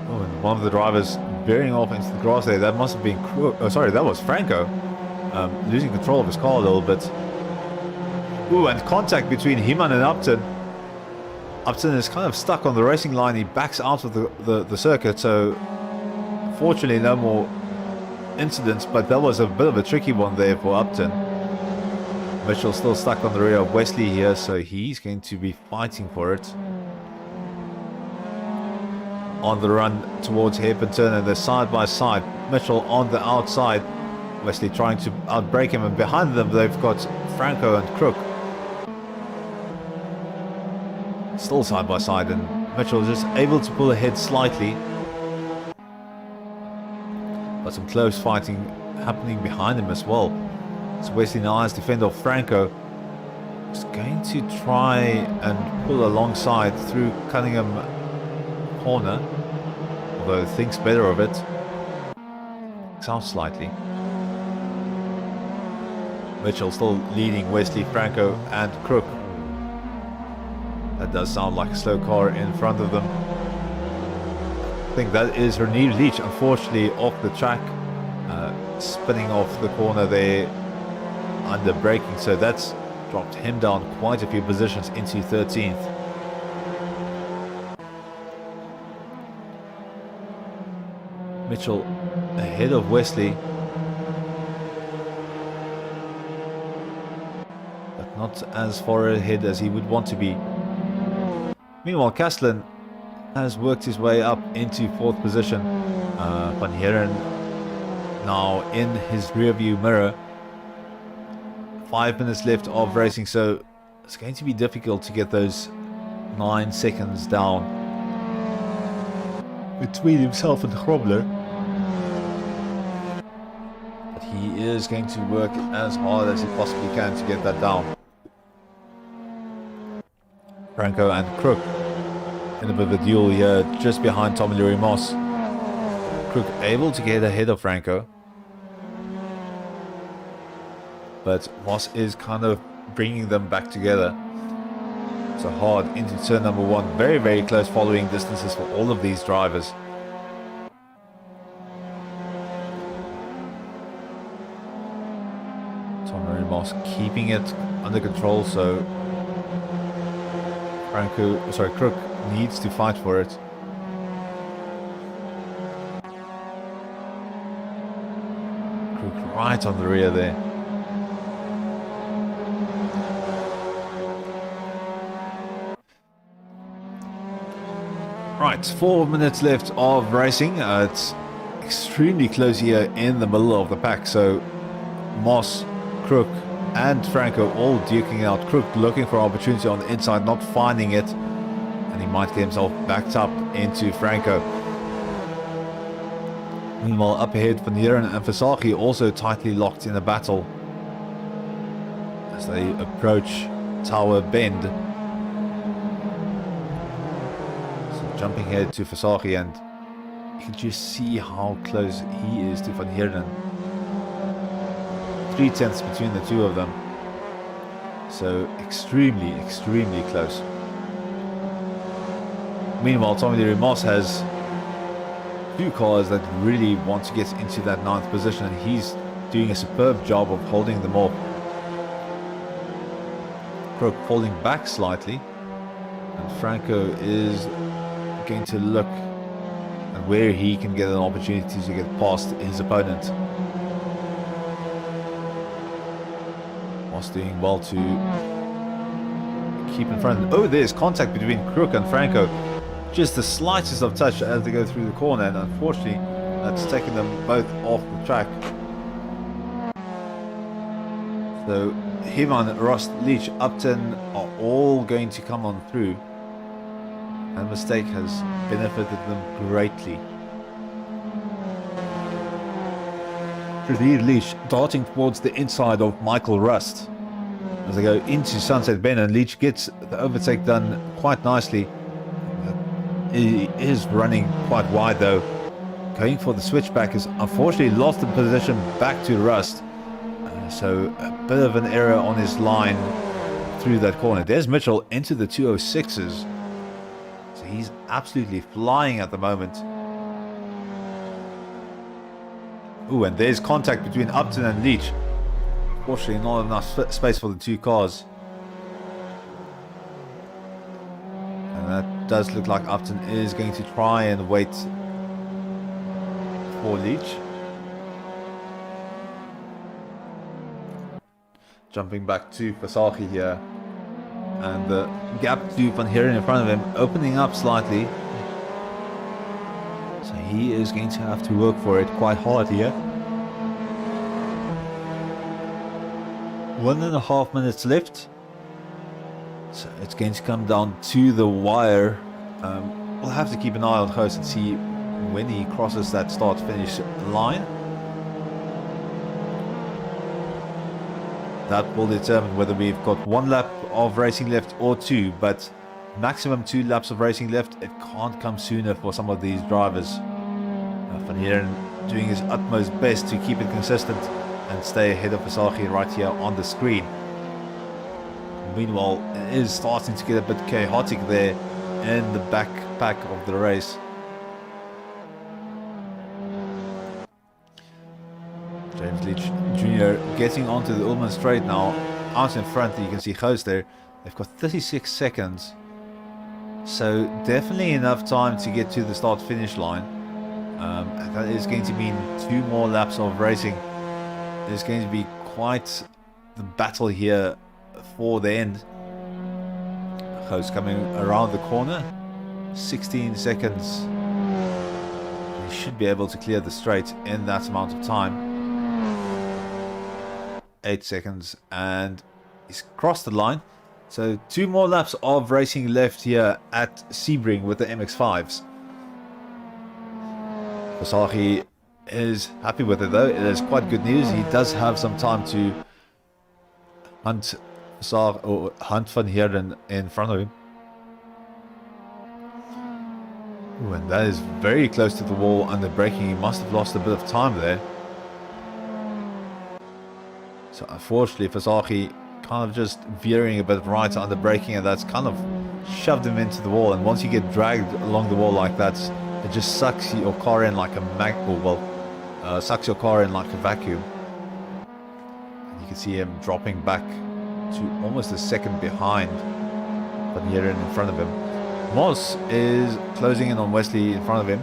Oh, and one of the drivers veering off into the grass there. That must have been oh, sorry, that was Franco, losing control of his car a little bit. Ooh, and contact between Himan and Upton. Upton is kind of stuck on the racing line. He backs out of the circuit, so fortunately no more incidents, but that was a bit of a tricky one there for Upton. Mitchell still stuck on the rear of Wesley here, so he's going to be fighting for it. On the run towards hairpin turn, and they're side by side. Mitchell on the outside, Wesley trying to outbrake him, and behind them they've got Franco and Crook. Still side by side, and Mitchell just able to pull ahead slightly. But some close fighting happening behind him as well. So Wesley now has to fend off Franco. He's going to try and pull alongside through Cunningham Corner, although thinks better of it. Out slightly. Mitchell still leading Wesley, Franco and Crook. That does sound like a slow car in front of them. I think that is Renier Leach, unfortunately off the track, spinning off the corner there under braking, so that's dropped him down quite a few positions into 13th. Mitchell ahead of Wesley, but not as far ahead as he would want to be. Meanwhile, Castellan has worked his way up into 4th position. Van Heeren now in his rear view mirror. 5 minutes left of racing, so it's going to be difficult to get those 9 seconds down. between himself and Grobler. But he is going to work as hard as he possibly can to get that down. Franco and Crook in a bit of a duel here just behind Tommy Louis Moss. Crook able to get ahead of Franco. But Moss is kind of bringing them back together. So hard into turn number 1. Very, very close following distances for all of these drivers. Tommy Moss keeping it under control, so Crook needs to fight for it. Crook right on the rear there. Right, 4 minutes left of racing. It's extremely close here in the middle of the pack. So Moss, Crook and Franco all duking out. Crook looking for opportunity on the inside, not finding it. And he might get himself backed up into Franco. Meanwhile, up ahead, Van Heeren and Versaghi also tightly locked in a battle as they approach Tower Bend. Jumping ahead to Versaghi, and you can just see how close he is to Van Heeren. 3/10 between the two of them. So extremely, extremely close. Meanwhile, Tommy Louis Moss has 2 cars that really want to get into that 9th position, and he's doing a superb job of holding them off. Crook falling back slightly, and Franco is going to look at where he can get an opportunity to get past his opponent. Moss doing well to keep in front. Oh, there's contact between Crook and Franco. Just the slightest of touch as they go through the corner, and unfortunately that's taken them both off the track. So Heeman, Rost, Leach, Upton are all going to come on through. And mistake has benefited them greatly. Leach darting towards the inside of Michael Rust as they go into Sunset Bend, and Leach gets the overtake done quite nicely. He is running quite wide though. Going for the switchback is unfortunately lost the position back to Rust. So a bit of an error on his line through that corner. There's Mitchell into the 206s. He's absolutely flying at the moment. Ooh, and there's contact between Upton and Leach. Fortunately, not enough space for the 2 cars. And that does look like Upton is going to try and wait for Leach. Jumping back to Versaghi here. And the gap to Van Heeren in front of him opening up slightly. So he is going to have to work for it quite hard here. 1.5 minutes left. So it's going to come down to the wire. We'll have to keep an eye on Goos and see when he crosses that start-finish line. That will determine whether we've got 1 lap of racing left or 2, but maximum 2 laps of racing left. It can't come sooner for some of these drivers. Van Heeren doing his utmost best to keep it consistent and stay ahead of Versaghi right here on the screen. Meanwhile, it is starting to get a bit chaotic there in the back pack of the race. James Leach Jr. getting onto the Ullman straight now. Out in front, you can see Goos there. They've got 36 seconds. So definitely enough time to get to the start-finish line. And that is going to mean 2 more laps of racing. There's going to be quite the battle here for the end. Goos coming around the corner. 16 seconds. He should be able to clear the straight in that amount of time. 8 seconds and he's crossed the line. So 2 more laps of racing left here at Sebring with the MX5s. Vasagi is happy with it though. It is quite good news. He does have some time to hunt Van Heerden in front of him. Ooh, and that is very close to the wall under braking. He must have lost a bit of time there. So unfortunately, Vasagi kind of just veering a bit right under braking, and that's kind of shoved him into the wall. And once you get dragged along the wall like that, it just sucks your car in like a sucks your car in like a vacuum. And you can see him dropping back to almost a second behind Van Heerden in front of him. Moss is closing in on Wesley in front of him.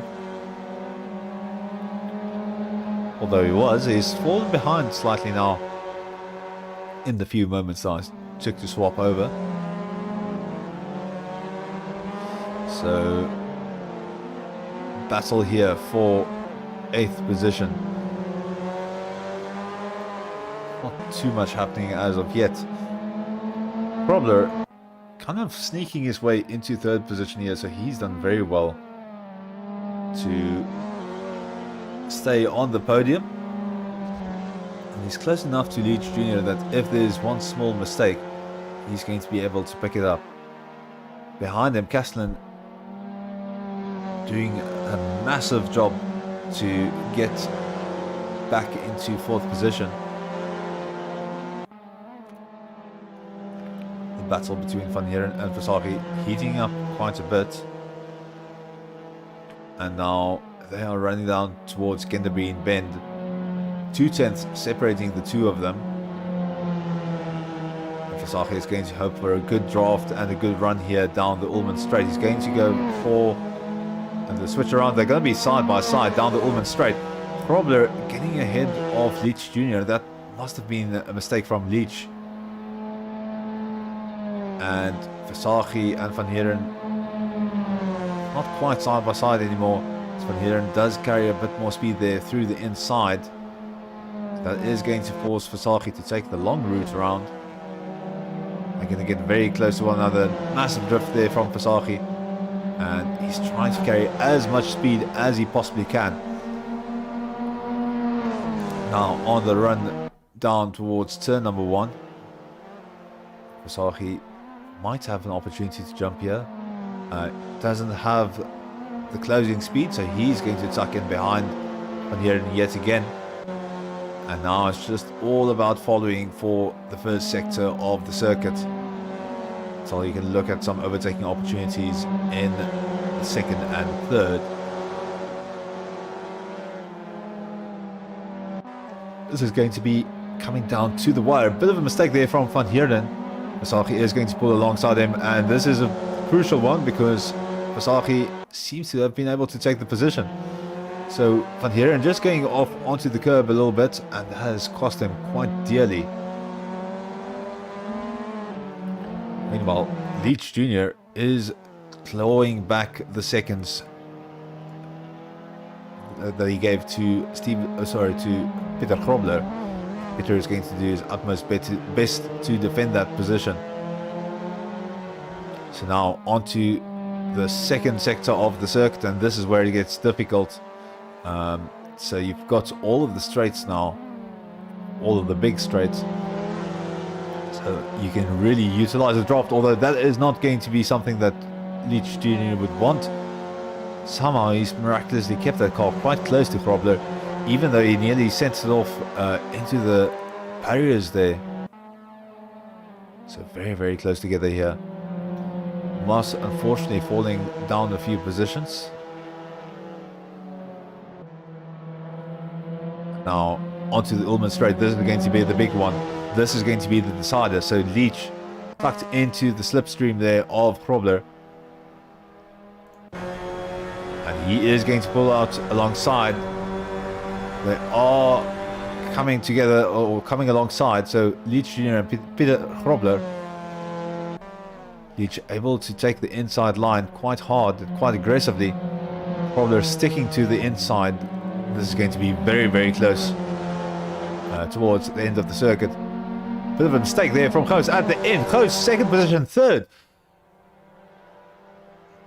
Although he's fallen behind slightly now in the few moments that I took to swap over. So battle here for 8th position. Not too much happening as of yet. Probler kind of sneaking his way into 3rd position here, so he's done very well to stay on the podium. And he's close enough to Leach Jr. that if there's one small mistake, he's going to be able to pick it up. Behind him, Castellan doing a massive job to get back into 4th position. The battle between Van Heerden and Vasagi heating up quite a bit. And now they are running down towards Genderbreen Bend. 2/10 separating the two of them. And Vasagi is going to hope for a good draft and a good run here down the Ullman Straight. He's going to go for the switch around. They're going to be side by side down the Ullman Straight. Probler getting ahead of Leach Jr. That must have been a mistake from Leach. And Vasagi and Van Heerden not quite side by side anymore. So Van Heerden does carry a bit more speed there through the inside. That is going to force Vasagi to take the long route around. They're going to get very close to one another. Massive drift there from Vasagi. And he's trying to carry as much speed as he possibly can. Now on the run down towards turn number 1. Vasagi might have an opportunity to jump here. Doesn't have the closing speed, so he's going to tuck in behind Van Heerden yet again. And now it's just all about following for the first sector of the circuit. So you can look at some overtaking opportunities in the 2nd and 3rd. This is going to be coming down to the wire. A bit of a mistake there from Van Heerden. Vasagi is going to pull alongside him, and this is a crucial one because Vasagi seems to have been able to take the position. So Van Heerden just going off onto the curb a little bit, and that has cost him quite dearly. Meanwhile, Leach Jr. is clawing back the seconds that he gave to Peter Grobler. Peter is going to do his utmost best to defend that position. So now onto the 2nd sector of the circuit, and this is where it gets difficult. So you've got all of the straights now, all of the big straights. So you can really utilize a draft, although that is not going to be something that Leach Jr. would want. Somehow he's miraculously kept that car quite close to Grobler, even though he nearly sent it off into the barriers there. So very, very close together here. Moss unfortunately falling down a few positions. Now onto the Ullman Straight. This is going to be the big one. This is going to be the decider. So Leach tucked into the slipstream there of Grobler. And he is going to pull out alongside. They are coming together or coming alongside. So Leach Jr. and Peter Grobler. Leach able to take the inside line quite hard, quite aggressively. Grobler sticking to the inside. This is going to be very, very close towards the end of the circuit. Bit of a mistake there from Goos at the end. Goos, 2nd position, 3rd.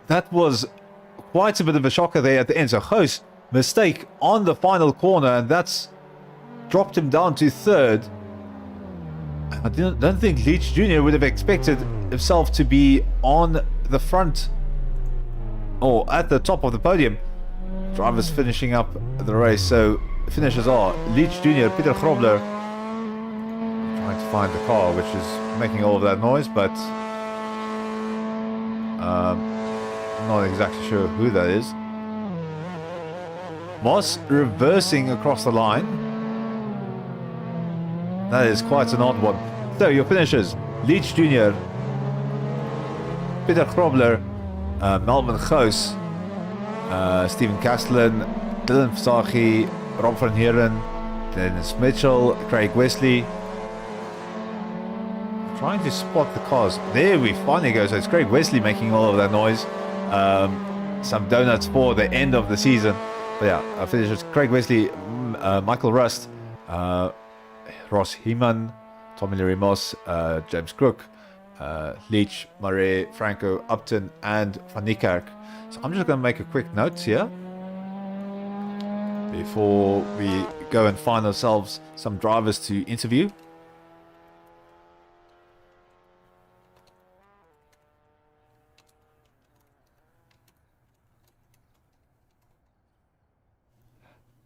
That was quite a bit of a shocker there at the end. So Goos mistake on the final corner, and that's dropped him down to third. I don't think Leach Jr. would have expected himself to be on the front or at the top of the podium. Drivers finishing up the race. So finishers are Leach Jr., Peter Grobler, trying to find the car which is making all of that noise, but not exactly sure who that is. Moss reversing across the line. That is quite an odd one. So your finishers: Leach Jr., Peter Grobler, Melvin Goos, Steven Castellan, Dylan Versace, Rob van Heeren, Dennis Mitchell, Craig Wesley. Trying to spot the cars. There we finally go. So it's Craig Wesley making all of that noise. Some donuts for the end of the season. But yeah, finishers: Craig Wesley, Michael Rust, Ross Heeman, Tommy Leary Moss, James Crook, Leach, Murray, Franco, Upton, and Van Niekerk. So I'm just going to make a quick note here before we go and find ourselves some drivers to interview.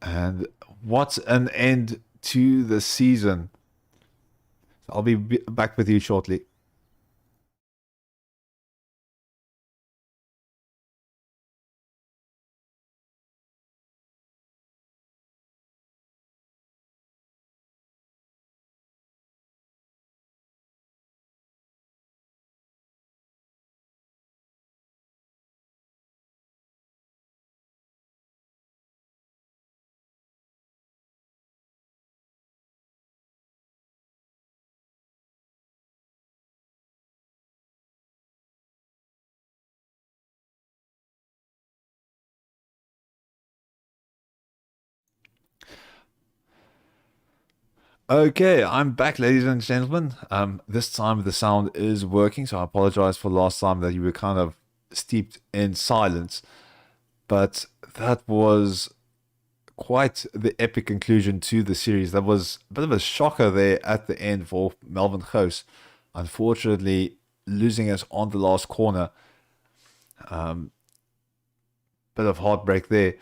And what an end to the season. I'll be back with you shortly. Okay, I'm back, ladies and gentlemen. This time the sound is working, so I apologize for last time that you were kind of steeped in silence. But that was quite the epic conclusion to the series. That was a bit of a shocker there at the end for Melvin Goos. Unfortunately, losing us on the last corner. Bit of heartbreak there.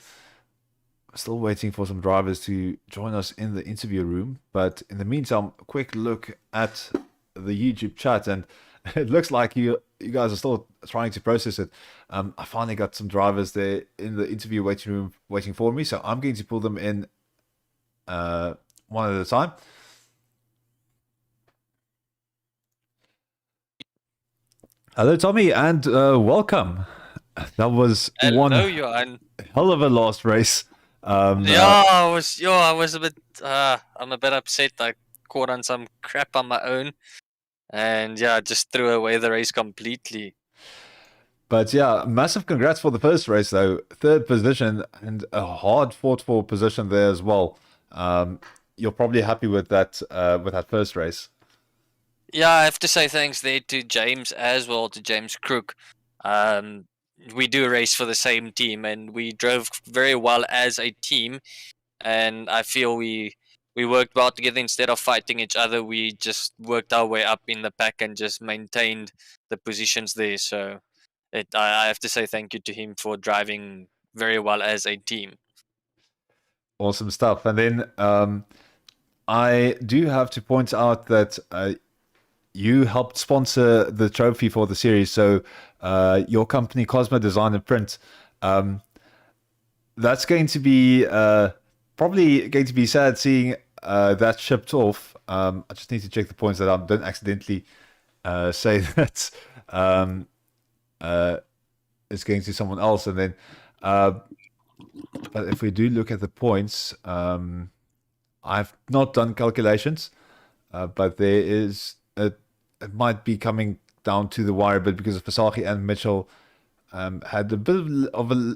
Still waiting for some drivers to join us in the interview room. But in the meantime, a quick look at the YouTube chat, and it looks like you guys are still trying to process it. I finally got some drivers there in the interview waiting room waiting for me, so I'm going to pull them in one at a time. Hello, Tommy, and welcome. That was one Johan. hell of a last race. I was a bit. I'm a bit upset. I caught on some crap on my own, and yeah, just threw away the race completely. But yeah, massive congrats for the first race, though. Third position and a hard fought for position there as well. You're probably happy with that first race. Yeah, I have to say thanks there to James as well, to James Crook. We do race for the same team, and we drove very well as a team. And I feel we worked well together. Instead of fighting each other, we just worked our way up in the pack and just maintained the positions there. So I have to say thank you to him for driving very well as a team. Awesome stuff. And then I do have to point out that you helped sponsor the trophy for the series. So your company, Cosmo Design and Print, that's going to be probably going to be sad seeing that shipped off. I just need to check the points that I don't accidentally say that it's going to someone else. And then, but if we do look at the points, I've not done calculations, but there is it might be coming down to the wire, but because of Versace and Mitchell had a bit of a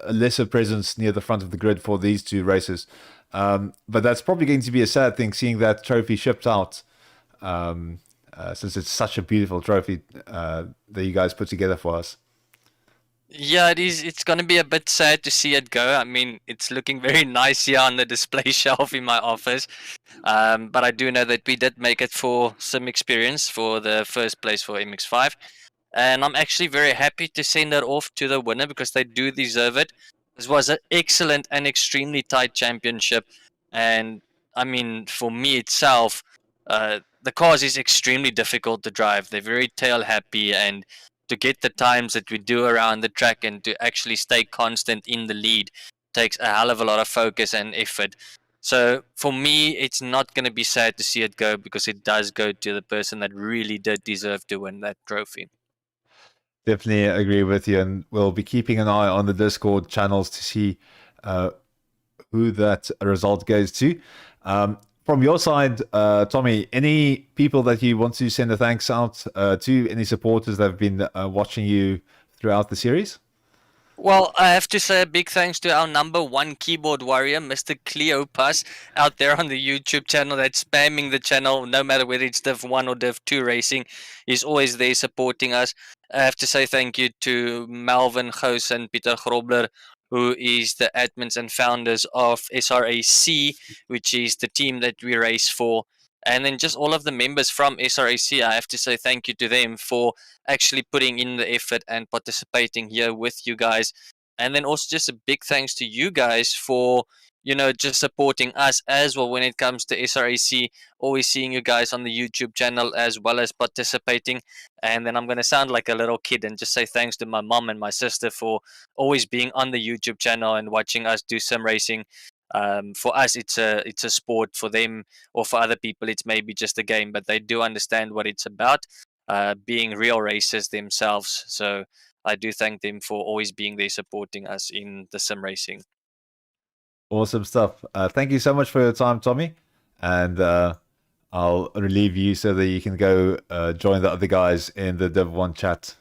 lesser presence near the front of the grid for these two races. But that's probably going to be a sad thing, seeing that trophy shipped out, since it's such a beautiful trophy that you guys put together for us. Yeah, it is. It's going to be a bit sad to see it go. I mean, it's looking very nice here on the display shelf in my office. But I do know that we did make it for some experience for the first place for MX5. And I'm actually very happy to send that off to the winner because they do deserve it. This was an excellent and extremely tight championship. And I mean, for me itself, the cars is extremely difficult to drive. They're very tail happy, and to get the times that we do around the track and to actually stay constant in the lead takes a hell of a lot of focus and effort. So for me, it's not going to be sad to see it go because it does go to the person that really did deserve to win that trophy. Definitely agree with you, and we'll be keeping an eye on the Discord channels to see who that result goes to. From your side, Tommy, any people that you want to send a thanks out to, any supporters that have been watching you throughout the series? Well, I have to say a big thanks to our number one keyboard warrior, Mr. Cleopas, out there on the YouTube channel that's spamming the channel, no matter whether it's Div 1 or Div 2 racing. He's always there supporting us. I have to say thank you to Melvin Goos and Peter Grobler, who is the admins and founders of SRAC, which is the team that we race for. And then just all of the members from SRAC, I have to say thank you to them for actually putting in the effort and participating here with you guys. And then also just a big thanks to you guys for, just supporting us as well when it comes to SRAC. Always seeing you guys on the YouTube channel as well as participating. And then I'm going to sound like a little kid and just say thanks to my mom and my sister for always being on the YouTube channel and watching us do sim racing. For us, it's a sport. For them or for other people, it's maybe just a game, but they do understand what it's about, being real racers themselves. So I do thank them for always being there supporting us in the sim racing. Awesome stuff. Thank you so much for your time, Tommy. And I'll relieve you so that you can go join the other guys in the Div 1 chat.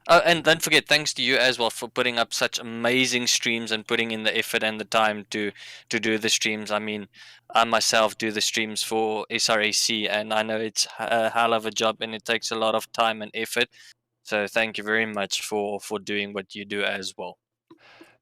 Oh, and don't forget, thanks to you as well for putting up such amazing streams and putting in the effort and the time to do the streams. I mean, I myself do the streams for SRAC, and I know it's a hell of a job and it takes a lot of time and effort. So thank you very much for doing what you do as well.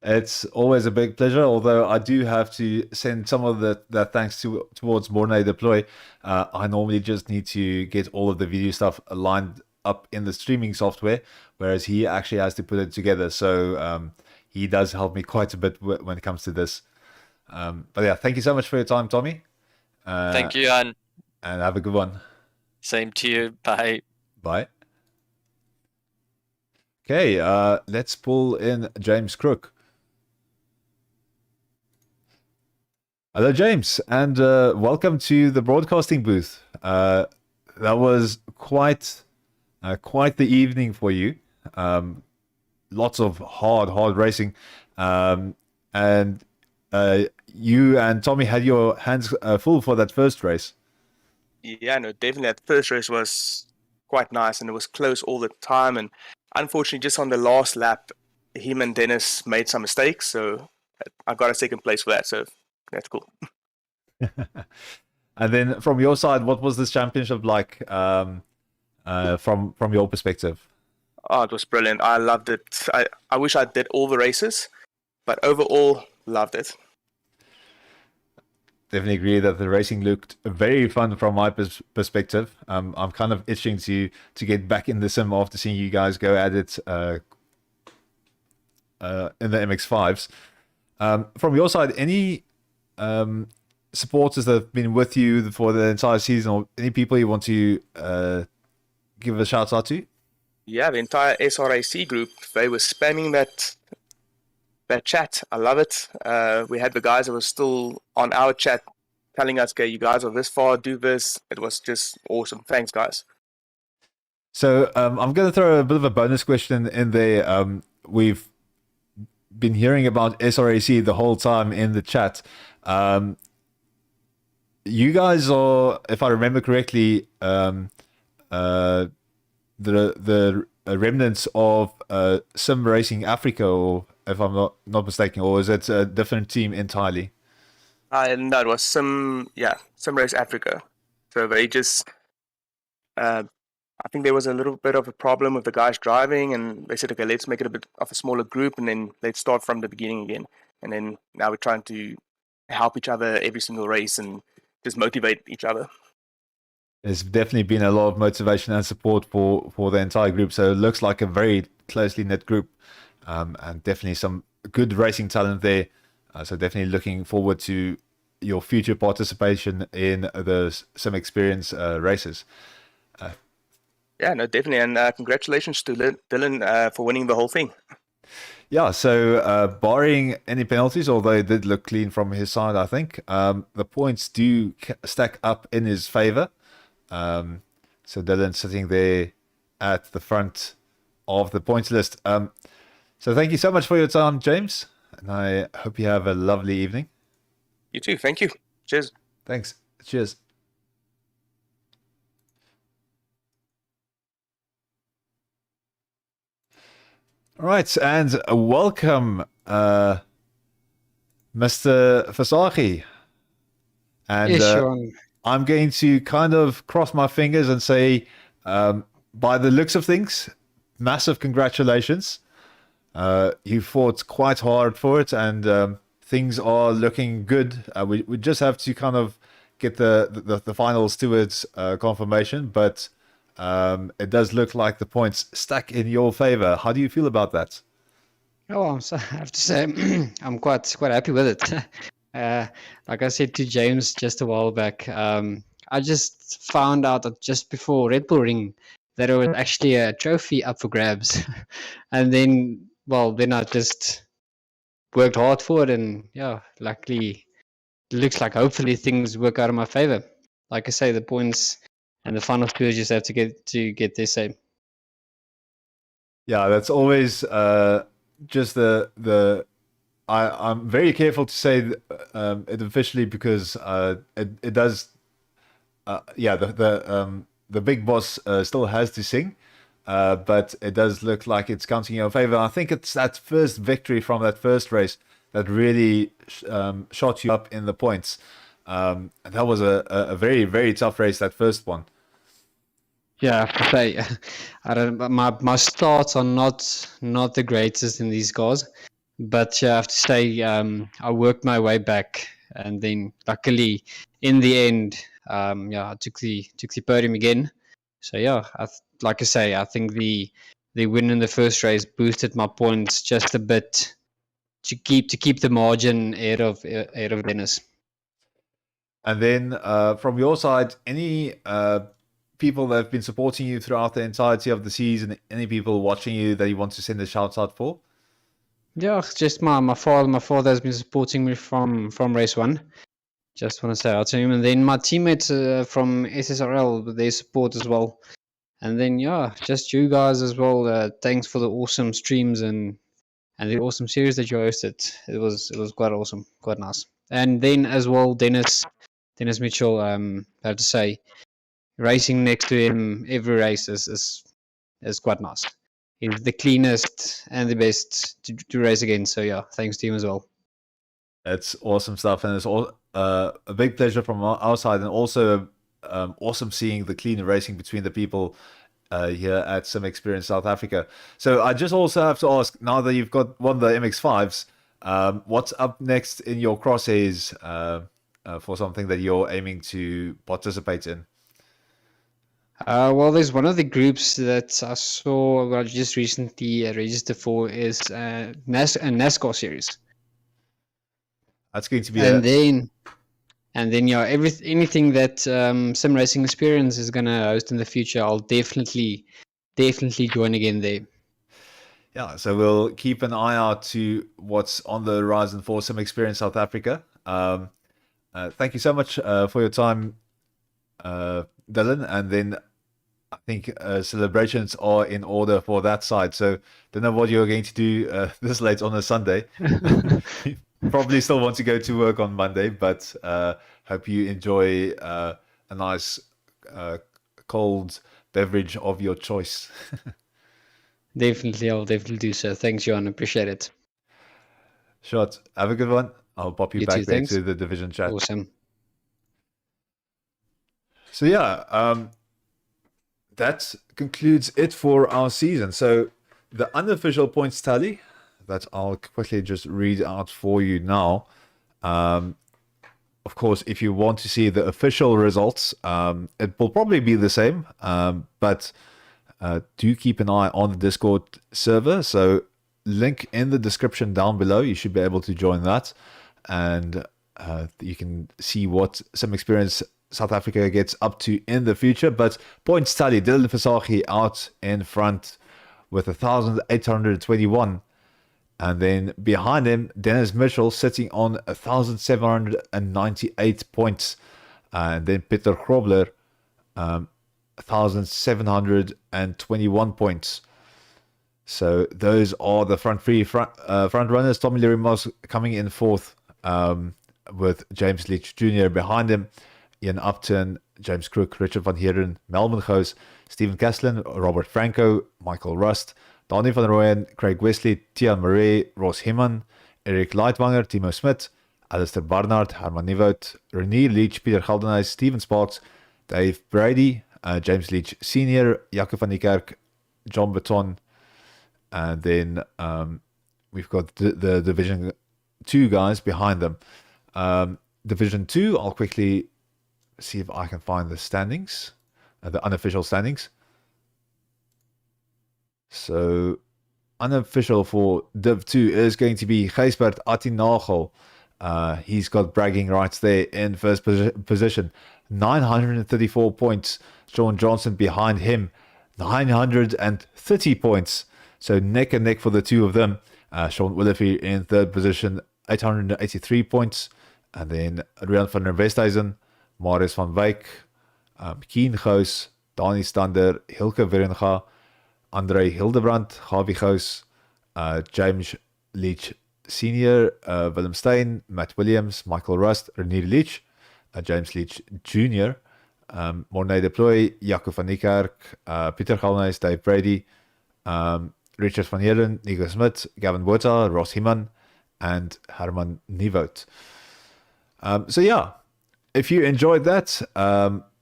It's always a big pleasure, although I do have to send some of that thanks towards Mornay Deploy. I normally just need to get all of the video stuff lined up in the streaming software, whereas he actually has to put it together. So he does help me quite a bit when it comes to this. But yeah, thank you so much for your time, Tommy. Thank you, and have a good one. Same to you. Bye. Bye. Okay, let's pull in James Crook. Hello, James, and welcome to the broadcasting booth. That was quite the evening for you. Lots of hard racing, and you and Tommy had your hands full for that first race. Yeah, no, definitely. That first race was quite nice, and it was close all the time. And unfortunately, just on the last lap, him and Dennis made some mistakes, so I got a second place for that. So that's cool. And then from your side, what was this championship like from your perspective? Oh, it was brilliant. I loved it. I wish I did all the races, but overall, loved it. Definitely agree that the racing looked very fun from my perspective. I'm kind of itching to get back in the sim after seeing you guys go at it in the MX5s. From your side, any supporters that have been with you for the entire season, or any people you want to give a shout out to? Yeah, the entire SRAC group, they were spamming that chat. I love it. We had the guys that were still on our chat telling us, okay, you guys are this far, do this. It was just awesome. Thanks, guys. So I'm going to throw a bit of a bonus question in there. We've been hearing about SRAC the whole time in the chat. You guys are, if I remember correctly, the remnants of Sim Racing Africa, or if I'm not mistaken, or is it a different team entirely? No, it was Sim Race Africa. So they just I think there was a little bit of a problem with the guys driving, and they said, okay, let's make it a bit of a smaller group, and then let's start from the beginning again. And then now we're trying to help each other every single race and just motivate each other. There's definitely been a lot of motivation and support for the entire group. So it looks like a very closely knit group, and definitely some good racing talent there. So definitely looking forward to your future participation in the Sim Experience races. Yeah, no, definitely. And congratulations to Dylan for winning the whole thing. Yeah, so barring any penalties, although it did look clean from his side, I think, the points do stack up in his favor. So Dylan sitting there at the front of the points list. So thank you so much for your time, James, and I hope you have a lovely evening. You too. Thank you. Cheers. Thanks. Cheers. All right, and welcome, Mr. Fasagi. And Yes, Sean. I'm going to kind of cross my fingers and say, by the looks of things, massive congratulations. You fought quite hard for it, and things are looking good. We just have to kind of get the final stewards confirmation, but it does look like the points stack in your favor. How do you feel about that? Oh, I have to say, I'm quite happy with it. Like I said to James just a while back, I just found out that just before Red Bull Ring that there was actually a trophy up for grabs, and then I just worked hard for it, and yeah, luckily, it looks like hopefully things work out in my favor. Like I say, the points and the final scores just have to get their say. Yeah, that's always just I'm very careful to say it officially because it does. The big boss still has to sing, but it does look like it's counting in your favor. I think it's that first victory from that first race that really shot you up in the points. And that was a very, very tough race, that first one. Yeah, I have to say, I don't. My starts are not the greatest in these cars, but yeah, I have to say, I worked my way back, and then luckily, in the end, I took the podium again. So yeah, like I say, I think the win in the first race boosted my points just a bit to keep the margin ahead of Dennis. And then from your side, any people that have been supporting you throughout the entirety of the season, any people watching you that you want to send a shout out for? Yeah, just my father. My father has been supporting me from race one. Just want to say out to him, and then my teammates from SSRL with their support as well. And then yeah, just you guys as well. Thanks for the awesome streams and the awesome series that you hosted. It was quite awesome, quite nice. And then as well, Dennis Mitchell. I have to say, racing next to him every race is quite nice. He's the cleanest and the best to race against. So yeah, thanks to him as well. It's awesome stuff, and it's all a big pleasure from our side, and also awesome seeing the clean racing between the people here at Sim Experience South Africa. So I just also have to ask, now that you've got one of the MX5s, what's up next in your crosshairs for something that you're aiming to participate in? Well, there's one of the groups that I saw just recently registered for is a NASCAR series. That's going to be and then yeah, anything that Sim Racing Experience is gonna host in the future, I'll definitely join again there. Yeah, so we'll keep an eye out to what's on the horizon for Sim Experience South Africa. Thank you so much for your time, Dylan, and then I think celebrations are in order for that side. So don't know what you're going to do this late on a Sunday. Probably still want to go to work on Monday, but hope you enjoy a nice cold beverage of your choice. Definitely, I'll definitely do so. Thanks, Johan. Appreciate it. Sure. Have a good one. I'll pop you back too, there thanks. to the division chat. Awesome. So yeah, that concludes it for our season. So the unofficial points tally that I'll quickly just read out for you now. Of course, if you want to see the official results, it will probably be the same, but do keep an eye on the Discord server. So link in the description down below. You should be able to join that, and you can see what Some Experience South Africa gets up to in the future. But points tally, Dylan Fasagi out in front with 1,821. And then behind him, Dennis Mitchell sitting on 1,798 points. And then Peter Grobler, 1,721 points. So those are the front runners. Tommy Leary Moss coming in fourth, with James Leach Jr. behind him. Ian Upton, James Crook, Richard van Heeren, Melvin Goos, Stephen Caslin, Robert Franco, Michael Rust, Donnie van Rooyen, Craig Wesley, Tian Murray, Ross Heman, Eric Leitwanger, Timo Smit, Alistair Barnard, Herman Nieuwoud, Renier Leach, Peter Geldenhuis, Steven Sparks, Dave Brady, James Leach Sr., Jacob van die Kerk, John Baton, and then we've got the Division 2 guys behind them. Division 2, I'll quickly see if I can find the standings, the unofficial standings. So, unofficial for Div 2 is going to be Gijsbert Atinagel. He's got bragging rights there in first position. 934 points. Sean Johnson behind him. 930 points. So, neck and neck for the two of them. Sean Willefee in third position. 883 points. And then Rian van der Westhuizen, Marius van Wyk, Keen Gous, Dani Stander, Hilke Wieringa, Andre Hildebrand, Gavi Gous, James Leach Sr., Willem Steyn, Matt Williams, Michael Rust, Renier Leach, James Leach Jr., Mornay Deploy, Jaco van die Kerk, Pieter Geldenhuis, Dave Brady, Richard van Heeren, Nico Smit, Gavin Botha, Ross Heman, and Herman Nieuwoud. So yeah, if you enjoyed that,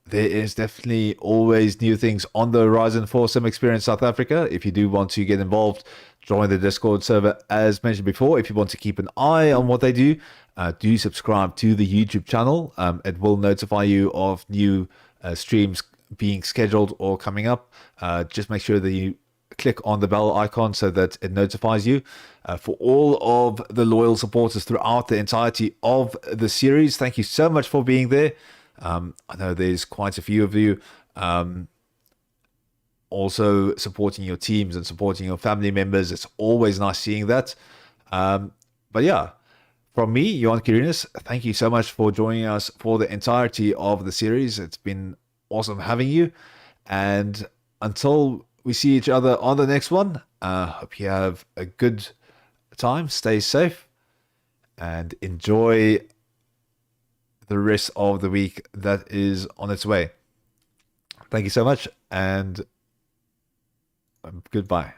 there is definitely always new things on the horizon for Some Experience South Africa. If you do want to get involved, join the Discord server as mentioned before. If you want to keep an eye on what they do subscribe to the YouTube channel. It will notify you of new streams being scheduled or coming up. Just make sure that you click on the bell icon so that it notifies you. For all of the loyal supporters throughout the entirety of the series, thank you so much for being there. I know there's quite a few of you also supporting your teams and supporting your family members. It's always nice seeing that. But yeah, from me, Johan Kirinis, thank you so much for joining us for the entirety of the series. It's been awesome having you. And until we see each other on the next one, hope you have a good time. Stay safe and enjoy the rest of the week that is on its way. Thank you so much, and goodbye.